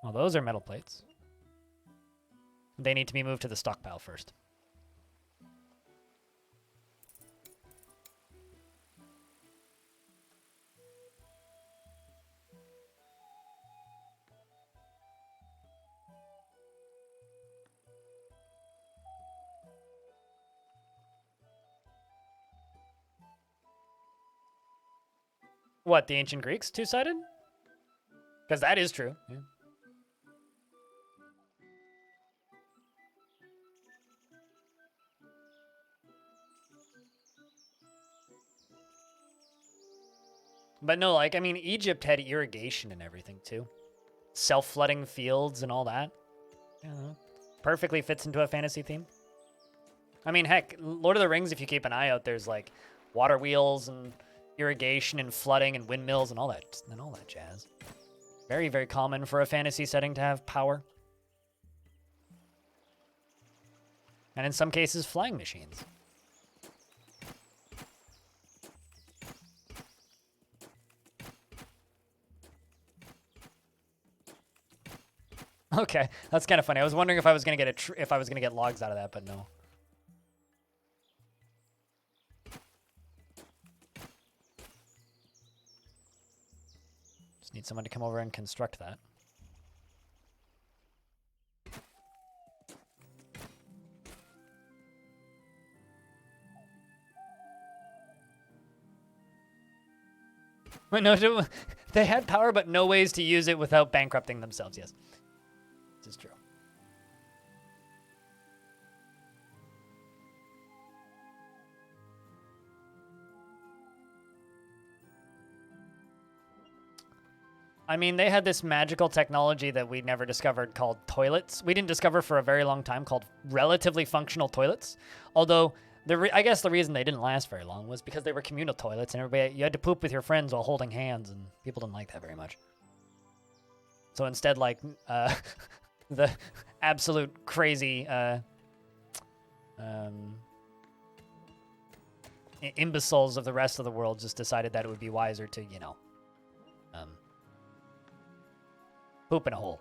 [SPEAKER 1] Well, those are metal plates. They need to be moved to the stockpile first. What, the ancient Greeks, two-sided? Because that is true. Yeah. But no, like, I mean, Egypt had irrigation and everything, too. Self-flooding fields and all that. Yeah, perfectly fits into a fantasy theme. I mean, heck, Lord of the Rings, if you keep an eye out, there's, like, water wheels and irrigation and flooding and windmills and all that jazz. Very, very common for a fantasy setting to have power. And in some cases, flying machines. Okay, that's kind of funny. I was wondering if I was gonna get if I was gonna get logs out of that, but no. Just need someone to come over and construct that. But no, they had power, but no ways to use it without bankrupting themselves. Yes, this is true. I mean, they had this magical technology that we never discovered called toilets. We didn't discover for a very long time, called relatively functional toilets. Although, I guess the reason they didn't last very long was because they were communal toilets, and you had to poop with your friends while holding hands, and people didn't like that very much. So instead, like, the absolute crazy imbeciles of the rest of the world just decided that it would be wiser to, you know, poop in a hole.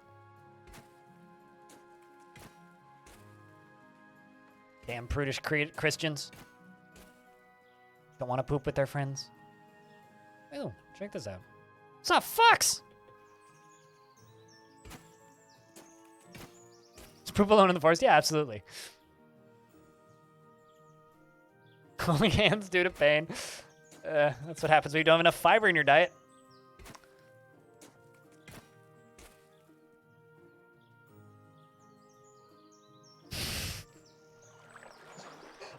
[SPEAKER 1] Damn prudish Christians. Don't want to poop with their friends. Oh, check this out. What's up, fucks? Is poop alone in the forest? Yeah, absolutely. Holding hands due to pain. That's what happens when you don't have enough fiber in your diet.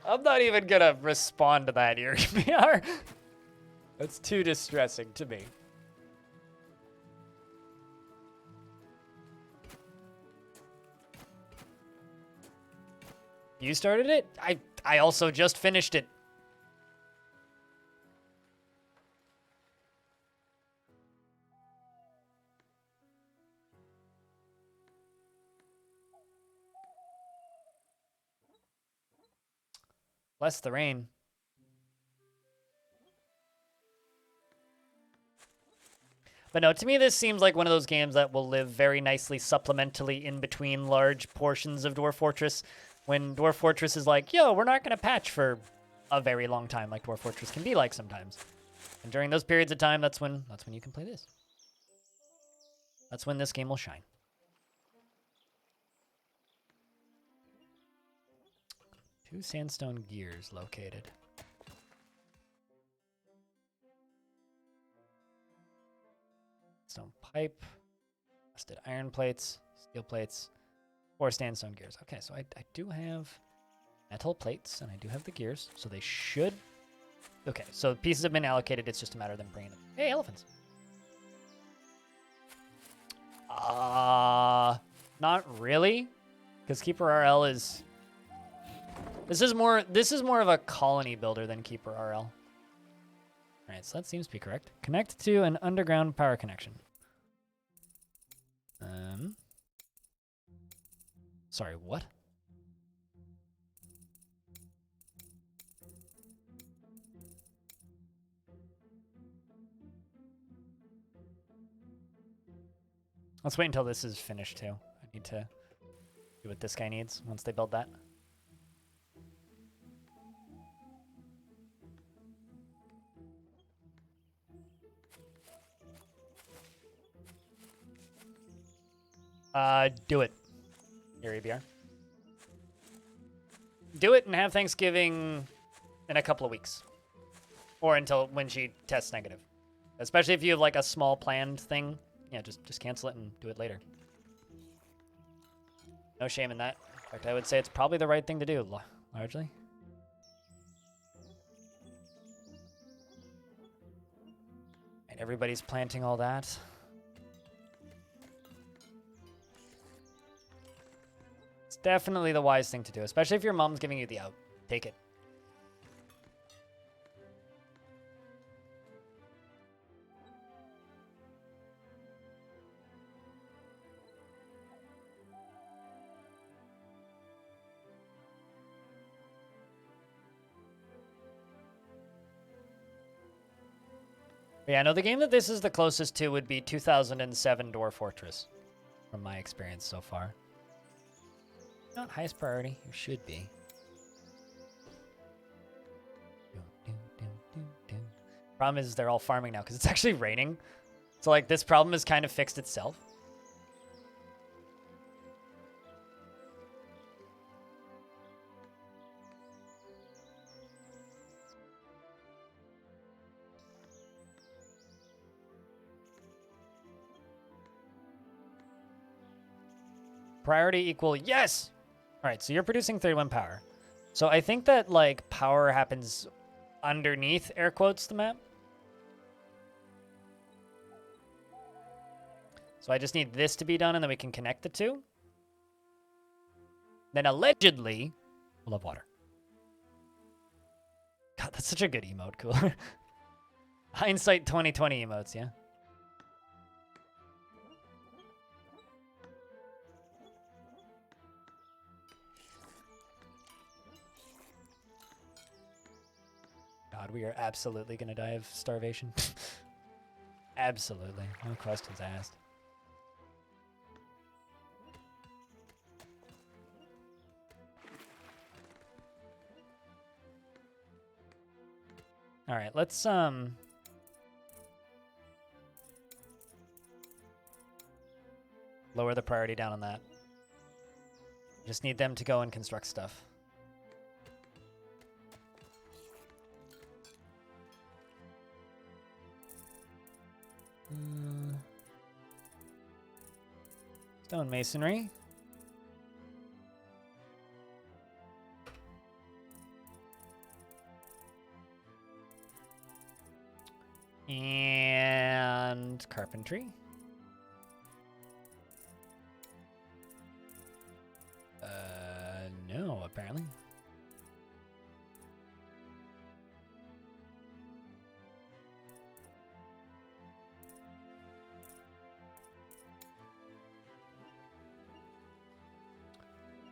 [SPEAKER 1] I'm not even gonna respond to that here, BR. That's too distressing to me. You started it? I also just finished it. Bless the rain. But no, to me this seems like one of those games that will live very nicely supplementally in between large portions of Dwarf Fortress. When Dwarf Fortress is like, yo, we're not going to patch for a very long time like Dwarf Fortress can be like sometimes. And during those periods of time, that's when you can play this. That's when this game will shine. Two sandstone gears located. Stone pipe, rusted iron plates, steel plates, 4 sandstone gears. Okay, so I do have metal plates and I do have the gears, so they should. Okay, so pieces have been allocated. It's just a matter of them bringing them. Hey, elephants. Not really, because Keeper RL is. This is more of a colony builder than Keeper RL. All right, so that seems to be correct. Connect to an underground power connection. Sorry, what? Let's wait until this is finished too. I need to do what this guy needs once they build that. Do it. Here, ABR. Do it and have Thanksgiving in a couple of weeks. Or until when she tests negative. Especially if you have like a small planned thing. Yeah, just cancel it and do it later. No shame in that. In fact, I would say it's probably the right thing to do, largely. And everybody's planting all that. It's definitely the wise thing to do, especially if your mom's giving you the out. Take it. Yeah, no, the game that this is the closest to would be 2007 Dwarf Fortress, from my experience so far. Not highest priority, it should be. Problem is they're all farming now because it's actually raining. So like this problem has kind of fixed itself. Priority equal, yes! All right, so you're producing 31 power. So I think that like power happens underneath, air quotes, the map. So I just need this to be done and then we can connect the two. Then allegedly, we'll have water. God, that's such a good emote, cooler. Hindsight 2020 emotes, yeah. God, we are absolutely going to die of starvation. Absolutely. No questions asked. All right, let's lower the priority down on that. Just need them to go and construct stuff. Stone masonry. And carpentry. No, apparently.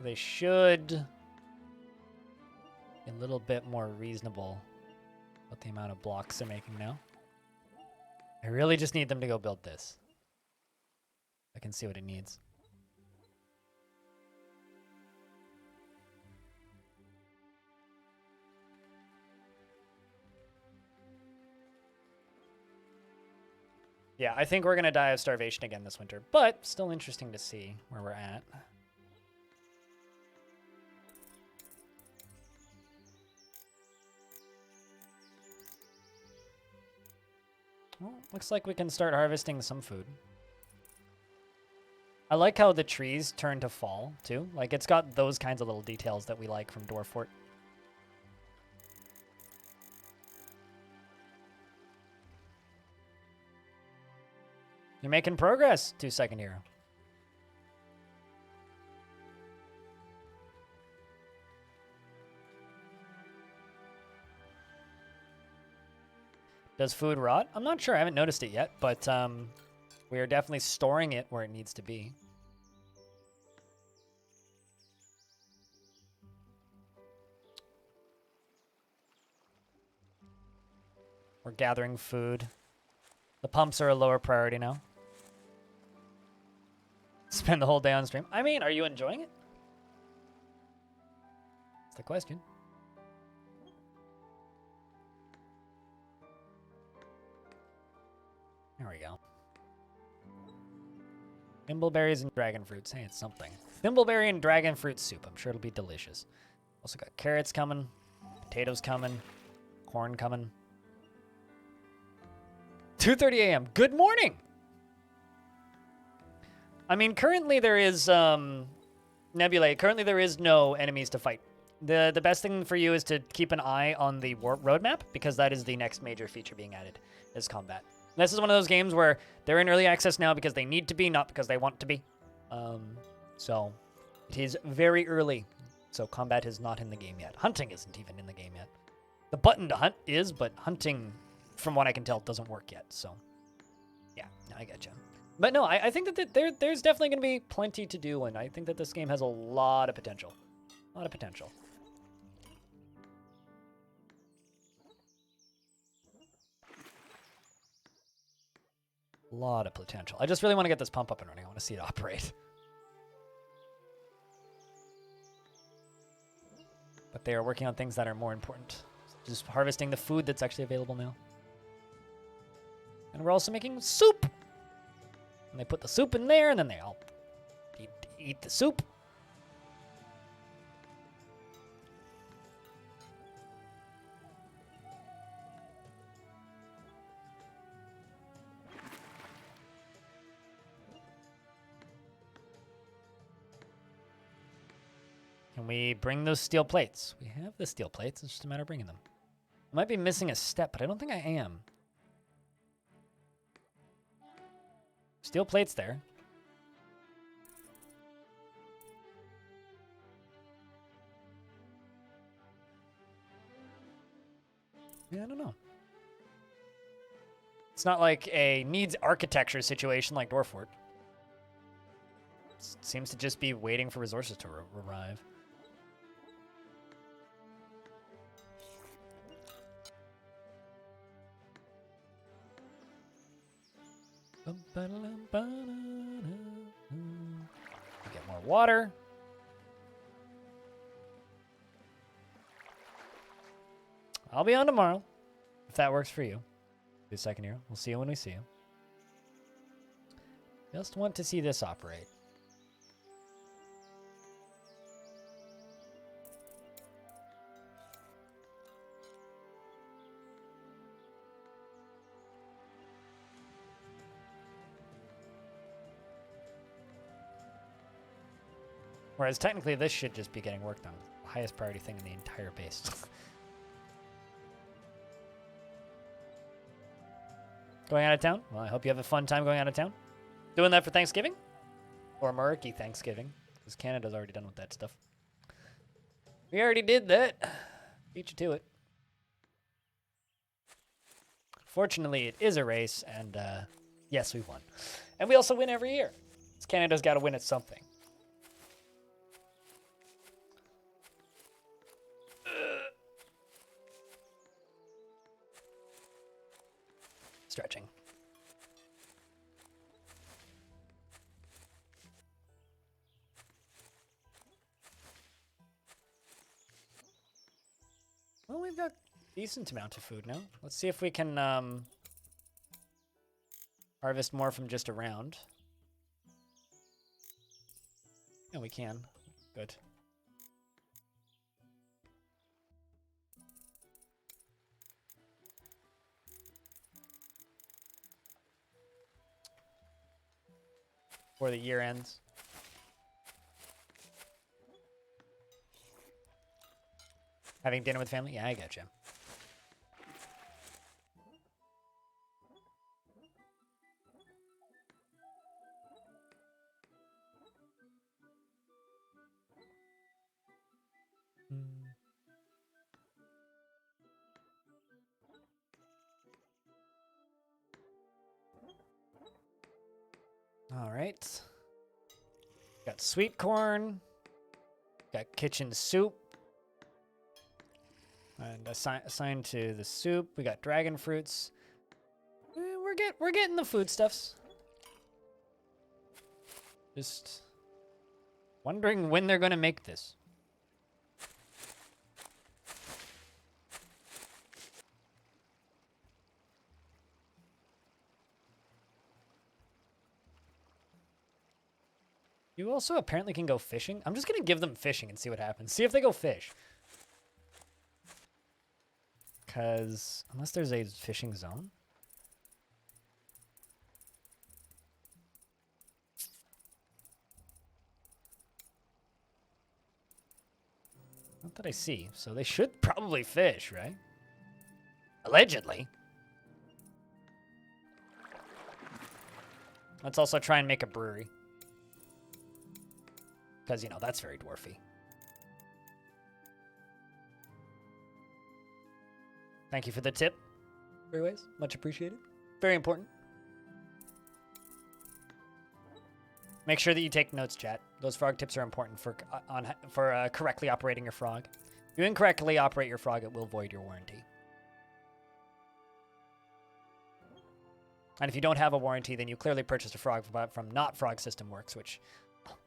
[SPEAKER 1] They should be a little bit more reasonable with the amount of blocks they're making now. I really just need them to go build this. I can see what it needs. Yeah, I think we're going to die of starvation again this winter, but still interesting to see where we're at. Well, looks like we can start harvesting some food. I like how the trees turn to fall, too. Like, it's got those kinds of little details that we like from Dwarf Fort. You're making progress, 2-second hero. Does food rot? I'm not sure. I haven't noticed it yet, but we are definitely storing it where it needs to be. We're gathering food. The pumps are a lower priority now. Spend the whole day on stream. I mean, are you enjoying it? That's the question. There we go. Thimbleberries and dragon fruits. Hey, it's something. Thimbleberry and dragon fruit soup. I'm sure it'll be delicious. Also got carrots coming, potatoes coming, corn coming. 2:30 a.m. Good morning. I mean, currently there is Nebulae. Currently there is no enemies to fight. The best thing for you is to keep an eye on the roadmap, because that is the next major feature being added, is combat. And this is one of those games where they're in early access now because they need to be, not because they want to be. So it is very early. So combat is not in the game yet. Hunting isn't even in the game yet. The button to hunt is, but hunting, from what I can tell, doesn't work yet. So yeah, I getcha. But no, I think that there's definitely going to be plenty to do, and I think that this game has a lot of potential. A lot of potential. A lot of potential. I just really want to get this pump up and running. I want to see it operate. But they are working on things that are more important. Just harvesting the food that's actually available now. And we're also making soup. And they put the soup in there, and then they all eat the soup. Can we bring those steel plates? We have the steel plates. It's just a matter of bringing them. I might be missing a step, but I don't think I am. Steel plates there. Yeah, I don't know. It's not like a needs architecture situation like Dwarfort. It seems to just be waiting for resources to arrive. Get more water. I'll be on tomorrow, if that works for you. Be a second here. We'll see you when we see you. Just want to see this operate. Whereas technically this should just be getting worked on. The highest priority thing in the entire base. Going out of town? Well, I hope you have a fun time going out of town. Doing that for Thanksgiving? Or murky Thanksgiving. Because Canada's already done with that stuff. We already did that. Beat you to it. Fortunately, it is a race, and yes, we won. And we also win every year. Because Canada's got to win at something. Stretching. Well, we've got a decent amount of food now. Let's see if we can harvest more from just around. Yeah, we can. Good. Before the year ends. Having dinner with family? Yeah, I gotcha. All right. Got sweet corn. Got kitchen soup. And assigned to the soup. We got dragon fruits. We're getting the foodstuffs. Just wondering when they're gonna make this. You also apparently can go fishing. I'm just gonna give them fishing and see what happens. See if they go fish. Because unless there's a fishing zone. Not that I see. So they should probably fish, right? Allegedly. Let's also try and make a brewery. Because, you know, that's very dwarfy. Thank you for the tip, Breways. Much appreciated. Very important. Make sure that you take notes, chat. Those frog tips are important for correctly operating your frog. If you incorrectly operate your frog, it will void your warranty. And if you don't have a warranty, then you clearly purchased a frog from not Frog System Works, which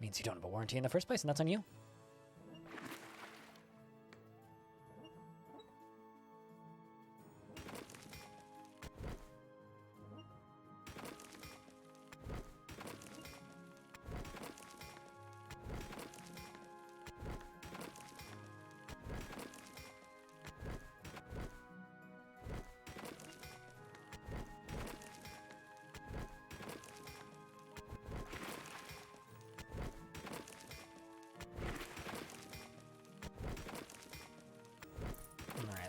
[SPEAKER 1] means you don't have a warranty in the first place, and that's on you.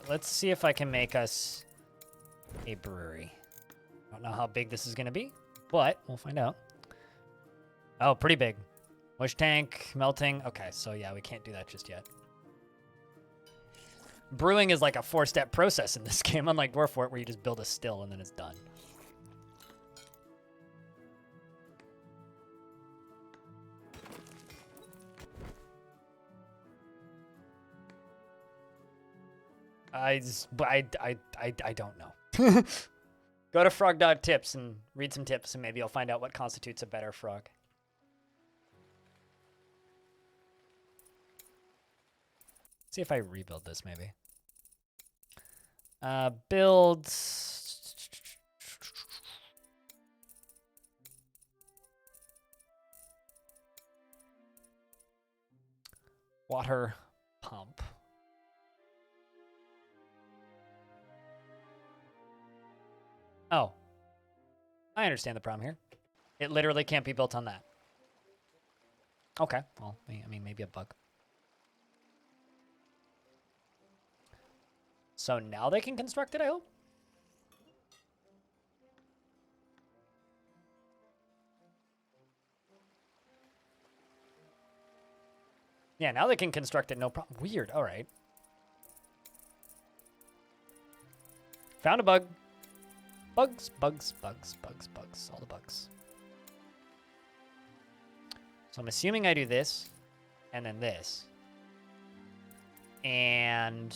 [SPEAKER 1] Let's see if I can make us a brewery. I don't know how big this is going to be, but we'll find out. Oh, pretty big. Mush tank, melting. Okay, so yeah, we can't do that just yet. Brewing is like a 4-step process in this game, unlike Dwarf Fort, where you just build a still and then it's done. I don't know. Go to frog.tips and read some tips, and maybe you'll find out what constitutes a better frog. See if I rebuild this, maybe. Build. Water pump. Oh. I understand the problem here. It literally can't be built on that. Okay. Well, I mean, maybe a bug. So now they can construct it, I hope? Yeah, now they can construct it, no problem. Weird. All right. Found a bug. Bugs, bugs, bugs, bugs, bugs. All the bugs. So I'm assuming I do this, and then this. And...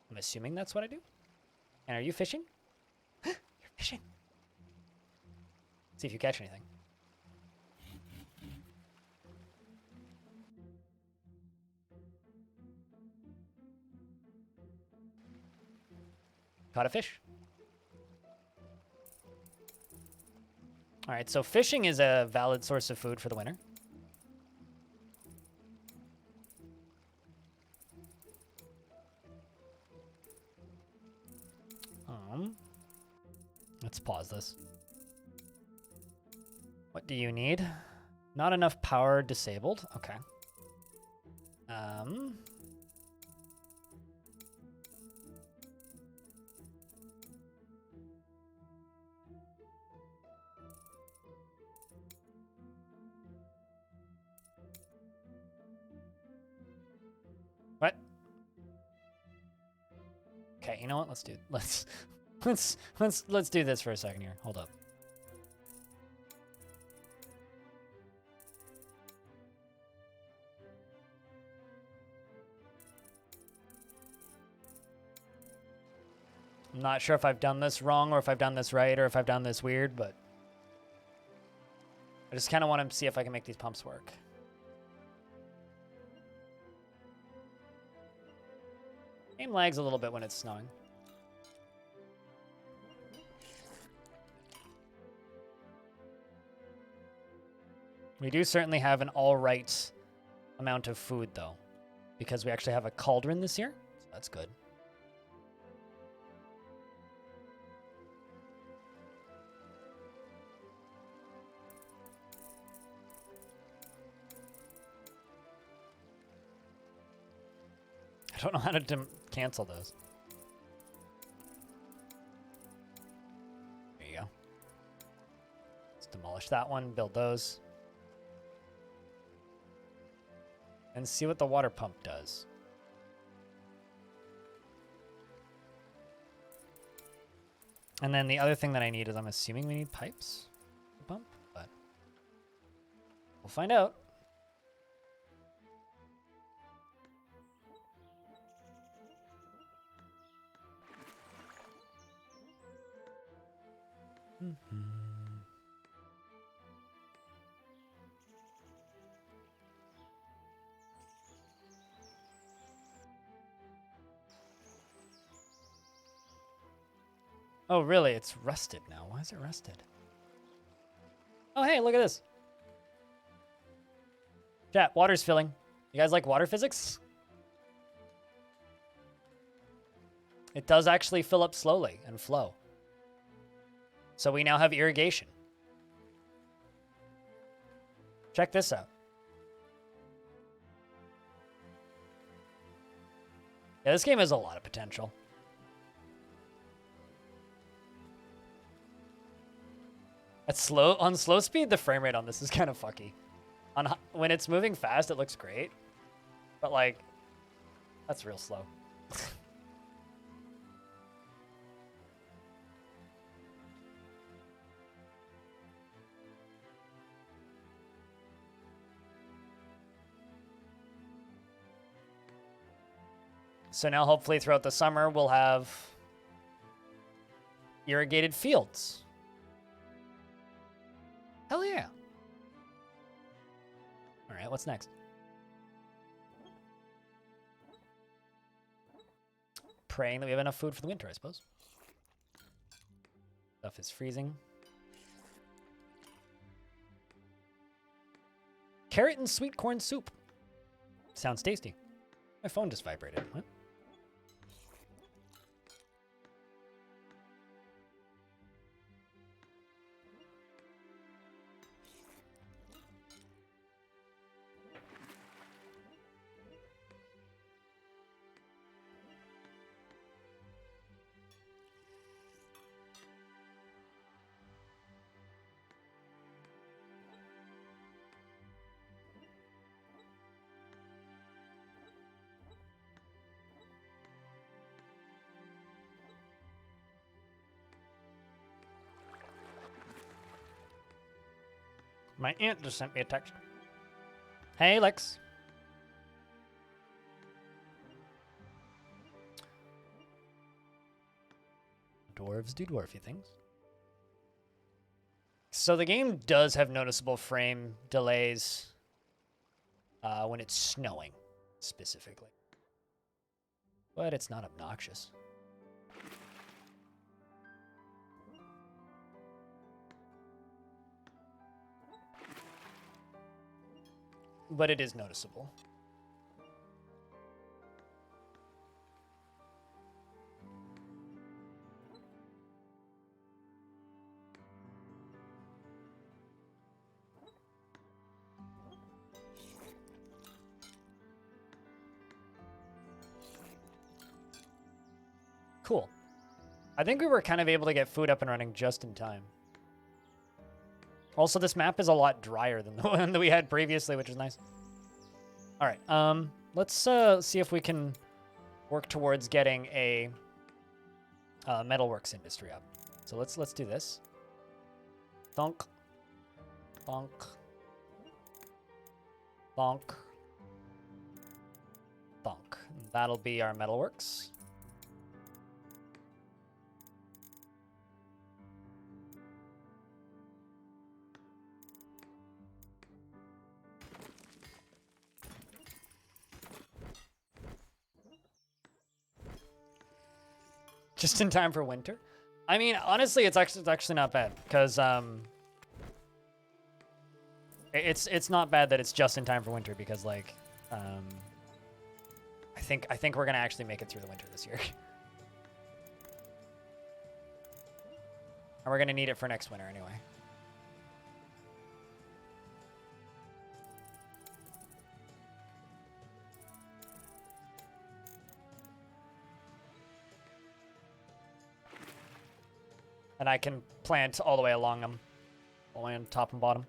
[SPEAKER 1] I'm assuming that's what I do. And are you fishing? You're fishing. See if you catch anything. Caught a fish. All right, so fishing is a valid source of food for the winter. Let's pause this. What do you need? Not enough power disabled. Okay. What? Okay, you know what? Let's do let's do this for a second here. Hold up. I'm not sure if I've done this wrong or if I've done this right or if I've done this weird, but I just kind of want to see if I can make these pumps work. Game lags a little bit when it's snowing. We do certainly have an all right amount of food, though, because we actually have a cauldron this year, so that's good. I don't know how to cancel those. There you go. Let's demolish that one, build those. And see what the water pump does. And then the other thing that I need is, I'm assuming we need pipes to pump, but we'll find out. Oh, really? It's rusted now. Why is it rusted? Oh, hey, look at this. Chat, water's filling. You guys like water physics? It does actually fill up slowly and flow. So we now have irrigation. Check this out. Yeah, this game has a lot of potential. At on slow speed, the frame rate on this is kind of fucky. When it's moving fast, it looks great. But like, that's real slow. So now hopefully throughout the summer, we'll have irrigated fields. Hell yeah. All right, what's next? Praying that we have enough food for the winter, I suppose. Stuff is freezing. Carrot and sweet corn soup. Sounds tasty. My phone just vibrated. What? My aunt just sent me a text. Hey, Lex. Dwarves do dwarfy things. So the game does have noticeable frame delays when it's snowing, specifically. But it's not obnoxious. But it is noticeable. Cool. I think we were kind of able to get food up and running just in time. Also, this map is a lot drier than the one that we had previously, which is nice. All right, let's see if we can work towards getting a metalworks industry up. So let's do this. Thunk, thunk, thunk, thunk. That'll be our metalworks. Just in time for winter. I mean, honestly, it's actually not bad because it's not bad that it's just in time for winter because like I think we're gonna actually make it through the winter this year. And we're gonna need it for next winter anyway. And I can plant all the way along them. All the way on top and bottom.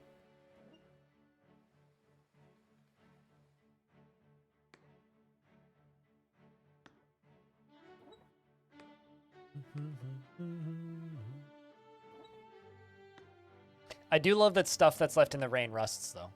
[SPEAKER 1] I do love that stuff that's left in the rain rusts, though.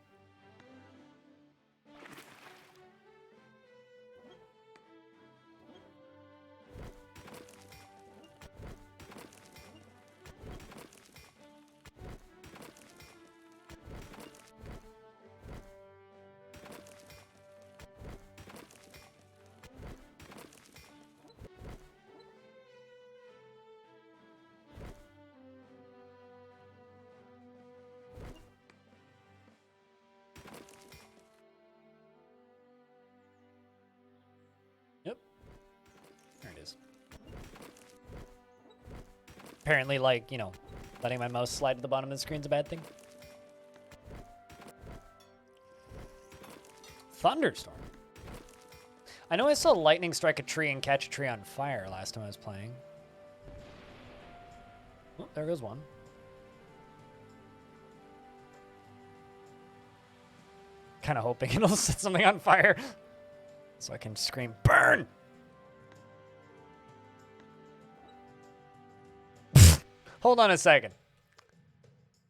[SPEAKER 1] Apparently, like, you know, letting my mouse slide to the bottom of the screen's a bad thing. Thunderstorm. I know I saw lightning strike a tree and catch a tree on fire last time I was playing. Oh, there goes one. Kind of hoping it'll set something on fire so I can scream, burn! Hold on a second.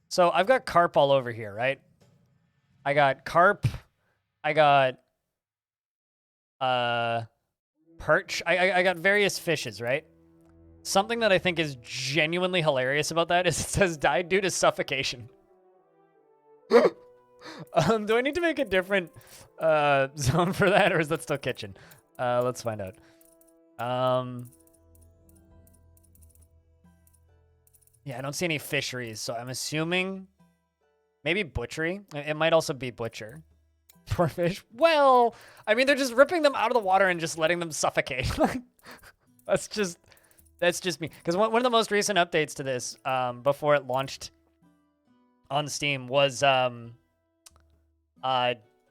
[SPEAKER 1] So I've got carp all over here, right? I got carp. I got perch. I got various fishes, right? Something that I think is genuinely hilarious about that is it says died due to suffocation. Do I need to make a different zone for that, or is that still kitchen? Let's find out. Yeah, I don't see any fisheries, so I'm assuming maybe butchery. It might also be butcher. Poor fish. Well, I mean, they're just ripping them out of the water and just letting them suffocate. That's just me. Because one of the most recent updates to this, before it launched on Steam, was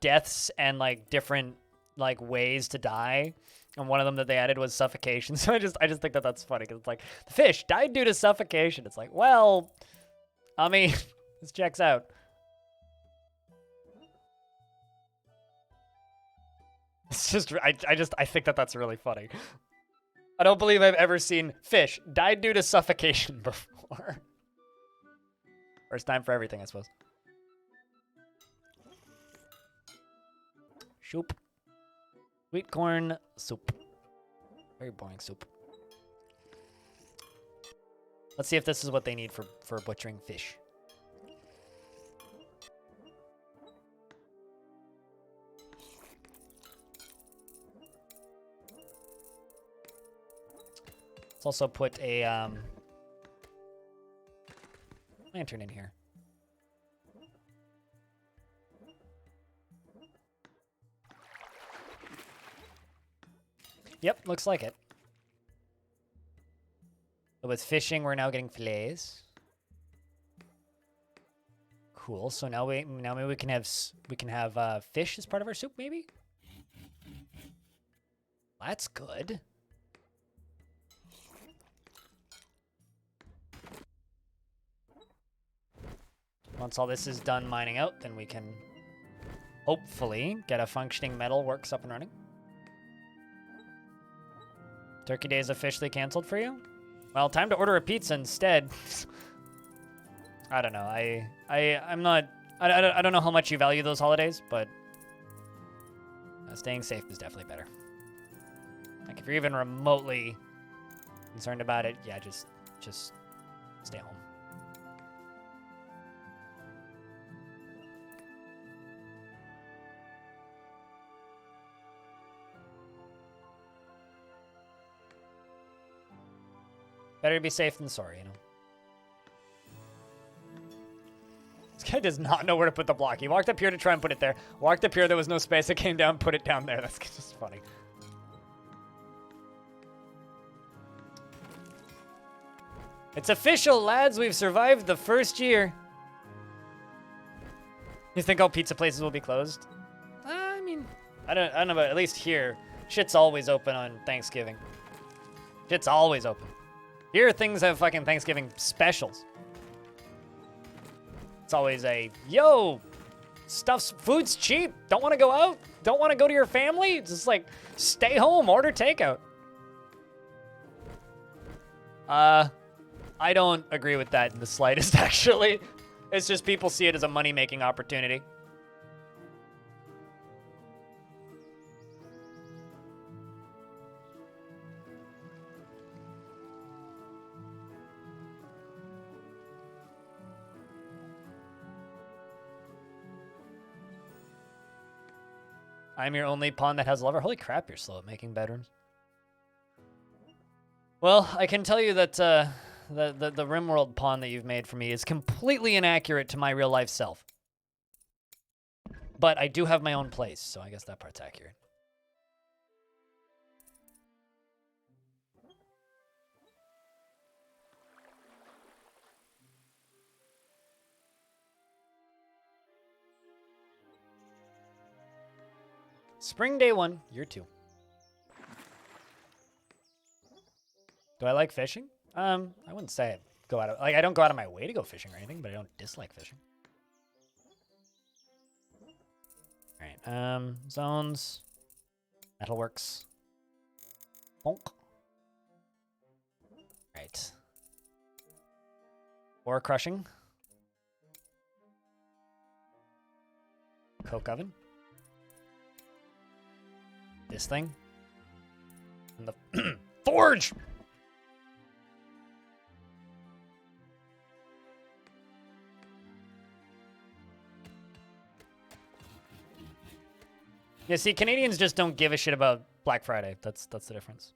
[SPEAKER 1] deaths and like different like ways to die. And one of them that they added was suffocation. So I just think that that's funny because it's like the fish died due to suffocation. It's like, well, I mean, this checks out. It's just I think that that's really funny. I don't believe I've ever seen fish died due to suffocation before. First time for everything, I suppose. Soup. Sweet corn soup. Very boring soup. Let's see if this is what they need for butchering fish. Let's also put a lantern in here. Yep, looks like it. So with fishing, we're now getting fillets. Cool. So now maybe we can have fish as part of our soup, maybe. That's good. Once all this is done mining out, then we can hopefully get a functioning metal works up and running. Turkey Day is officially canceled for you? Well, time to order a pizza instead. I don't know. I'm not. I don't know how much you value those holidays, but staying safe is definitely better. Like if you're even remotely concerned about it, yeah, just stay home. Better to be safe than sorry, you know. This guy does not know where to put the block. He walked up here to try and put it there. Walked up here, there was no space. It came down, put it down there. That's just funny. It's official, lads. We've survived the first year. You think all pizza places will be closed? I mean, I don't know, but at least here, shit's always open on Thanksgiving. Shit's always open. Here, things have fucking Thanksgiving specials. It's always a, yo, food's cheap. Don't want to go out? Don't want to go to your family? It's just like, stay home, order takeout. I don't agree with that in the slightest, actually. It's just people see it as a money-making opportunity. I'm your only pawn that has lover. Holy crap, you're slow at making bedrooms. Well, I can tell you that the RimWorld pawn that you've made for me is completely inaccurate to my real life self. But I do have my own place, so I guess that part's accurate. Spring day 1, year 2. Do I like fishing? I wouldn't say I don't go out of my way to go fishing or anything, but I don't dislike fishing. All right, zones, metalworks, bonk. Right. Ore crushing, coke oven. This thing. And the forge! Yeah, see, Canadians just don't give a shit about Black Friday. That's the difference.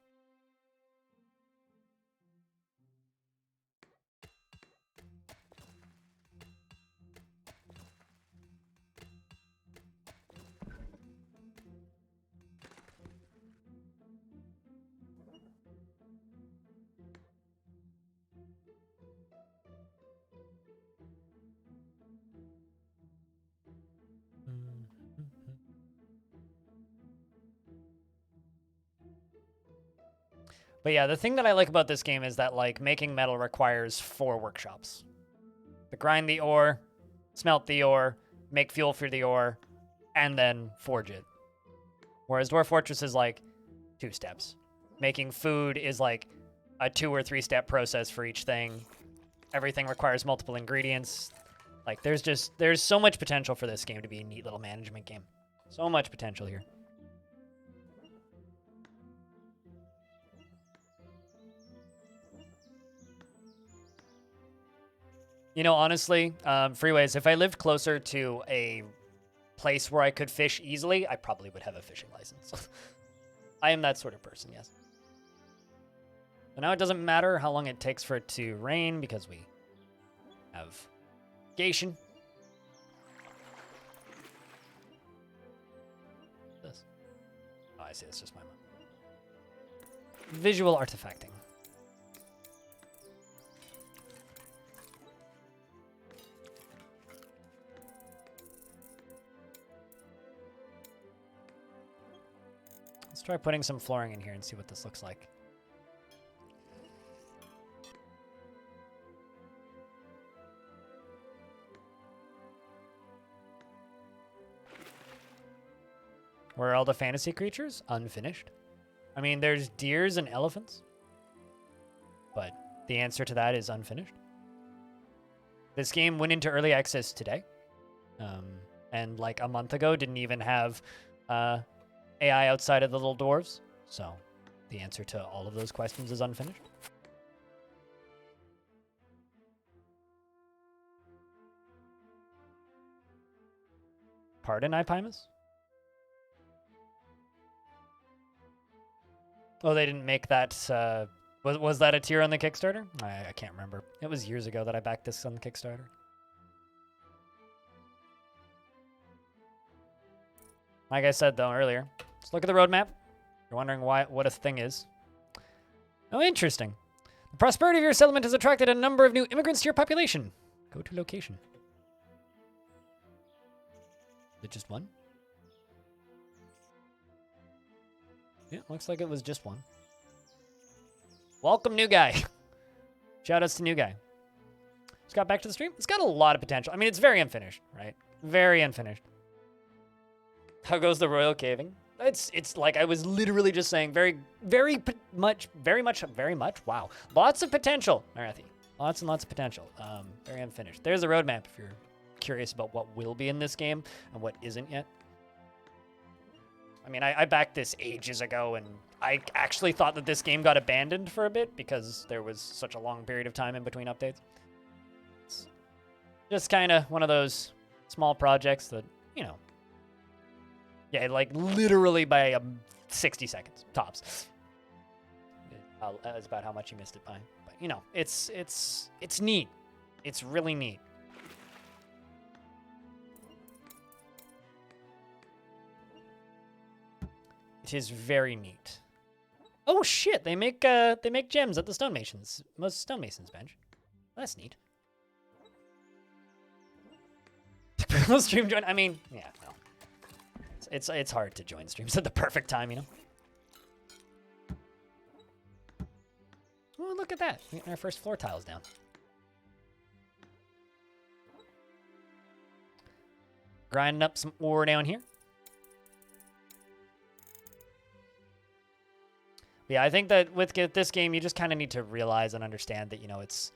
[SPEAKER 1] But yeah, the thing that I like about this game is that, like, making metal requires 4 workshops. To grind the ore, smelt the ore, make fuel for the ore, and then forge it. Whereas Dwarf Fortress is, like, 2 steps. Making food is, like, a 2 or 3 step process for each thing. Everything requires multiple ingredients. Like, there's so much potential for this game to be a neat little management game. So much potential here. You know, honestly, Freeways, if I lived closer to a place where I could fish easily, I probably would have a fishing license. I am that sort of person, yes. But now it doesn't matter how long it takes for it to rain because we have irrigation. This. Oh, I see. It's just my mom. Visual artifacting. Let's try putting some flooring in here and see what this looks like. Where are all the fantasy creatures? Unfinished. I mean, there's deers and elephants, but the answer to that is unfinished. This game went into early access today, and like a month ago didn't even have AI outside of the little dwarves, so the answer to all of those questions is unfinished. Pardon, Ipimus? Oh, they didn't make that. Was that a tier on the Kickstarter? I can't remember. It was years ago that I backed this on the Kickstarter. Like I said, though, earlier, let's look at the roadmap. You're wondering what a thing is. Oh, interesting. The prosperity of your settlement has attracted a number of new immigrants to your population. Go to location. Is it just one? Yeah, looks like it was just one. Welcome, new guy. Shout outs to New Guy. Just got back to the stream. It's got a lot of potential. I mean, it's very unfinished, right? Very unfinished. How goes the royal caving? It's like I was literally just saying, very much. Wow, lots of potential, Marathi. Lots and lots of potential. Very unfinished. There's a roadmap if you're curious about what will be in this game and what isn't yet. I mean, I backed this ages ago, and I actually thought that this game got abandoned for a bit because there was such a long period of time in between updates. It's just kind of one of those small projects that, you know, yeah, like literally by 60 seconds, tops. That's about how much you missed it by. But, you know, it's neat. It's really neat. It is very neat. Oh shit! They make gems at the stonemasons bench. That's neat. Stream join. I mean, yeah, no. It's hard to join streams at the perfect time, you know. Oh, look at that! We're getting our first floor tiles down. Grinding up some ore down here. Yeah, I think that with this game, you just kind of need to realize and understand that, you know, it's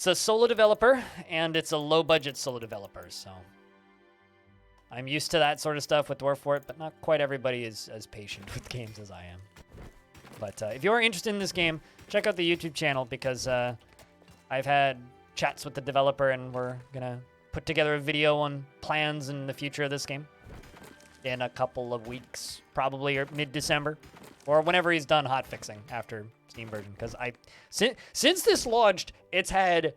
[SPEAKER 1] a solo developer, and it's a low-budget solo developer, so I'm used to that sort of stuff with Dwarf Fort, but not quite everybody is as patient with games as I am. But if you are interested in this game, check out the YouTube channel, because I've had chats with the developer, and we're going to put together a video on plans and the future of this game in a couple of weeks, probably or mid-December. Or whenever he's done hotfixing after Steam version. Because since this launched, it's had,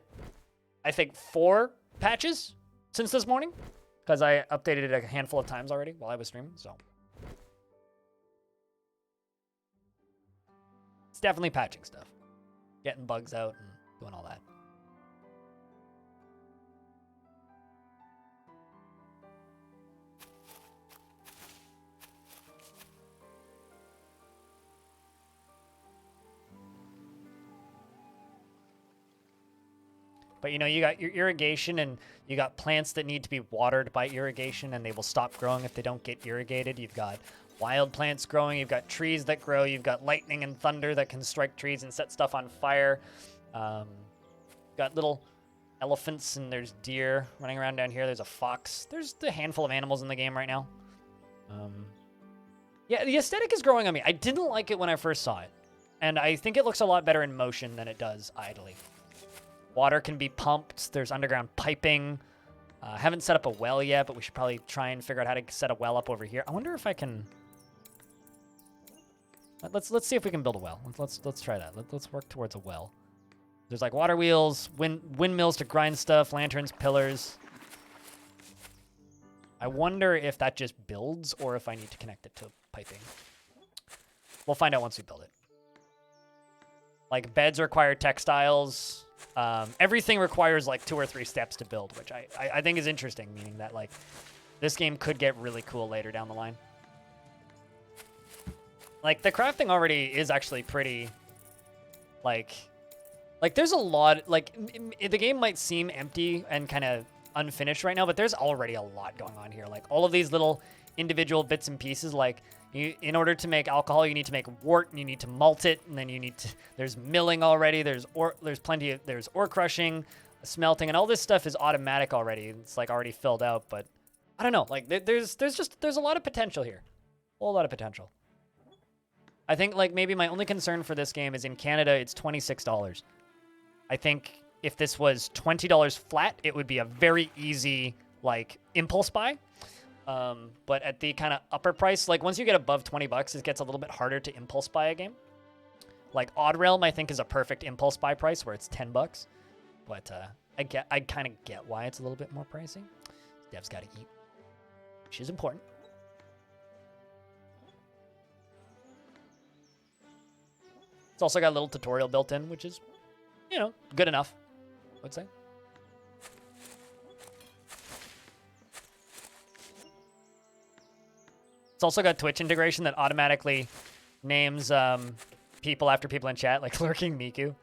[SPEAKER 1] I think, 4 patches since this morning. Because I updated it a handful of times already while I was streaming, so. It's definitely patching stuff. Getting bugs out and doing all that. But, you know, you got your irrigation, and you got plants that need to be watered by irrigation, and they will stop growing if they don't get irrigated. You've got wild plants growing. You've got trees that grow. You've got lightning and thunder that can strike trees and set stuff on fire. Got little elephants, and there's deer running around down here. There's a fox. There's a handful of animals in the game right now. Yeah, the aesthetic is growing on me. I didn't like it when I first saw it, and I think it looks a lot better in motion than it does idly. Water can be pumped. There's underground piping. Haven't set up a well yet, but we should probably try and figure out how to set a well up over here. I wonder if I can. Let's see if we can build a well. Let's try that. Let's work towards a well. There's like water wheels, windmills to grind stuff, lanterns, pillars. I wonder if that just builds or if I need to connect it to piping. We'll find out once we build it. Like beds require textiles. Everything requires like 2 or 3 steps to build, which I think is interesting, meaning that like this game could get really cool later down the line. Like the crafting already is actually pretty like there's a lot, like the game might seem empty and kind of unfinished right now, but there's already a lot going on here. Like all of these little individual bits and pieces, like in order to make alcohol, you need to make wort, and you need to malt it, and then you need to, there's milling already, there's ore crushing, smelting, and all this stuff is automatic already. It's like already filled out, but I don't know, like there's a lot of potential here. A whole lot of potential. I think like maybe my only concern for this game is in Canada, it's $26. I think if this was $20 flat, it would be a very easy like impulse buy. But at the kind of upper price, like once you get above $20, it gets a little bit harder to impulse buy a game. Like Odd Realm, I think, is a perfect impulse buy price where it's $10. But I kind of get why it's a little bit more pricey. Dev's got to eat, which is important. It's also got a little tutorial built in, which is, you know, good enough, I would say. It's also got Twitch integration that automatically names people after people in chat, like Lurking Miku.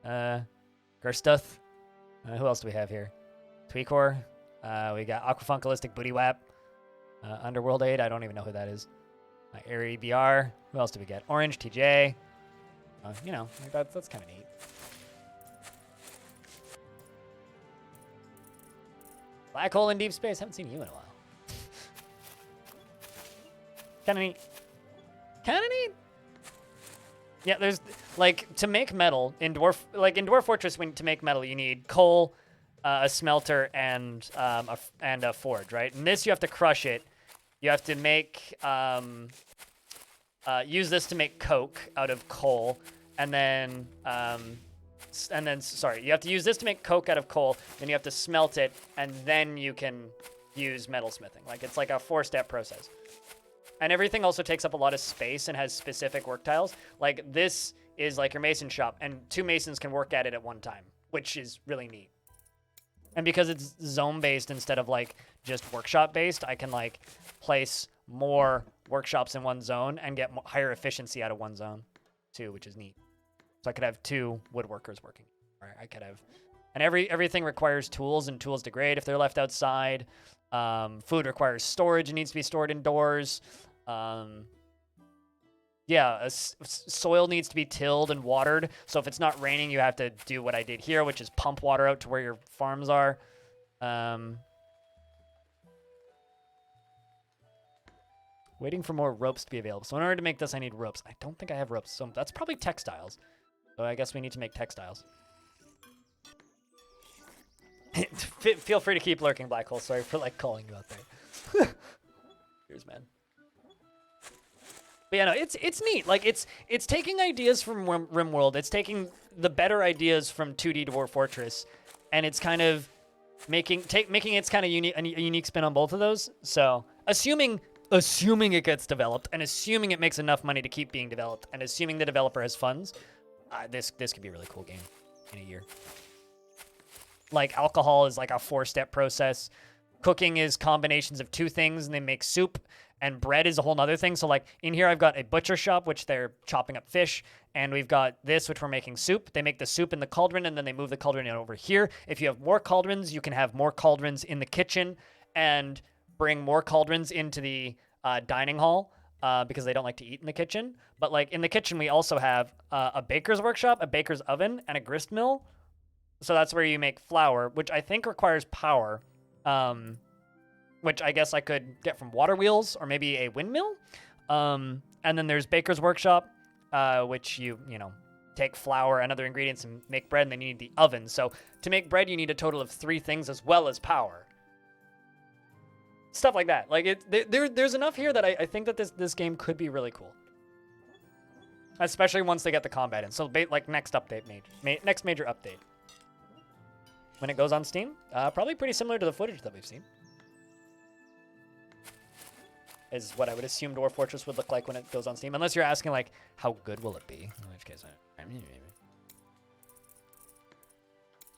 [SPEAKER 1] Gerstuth. Who else do we have here? Tweakor. We got Aquafunkalistic Booty Wap. Underworld Aid. I don't even know who that is. Airy BR. Who else do we get? Orange TJ. You know, like that's kind of neat. Black hole in deep space. Haven't seen you in a while. Kind of neat. Kind of neat. Yeah, there's like to make metal in Dwarf Fortress. To make metal, you need coal, a smelter, and a forge, right? In this, you have to crush it. You have to make use this to make coke out of coal, and then sorry, you have to use this to make coke out of coal. Then you have to smelt it, and then you can use metalsmithing. Like it's like a 4-step process. And everything also takes up a lot of space and has specific work tiles. Like this is like your mason shop, and 2 masons can work at it at one time, which is really neat. And because it's zone-based instead of like just workshop-based, I can like place more workshops in one zone and get higher efficiency out of one zone too, which is neat. So I could have 2 woodworkers working. Or I could have, and everything requires tools, and tools degrade if they're left outside. Food requires storage; it needs to be stored indoors. Soil needs to be tilled and watered. So if it's not raining, you have to do what I did here, which is pump water out to where your farms are. Waiting for more ropes to be available. So in order to make this, I need ropes. I don't think I have ropes. So that's probably textiles. So I guess we need to make textiles. Feel free to keep lurking, Black Hole. Sorry for like calling you out there. Cheers, man. But yeah, no, it's neat. Like it's taking ideas from RimWorld. It's taking the better ideas from 2D Dwarf Fortress, and it's kind of making its kind of a unique spin on both of those. So assuming it gets developed, and assuming it makes enough money to keep being developed, and assuming the developer has funds, this could be a really cool game in a year. Like alcohol is like a 4-step process. Cooking is combinations of 2 things, and they make soup. And bread is a whole nother thing. So like in here, I've got a butcher shop, which they're chopping up fish. And we've got this, which we're making soup. They make the soup in the cauldron, and then they move the cauldron in over here. If you have more cauldrons, you can have more cauldrons in the kitchen and bring more cauldrons into the dining hall because they don't like to eat in the kitchen. But like in the kitchen, we also have a baker's workshop, a baker's oven, and a grist mill. So that's where you make flour, which I think requires power. Which I guess I could get from water wheels or maybe a windmill. And then there's baker's workshop, which you take flour and other ingredients and make bread, and then you need the oven. So to make bread, you need a total of 3 things as well as power. Stuff like that. Like there's enough here that I think that this game could be really cool. Especially once they get the combat in. So like next update, next major update. When it goes on Steam, probably pretty similar to the footage that we've seen. Is what I would assume Dwarf Fortress would look like when it goes on Steam. Unless you're asking, like, how good will it be? In which case,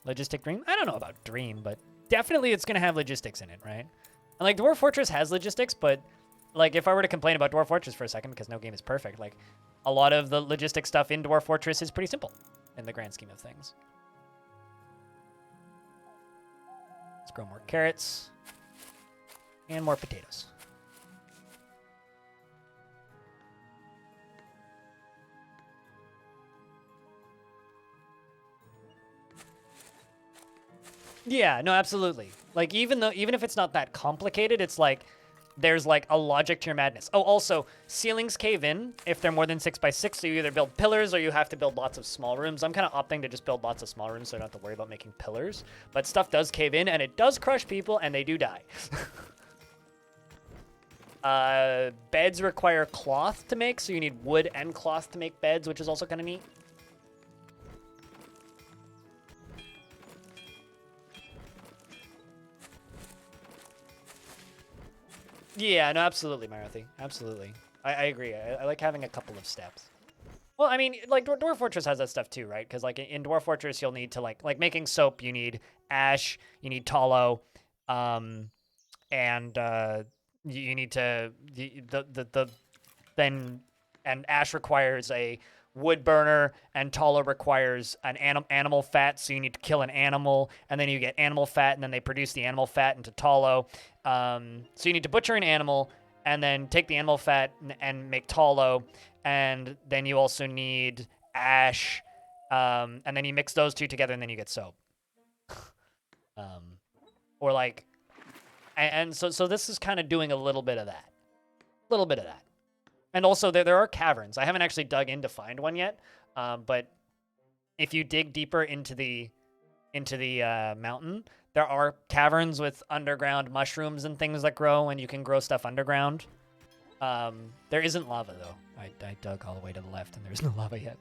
[SPEAKER 1] Logistic Dream? I don't know about Dream, but definitely it's going to have logistics in it, right? And, like, Dwarf Fortress has logistics, but, like, if I were to complain about Dwarf Fortress for a second, because no game is perfect, like, a lot of the logistic stuff in Dwarf Fortress is pretty simple in the grand scheme of things. Let's grow more carrots and more potatoes. Yeah, no, absolutely. Like even if it's not that complicated, it's like there's like a logic to your madness. Oh, also, ceilings cave in if they're more than 6x6, so you either build pillars or you have to build lots of small rooms. I'm kind of opting to just build lots of small rooms so I don't have to worry about making pillars. But stuff does cave in, and it does crush people, and they do die. Beds require cloth to make, so you need wood and cloth to make beds, which is also kind of neat. Yeah, no, absolutely, Marathi. Absolutely. I agree. I like having a couple of steps. Well, I mean, like, Dwarf Fortress has that stuff too, right? Because, like, in Dwarf Fortress, you'll need to, like making soap, you need ash, you need tallow, and you need to, and ash requires a wood burner, and tallow requires an animal fat, so you need to kill an animal, and then you get animal fat, and then they produce the animal fat into tallow. So you need to butcher an animal, and then take the animal fat and make tallow, and then you also need ash, and then you mix those two together, and then you get soap. Or like, and so this is kind of doing a little bit of that. A little bit of that. And also, there are caverns. I haven't actually dug in to find one yet, but if you dig deeper into the mountain, there are caverns with underground mushrooms and things that grow, and you can grow stuff underground. There isn't lava, though. I dug all the way to the left, and there's no lava yet.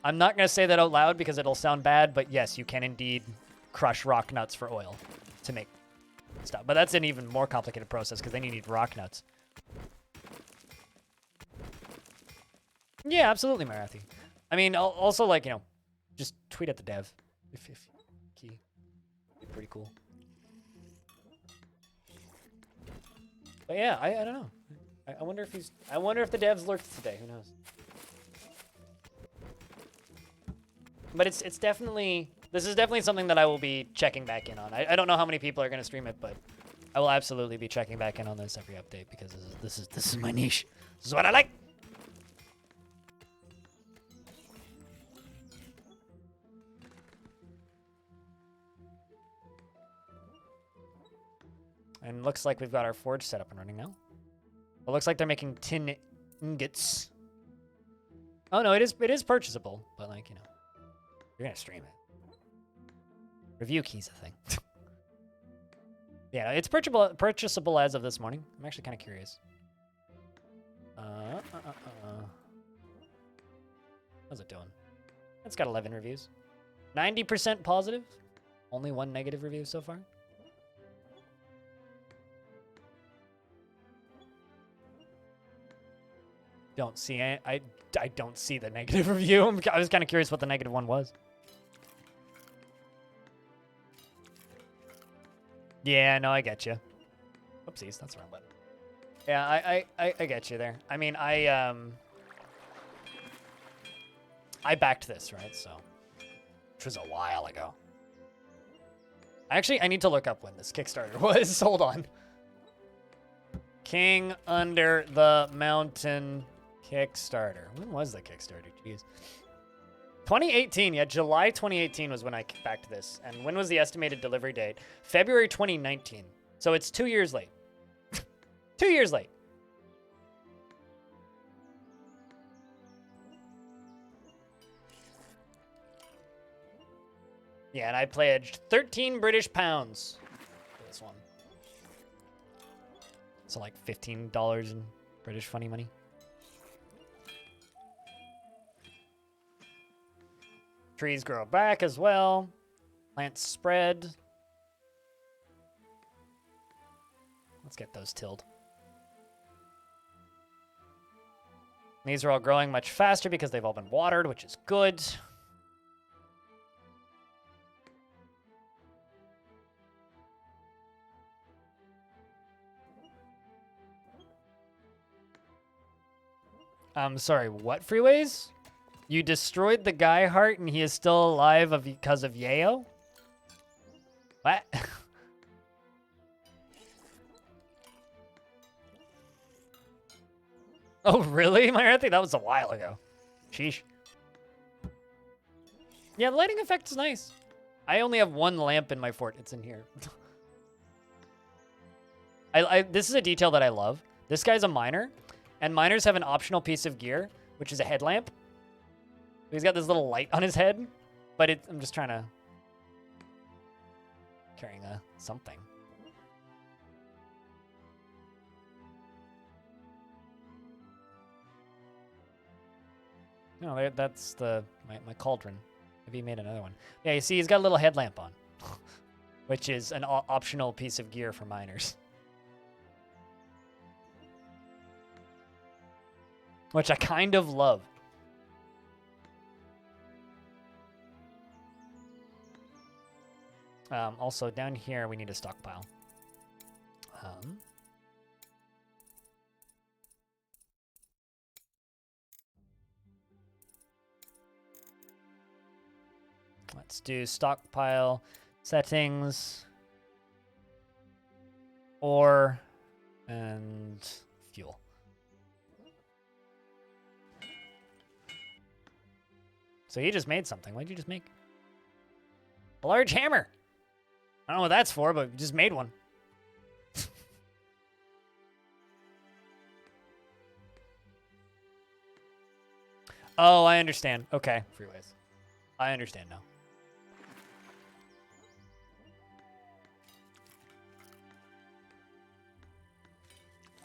[SPEAKER 1] I'm not going to say that out loud because it'll sound bad, but yes, you can indeed crush rock nuts for oil to make stuff. But that's an even more complicated process because then you need rock nuts. Yeah, absolutely, Marathi. I mean, also, like, you know, just tweet at the dev if key. Be pretty cool. But yeah, I don't know. I wonder if I wonder if the devs lurked today. Who knows? But it's definitely, this is definitely something that I will be checking back in on. I don't know how many people are going to stream it, but I will absolutely be checking back in on this every update because this is my niche. This is what I like. And looks like we've got our forge set up and running now. It looks like they're making tin ingots. Oh no, it is purchasable, but like, you know, you're gonna stream it. Review key's a thing. Yeah, it's purchasable as of this morning. I'm actually kind of curious. How's it doing? It's got 11 reviews. 90% positive. Only one negative review so far. Don't see it. I don't see the negative review. I was kind of curious what the negative one was. Yeah, no, I get you. Oopsies, that's the wrong button. Yeah, I get you there. I mean, I backed this, right? So, which was a while ago. Actually, I need to look up when this Kickstarter was. Hold on. King Under the Mountain Kickstarter. When was the Kickstarter? Jeez. 2018, yeah, July 2018 was when I backed this. And when was the estimated delivery date? February 2019. So it's 2 years late. 2 years late. Yeah, and I pledged 13 British pounds for this one. So like $15 in British funny money. Trees grow back as well. Plants spread. Let's get those tilled. These are all growing much faster because they've all been watered, which is good. I'm sorry, what freeways? You destroyed the guy heart and he is still alive because of Yayo? What? Oh, really? I think that was a while ago. Sheesh. Yeah, the lighting effect is nice. I only have one lamp in my fort. It's in here. This is a detail that I love. This guy's a miner, and miners have an optional piece of gear, which is a headlamp. He's got this little light on his head, but I'm just trying to carrying something. No, that's my cauldron. Maybe he made another one. Yeah, you see, he's got a little headlamp on, which is an optional piece of gear for miners. Which I kind of love. Also, down here, we need a stockpile. Let's do stockpile settings, ore, and fuel. So he just made something. What did you just make? A large hammer. I don't know what that's for, but just made one. Oh, I understand. Okay, freeways. I understand now.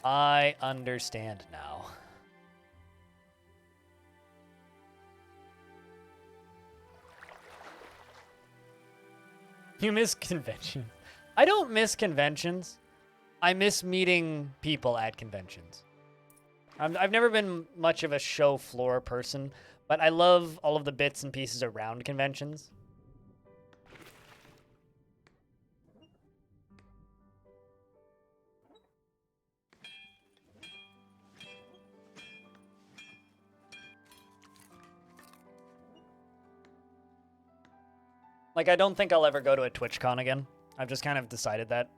[SPEAKER 1] I understand now. You miss conventions. I don't miss conventions. I miss meeting people at conventions. I've never been much of a show floor person, but I love all of the bits and pieces around conventions. Like, I don't think I'll ever go to a TwitchCon again. I've just kind of decided that.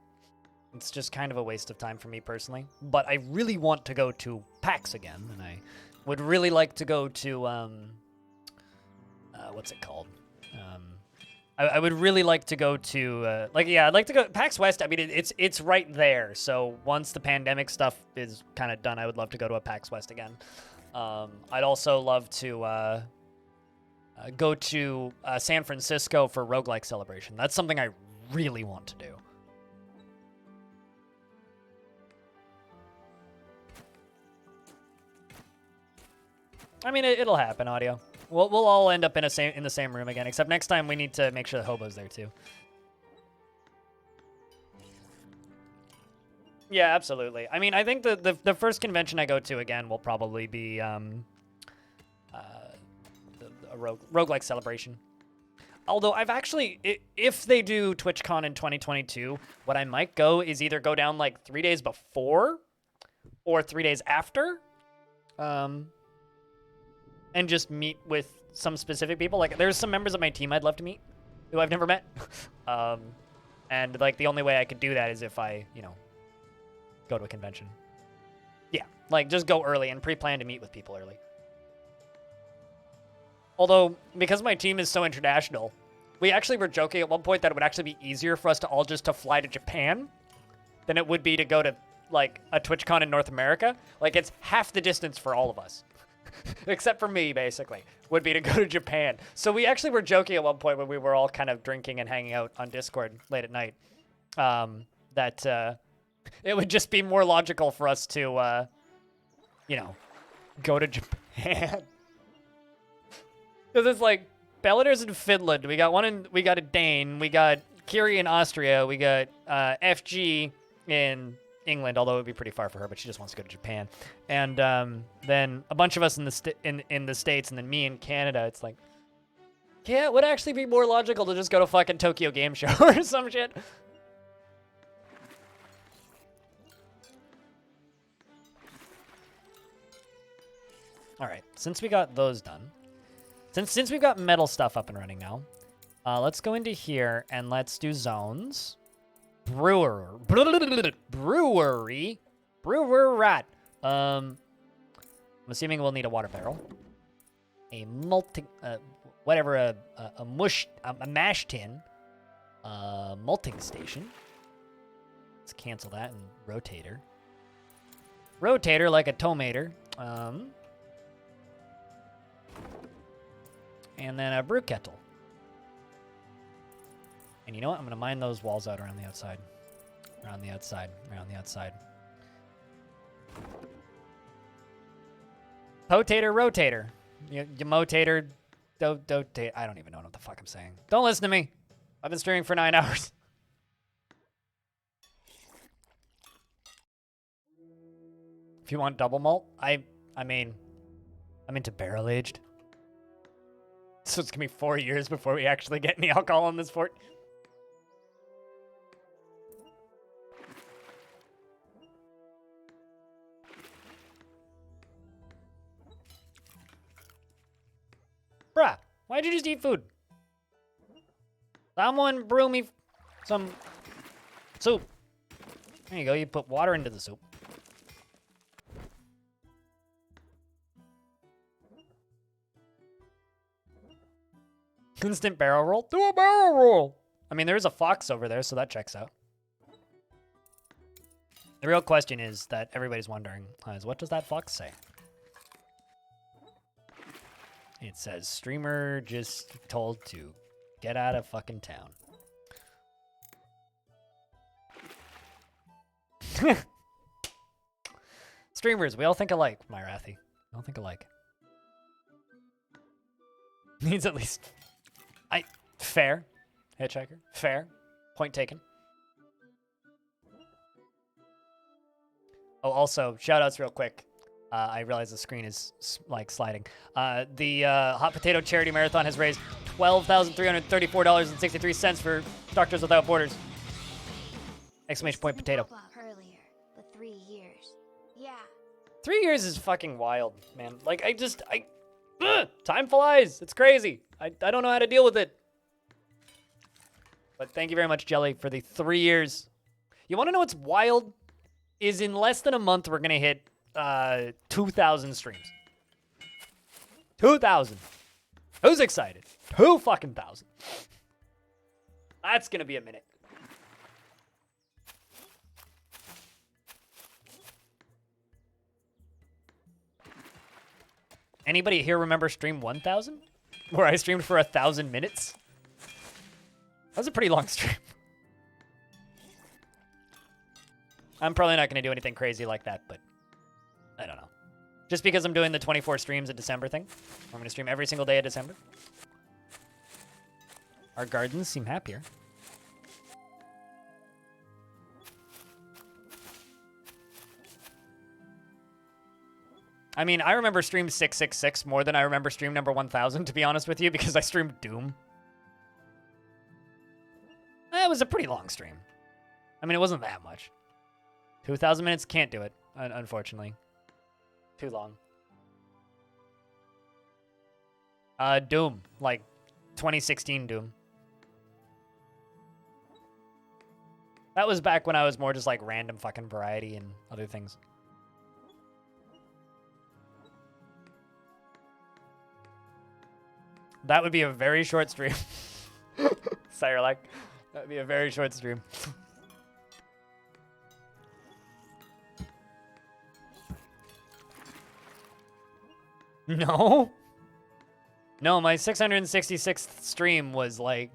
[SPEAKER 1] It's just kind of a waste of time for me personally. But I really want to go to PAX again, and I would really like to go to, what's it called? I would really like to go to, I'd like to go, PAX West, I mean, it's right there. So once the pandemic stuff is kind of done, I would love to go to a PAX West again. I'd also love to, go to San Francisco for Roguelike Celebration. That's something I really want to do. I mean, it'll happen, audio. We'll all end up in the same room again, except next time we need to make sure the hobo's there too. Yeah, absolutely. I mean, I think the first convention I go to again will probably be a roguelike celebration. Although I've actually, if they do TwitchCon in 2022, what I might go is either go down like 3 days before or 3 days after. And just meet with some specific people. Like, there's some members of my team I'd love to meet who I've never met. And, like, the only way I could do that is if I, you know, go to a convention. Yeah, like, just go early and pre-plan to meet with people early. Although, because my team is so international, we actually were joking at one point that it would actually be easier for us to all just to fly to Japan than it would be to go to, like, a TwitchCon in North America. Like, it's half the distance for all of us. Except for me, basically, would be to go to Japan. So we actually were joking at one point when we were all kind of drinking and hanging out on Discord late at night, that it would just be more logical for us to, you know, go to Japan. Because it's like, Bellator's in Finland, we got a Dane, we got Kiri in Austria, we got FG in England, although it would be pretty far for her, but she just wants to go to Japan. And then a bunch of us in the States, and then me in Canada. It's like, yeah, it would actually be more logical to just go to fucking Tokyo Game Show or some shit. All right, since we got those done, since we've got metal stuff up and running now, let's go into here and let's do zones. Brewery. I'm assuming we'll need a water barrel, a malting, a mash tin, malting station. Let's cancel that and rotator like a tomater. And then a brew kettle. And you know what? I'm going to mine those walls out around the outside. Around the outside. Potator, rotator. You motator, dotate. I don't even know what the fuck I'm saying. Don't listen to me. I've been streaming for 9 hours. If you want double malt, I mean, I'm into barrel aged. So it's going to be 4 years before we actually get any alcohol in this fort. Bruh, why'd you just eat food? Someone brew me some soup. There you go. You put water into the soup. Instant barrel roll? Do a barrel roll! I mean, there's a fox over there, so that checks out. The real question is that everybody's wondering is what does that fox say? It says, streamer just told to get out of fucking town. Streamers, we all think alike, my Rathy. We all think alike. Needs at least... Fair. Hitchhiker. Fair. Point taken. Oh, also, shout-outs real quick. I realize the screen is, like, sliding. The Hot Potato Charity Marathon has raised $12,334.63 for Doctors Without Borders. Exclamation point potato.
[SPEAKER 2] Earlier, but 3 years. Yeah.
[SPEAKER 1] 3 years is fucking wild, man. Like, time flies. It's crazy. I don't know how to deal with it. But thank you very much, Jelly, for the 3 years. You want to know what's wild? Is in less than a month, we're going to hit 2,000 streams. 2,000. Who's excited? 2 fucking thousand. That's going to be a minute. Anybody here remember stream 1,000? Where I streamed for 1,000 minutes? That was a pretty long stream. I'm probably not going to do anything crazy like that, but I don't know. Just because I'm doing the 24 streams in December thing. I'm going to stream every single day of December. Our gardens seem happier. I mean, I remember stream 666 more than I remember stream number 1000, to be honest with you, because I streamed Doom. That was a pretty long stream. I mean, it wasn't that much. 2,000 minutes, can't do it, unfortunately. Too long. Doom, like 2016 Doom. That was back when I was more just like random fucking variety and other things. That would be a very short stream. Sirelak. That would be a very short stream. No? No, my 666th stream was like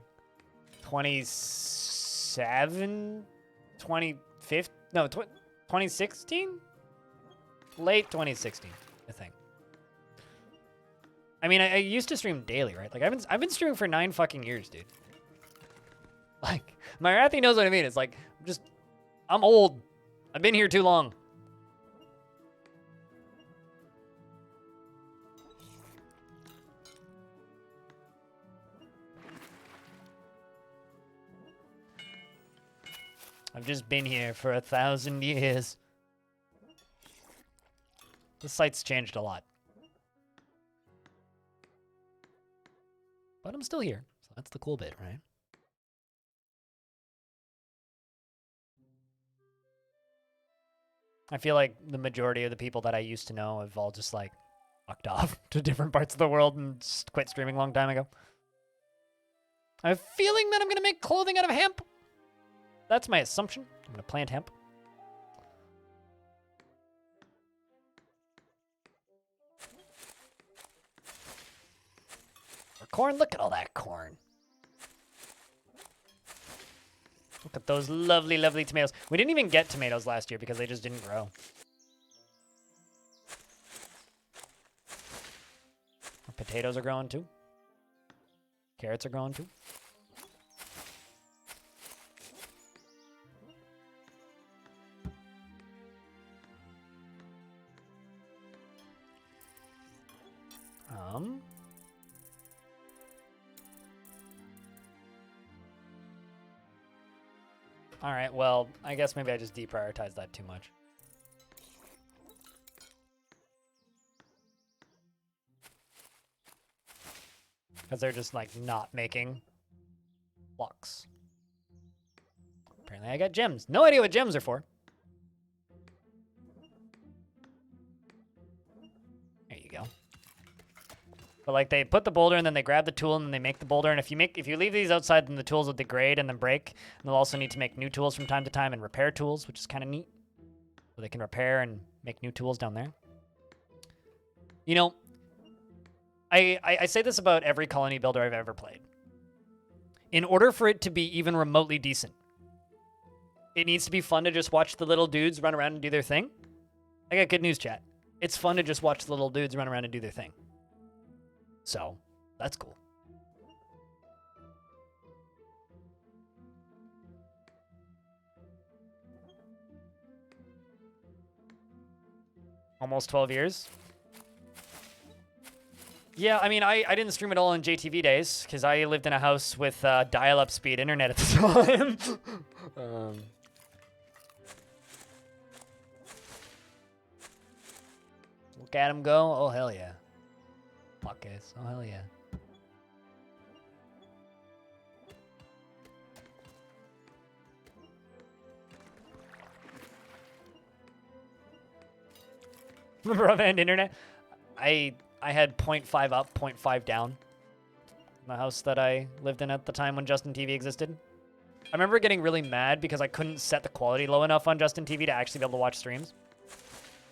[SPEAKER 1] 27? 25? No, 2016? Late 2016, I think. I mean, I used to stream daily, right? Like, I've been streaming for 9 fucking years, dude. Like, my Rathy knows what I mean. It's like, I'm old. I've been here too long. I've just been here for 1,000 years. The site's changed a lot. But I'm still here, so that's the cool bit, right? I feel like the majority of the people that I used to know have all just, like, fucked off to different parts of the world and just quit streaming a long time ago. I have a feeling that I'm going to make clothing out of hemp. That's my assumption. I'm going to plant hemp. Or corn? Look at all that corn. Look at those lovely, lovely tomatoes. We didn't even get tomatoes last year because they just didn't grow. Our potatoes are growing too. Carrots are growing too. All right, well, I guess maybe I just deprioritized that too much. Because they're just, like, not making Blocks. Apparently I got gems. No idea what gems are for. There you go. But like they put the boulder and then they grab the tool and then they make the boulder. And if you leave these outside, then the tools will degrade and then break. And they'll also need to make new tools from time to time and repair tools, which is kind of neat. So they can repair and make new tools down there. You know, I say this about every colony builder I've ever played. In order for it to be even remotely decent, it needs to be fun to just watch the little dudes run around and do their thing. I got good news, chat. It's fun to just watch the little dudes run around and do their thing. So, that's cool. Almost 12 years. Yeah, I mean, I didn't stream at all in JTV days because I lived in a house with dial-up speed internet at the time. Look at him go. Oh, hell yeah. Podcast. Oh, hell yeah. Broadband internet. I had 0.5 up, 0.5 down in the house that I lived in at the time when Justin TV existed. I remember getting really mad because I couldn't set the quality low enough on Justin TV to actually be able to watch streams.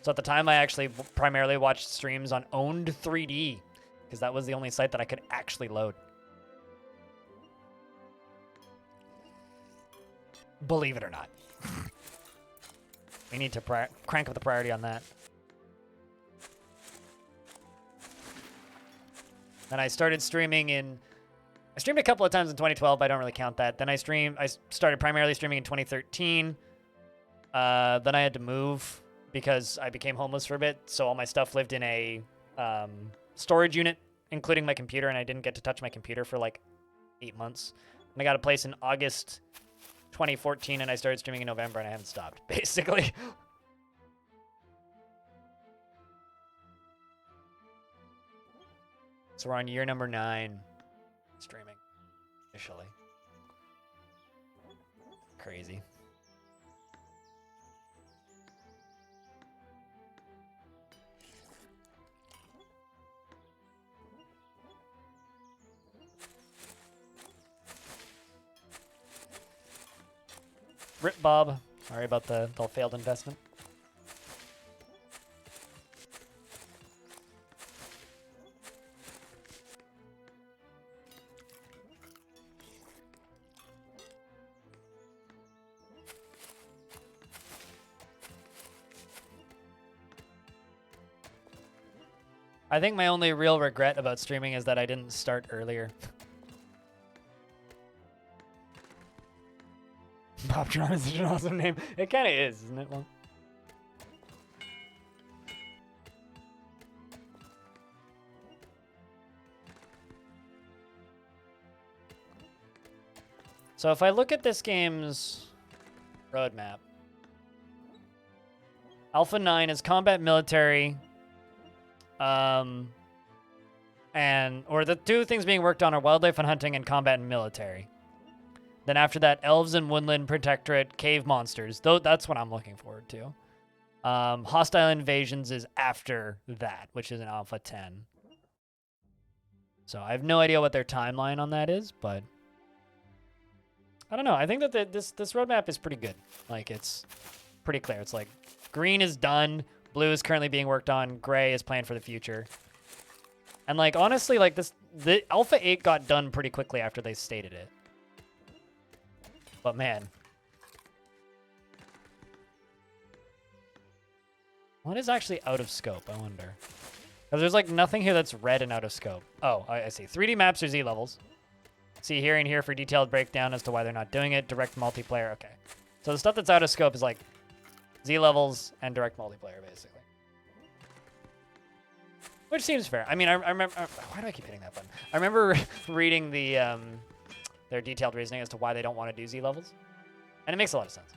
[SPEAKER 1] So at the time, I actually primarily watched streams on Owned 3D because that was the only site that I could actually load. Believe it or not. We need to crank up the priority on that. Then I started streaming I streamed a couple of times in 2012, but I don't really count that. Then I started primarily streaming in 2013. Then I had to move because I became homeless for a bit. So all my stuff lived in a storage unit, including my computer, and I didn't get to touch my computer for like 8 months. And I got a place in August 2014, and I started streaming in November, and I haven't stopped, basically. So we're on year number 9 streaming, officially. Crazy. Rip Bob. Sorry about the failed investment. I think my only real regret about streaming is that I didn't start earlier. Poptron is such an awesome name. It kind of is, isn't it? Well, so if I look at this game's roadmap, Alpha 9 is combat military, or the two things being worked on are wildlife and hunting and combat and military. Then after that, Elves and Woodland Protectorate, Cave Monsters. That's what I'm looking forward to. Hostile Invasions is after that, which is an Alpha 10. So I have no idea what their timeline on that is, but I don't know. I think that this roadmap is pretty good. Like, it's pretty clear. It's like green is done, blue is currently being worked on, gray is planned for the future. And like, honestly, like the Alpha 8 got done pretty quickly after they stated it. But man, what is actually out of scope, I wonder? Because there's like nothing here that's red and out of scope. Oh, I see. 3D maps are Z levels. See here and here for detailed breakdown as to why they're not doing it. Direct multiplayer, okay. So the stuff that's out of scope is like Z levels and direct multiplayer, basically. Which seems fair. I mean, I remember, why do I keep hitting that button? I remember reading their detailed reasoning as to why they don't want to do Z levels. And it makes a lot of sense.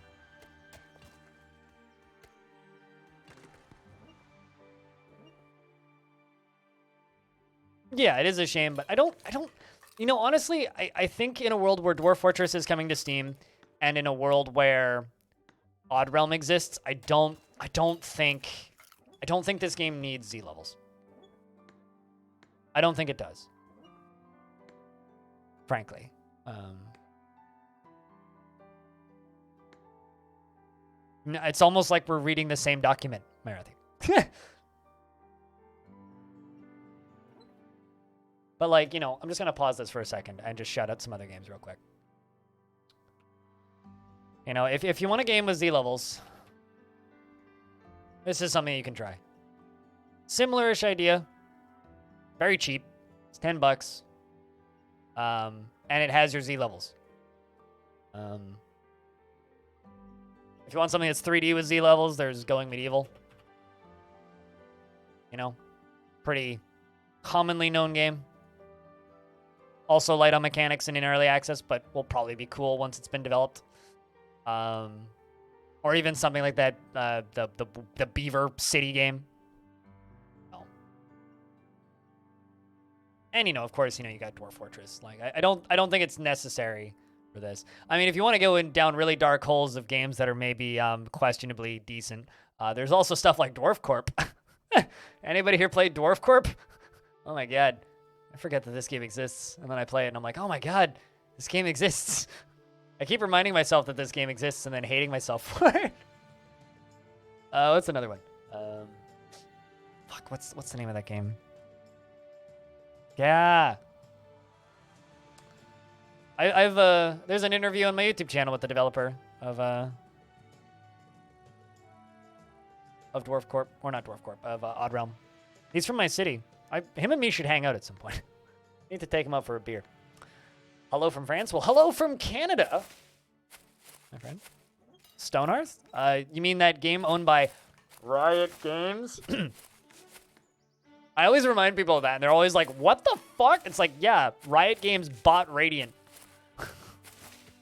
[SPEAKER 1] Yeah, it is a shame, but I don't You know, honestly, I think in a world where Dwarf Fortress is coming to Steam, and in a world where Odd Realm exists, I don't think this game needs Z levels. I don't think it does. Frankly. It's almost like we're reading the same document, Marathi. But like, you know, I'm just gonna pause this for a second and just shout out some other games real quick. You know, if you want a game with Z levels, this is something you can try. Similar-ish idea. Very cheap. It's $10. And it has your Z levels. If you want something that's 3D with Z levels, there's Going Medieval. You know, pretty commonly known game. Also light on mechanics and in early access, but will probably be cool once it's been developed. Or even something like that, the Beaver City game. Oh. And, you know, of course, you know, you got Dwarf Fortress. Like, I don't think it's necessary for this. I mean, if you want to go down really dark holes of games that are maybe questionably decent, there's also stuff like Dwarf Corp. Anybody here played Dwarf Corp? Oh my god. I forget that this game exists. And then I play it and I'm like, oh my god, this game exists. I keep reminding myself that this game exists and then hating myself for it. What's another one? Fuck, what's the name of that game? Yeah. There's an interview on my YouTube channel with the developer of Dwarf Corp, or not Dwarf Corp, of Odd Realm. He's from my city. Him and me should hang out at some point. Need to take him out for a beer. Hello from France? Well, hello from Canada, my friend. Stonehearth? You mean that game owned by Riot Games? I always remind people of that, and they're always like, what the fuck? It's like, yeah, Riot Games bought Radiant.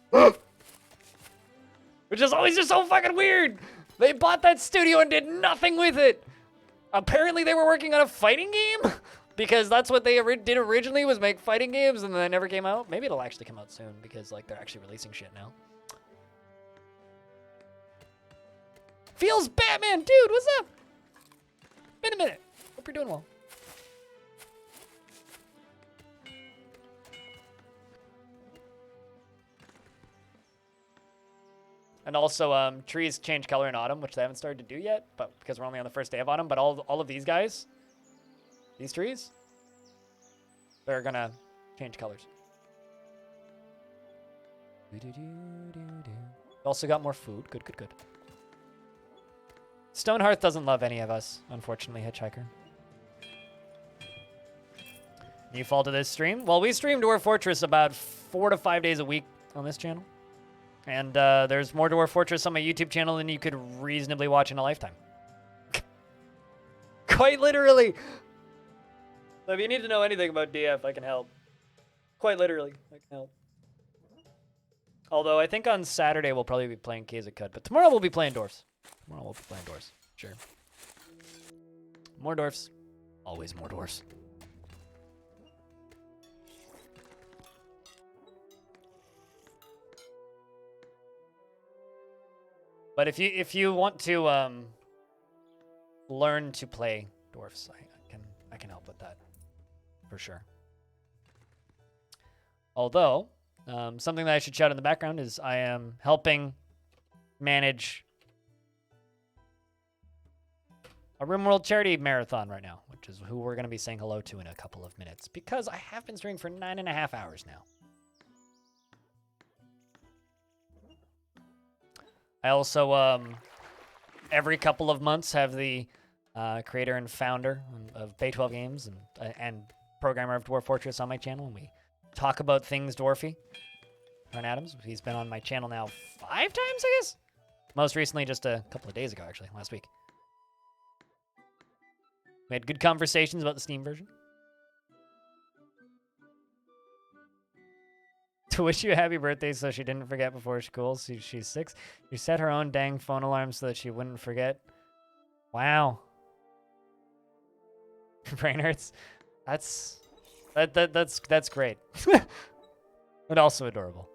[SPEAKER 1] Which is always just so fucking weird. They bought that studio and did nothing with it. Apparently they were working on a fighting game, because that's what they did originally, was make fighting games, and then it never came out. Maybe it'll actually come out soon, because like they're actually releasing shit now. Feels Batman, dude, what's up? Been a minute. Hope you're doing well. And also, trees change color in autumn, which they haven't started to do yet, but because we're only on the first day of autumn. But all of these guys, these trees, they're gonna change colors. Also got more food. Good, good, good. Stonehearth doesn't love any of us, unfortunately, Hitchhiker. New fall to this stream? Well, we stream Dwarf Fortress about 4 to 5 days a week on this channel. And there's more Dwarf Fortress on my YouTube channel than you could reasonably watch in a lifetime. Quite literally. So if you need to know anything about DF, I can help. Quite literally, I can help. Although I think on Saturday we'll probably be playing Kazakut, but tomorrow we'll be playing Dwarfs. Tomorrow we'll be playing Dwarfs, sure. More Dwarfs. Always more Dwarfs. But if you want to learn to play dwarfs, I can help with that for sure. Although something that I should shout in the background is I am helping manage a RimWorld charity marathon right now, which is who we're going to be saying hello to in a couple of minutes, because I have been streaming for 9.5 hours now. I also, every couple of months, have the creator and founder of Bay 12 Games and programmer of Dwarf Fortress on my channel, and we talk about things dwarfy. Ron Adams, he's been on my channel now 5 times, I guess? Most recently, just a couple of days ago, actually, last week. We had good conversations about the Steam version. To wish you a happy birthday so she didn't forget before school. She's 6. You set her own dang phone alarm so that she wouldn't forget. Wow. Brain hurts. That's That's great. But also adorable.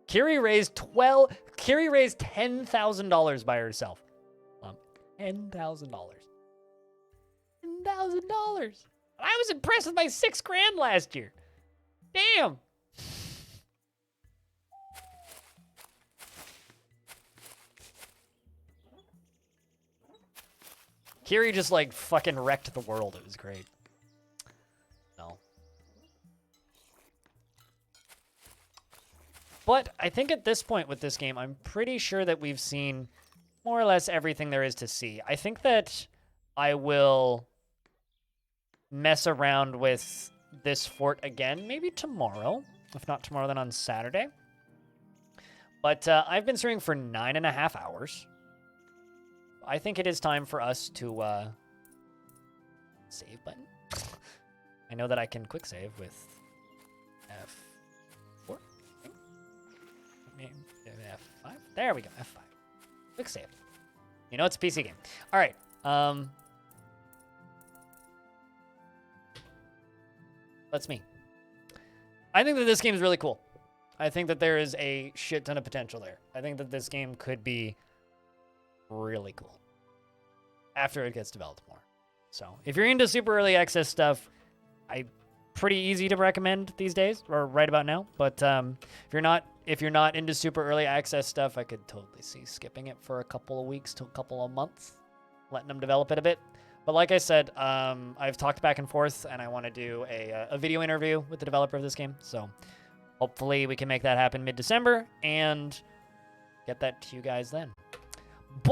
[SPEAKER 1] Kiri raised $10,000 by herself. $10,000. $10,000. I was impressed with my $6,000 last year. Damn. Kiri just like fucking wrecked the world. It was great. No. But I think at this point with this game, I'm pretty sure that we've seen more or less everything there is to see. I think that I will mess around with this fort again, maybe tomorrow. If not tomorrow, then on Saturday. But I've been streaming for 9.5 hours. I think it is time for us to save button. I know that I can quick save with F4. F5. There we go. F5. Quick save. You know it's a PC game. All right. That's me. I think that this game is really cool. I think that there is a shit ton of potential there. I think that this game could be really cool after it gets developed more. So if you're into super early access stuff, pretty easy to recommend these days, or right about now. But if you're not into super early access stuff, I could totally see skipping it for a couple of weeks to a couple of months, letting them develop it a bit. But like I said, I've talked back and forth, and I want to do a video interview with the developer of this game. So hopefully we can make that happen mid-December and get that to you guys then.